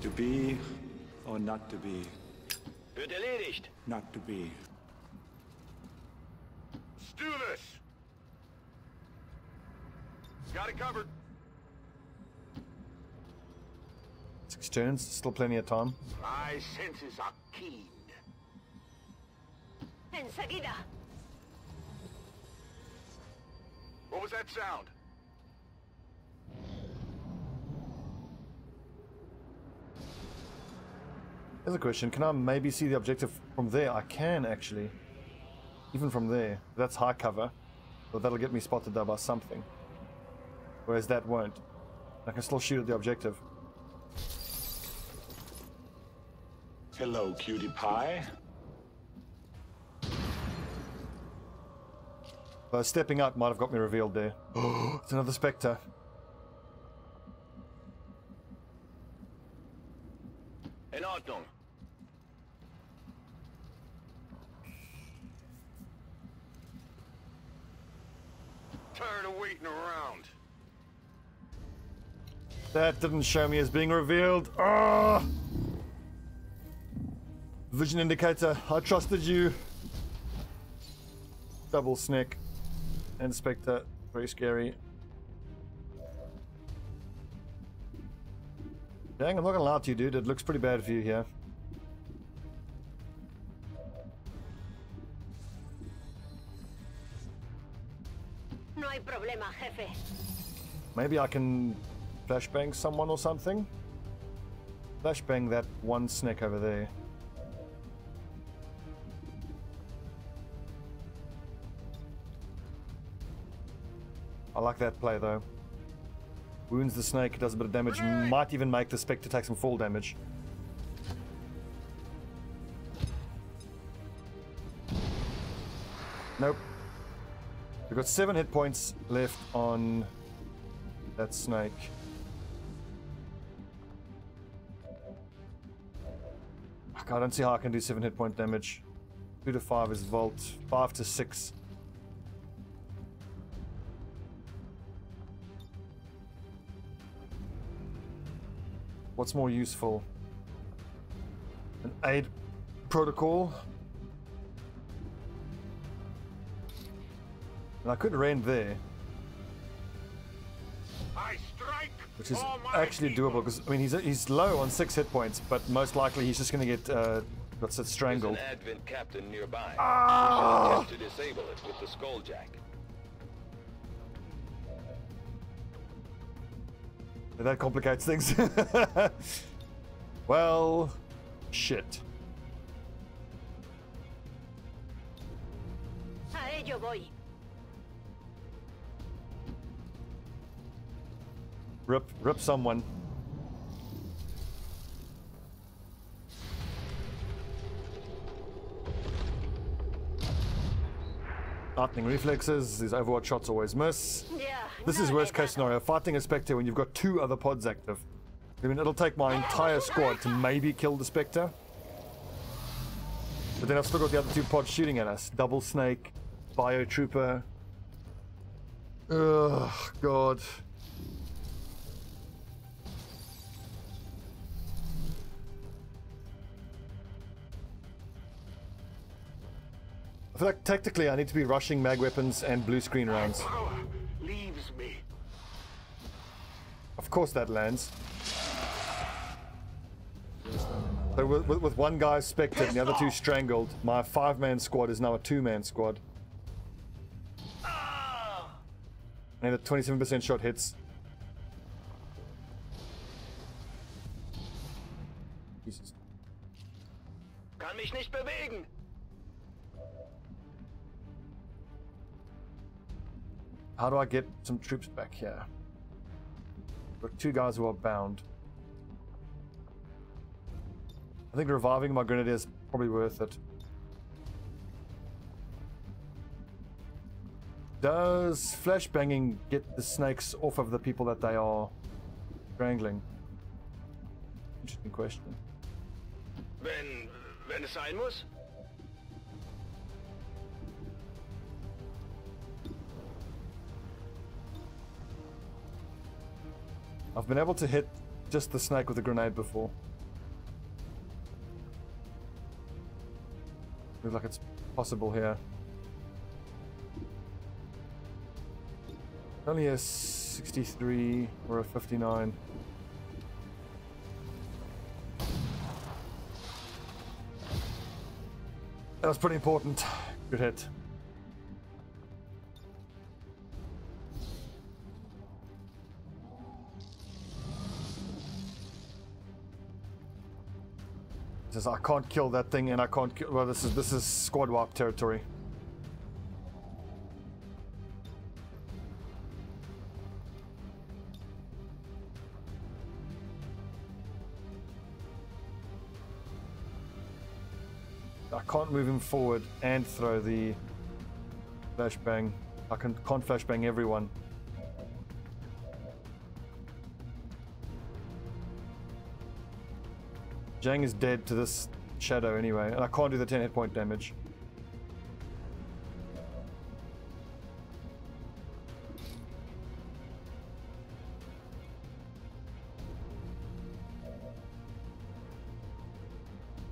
To be or not to be? Wird erledigt. Not to be. Let's do this. Got it covered. 6 turns, still plenty of time. My senses are keen. Enseguida. What was that sound? Here's a question. Can I maybe see the objective from there? I can actually. Even from there. That's high cover. But that'll get me spotted though by something. Whereas that won't. I can still shoot at the objective. Hello, cutie pie. Stepping out might have got me revealed there. Oh, it's another Spectre. In Ordnung. Tired of waiting around. That didn't show me as being revealed. Ah! Vision indicator. I trusted you. Double snake. Inspector. Very scary. Dang, I'm not gonna lie to you, dude. It looks pretty bad for you here. No hay problema, jefe. Maybe I can flashbang someone or something? Flashbang that one snake over there. I like that play though. Wounds the snake, does a bit of damage, might even make the Spectre take some fall damage. Nope. We've got 7 hit points left on that snake. I don't see how I can do 7 hit point damage. 2 to 5 is Vault, 5 to 6. What's more useful? An aid protocol? And I could rend there. Which is actually doable because I mean he's low on 6 hit points, but most likely he's just gonna get what's it, strangled. There's an Advent captain nearby. Ah! We should attempt to disable it with the skulljack. That complicates things. Well, shit. A ello voy. Rip someone. Lightning reflexes, these Overwatch shots always miss. Yeah, This is worst case scenario, fighting a Spectre when you've got 2 other pods active. I mean, it'll take my entire squad to maybe kill the Spectre. But then I've still got the other 2 pods shooting at us. Double Snake, Biotrooper. Ugh, God. I feel like tactically I need to be rushing mag weapons and blue screen rounds. Power leaves me. Of course that lands. So with one guy spected and the other 2 strangled, my 5-man squad is now a 2-man squad. And a 27% shot hits. Jesus. Kann mich nicht bewegen. How do I get some troops back here? Got 2 guys who are bound. I think reviving my grenadier is probably worth it. Does flashbanging get the snakes off of the people that they are strangling? Interesting question. Wenn es sein muss? I've been able to hit just the snake with a grenade before. Looks like it's possible here. Only a 63 or a 59. That was pretty important. Good hit. Says I can't kill that thing, and I can't kill. Well, this is squad wipe territory. I can't move him forward and throw the flashbang. I can't flashbang everyone. Zhang is dead to this shadow anyway, and I can't do the 10 hit point damage.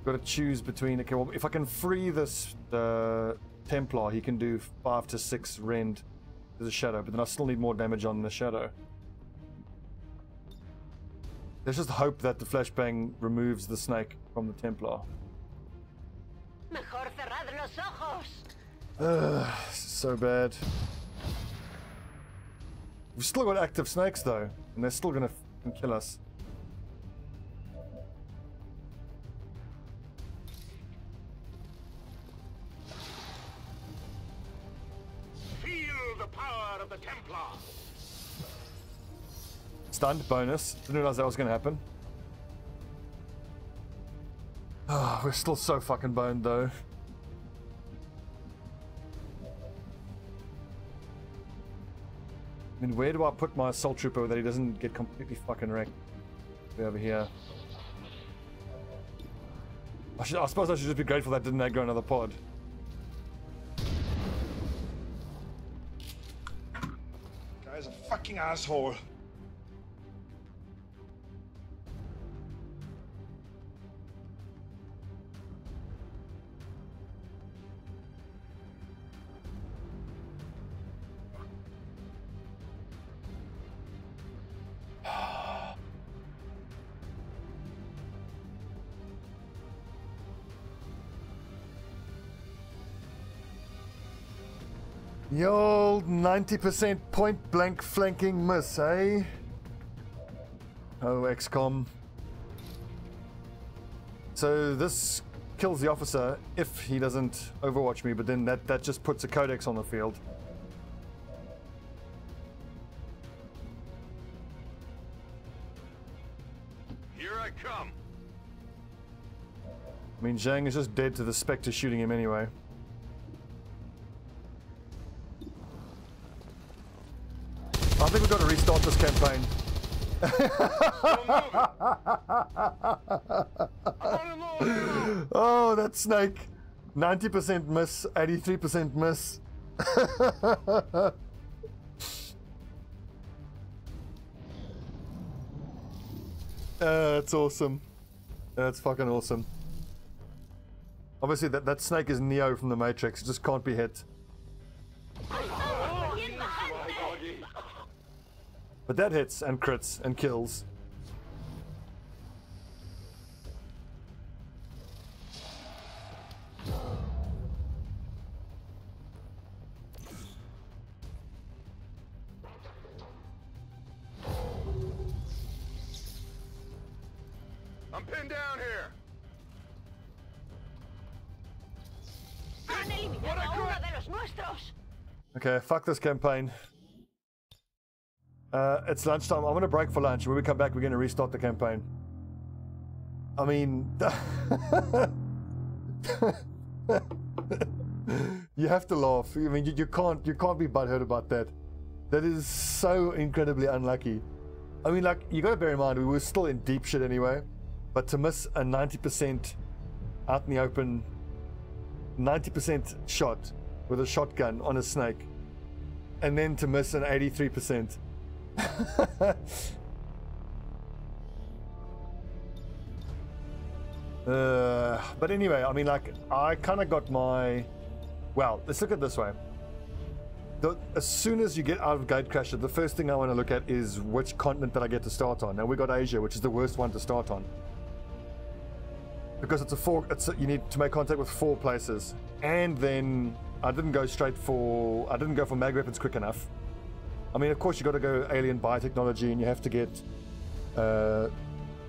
Got to choose between. Okay, well, if I can free this Templar, he can do 5 to 6 rend as a shadow, but then I still need more damage on the shadow. Let's just hope that the flashbang removes the snake from the Templar. Mejor cerrad los ojos. So bad. We've still got active snakes though, and they're still gonna kill us. Feel the power of the Templar. Stunned bonus. Didn't realize that was gonna happen. Oh, we're still so fucking boned though. I mean, where do I put my assault trooper that he doesn't get completely fucking wrecked? Over here. I suppose I should just be grateful that didn't aggro another pod. Guy's a fucking asshole. The old 90% point blank flanking miss, eh? Oh, XCOM. So this kills the officer if he doesn't overwatch me, but then that just puts a codex on the field. Here I come. I mean, Zhang is just dead to the Spectre shooting him anyway. I think we've got to restart this campaign. Oh, that snake. 90% miss, 83% miss. That's awesome. That's fucking awesome. Obviously, that snake is Neo from the Matrix. It just can't be hit. But that hits and crits and kills. I'm pinned down here. Okay, fuck this campaign. It's lunchtime. I'm gonna break for lunch. When we come back, we're gonna restart the campaign. I mean, you have to laugh. I mean, you can't be butthurt about that. That is so incredibly unlucky. I mean, like, you gotta bear in mind we were still in deep shit anyway, but to miss a 90% out in the open, 90% shot with a shotgun on a snake, and then to miss an 83%. But anyway, I mean, like, I kind of got my... Well, let's look at it this way. As soon as you get out of Gatecrasher, the first thing I want to look at is which continent that I get to start on. Now, we got Asia, which is the worst one to start on. Because you need to make contact with 4 places. And then I didn't go for mag weapons quick enough. I mean, of course, you got to go alien biotechnology, and you have to get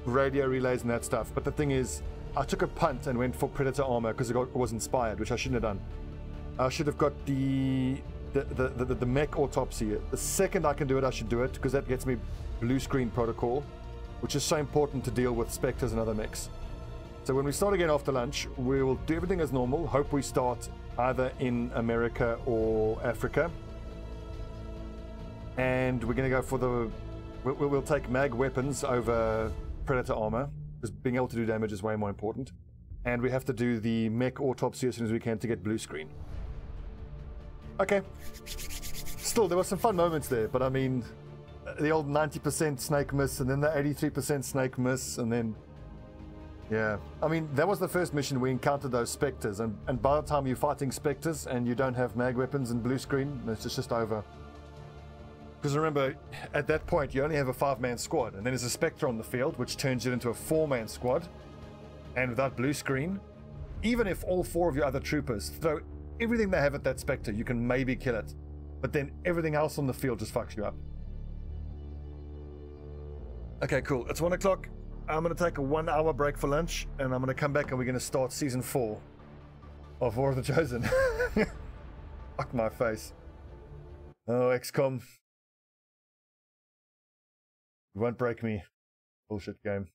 radio relays and that stuff. But the thing is, I took a punt and went for Predator armor because it was inspired, which I shouldn't have done. I should have got the mech autopsy. The second I can do it, I should do it, because that gets me blue screen protocol, which is so important to deal with Spectres and other mechs. So when we start again after lunch, we will do everything as normal. Hope we start either in America or Africa. And we're going to go for we'll take mag weapons over Predator armor, because being able to do damage is way more important. And we have to do the mech autopsy as soon as we can to get blue screen. Okay. Still, there were some fun moments there, but I mean, the old 90% snake miss, and then the 83% snake miss, and then... Yeah, I mean, that was the first mission we encountered those specters, and by the time you're fighting specters and you don't have mag weapons and blue screen, it's just over. Because remember, at that point, you only have a 5-man squad, and then there's a specter on the field, which turns it into a 4-man squad, and without blue screen, even if all 4 of your other troopers throw everything they have at that specter, you can maybe kill it, but then everything else on the field just fucks you up. Okay, cool. It's 1 o'clock. I'm going to take a 1-hour break for lunch, and I'm going to come back and we're going to start Season 4 of War of the Chosen. Fuck my face. Oh, XCOM. You won't break me. Bullshit game.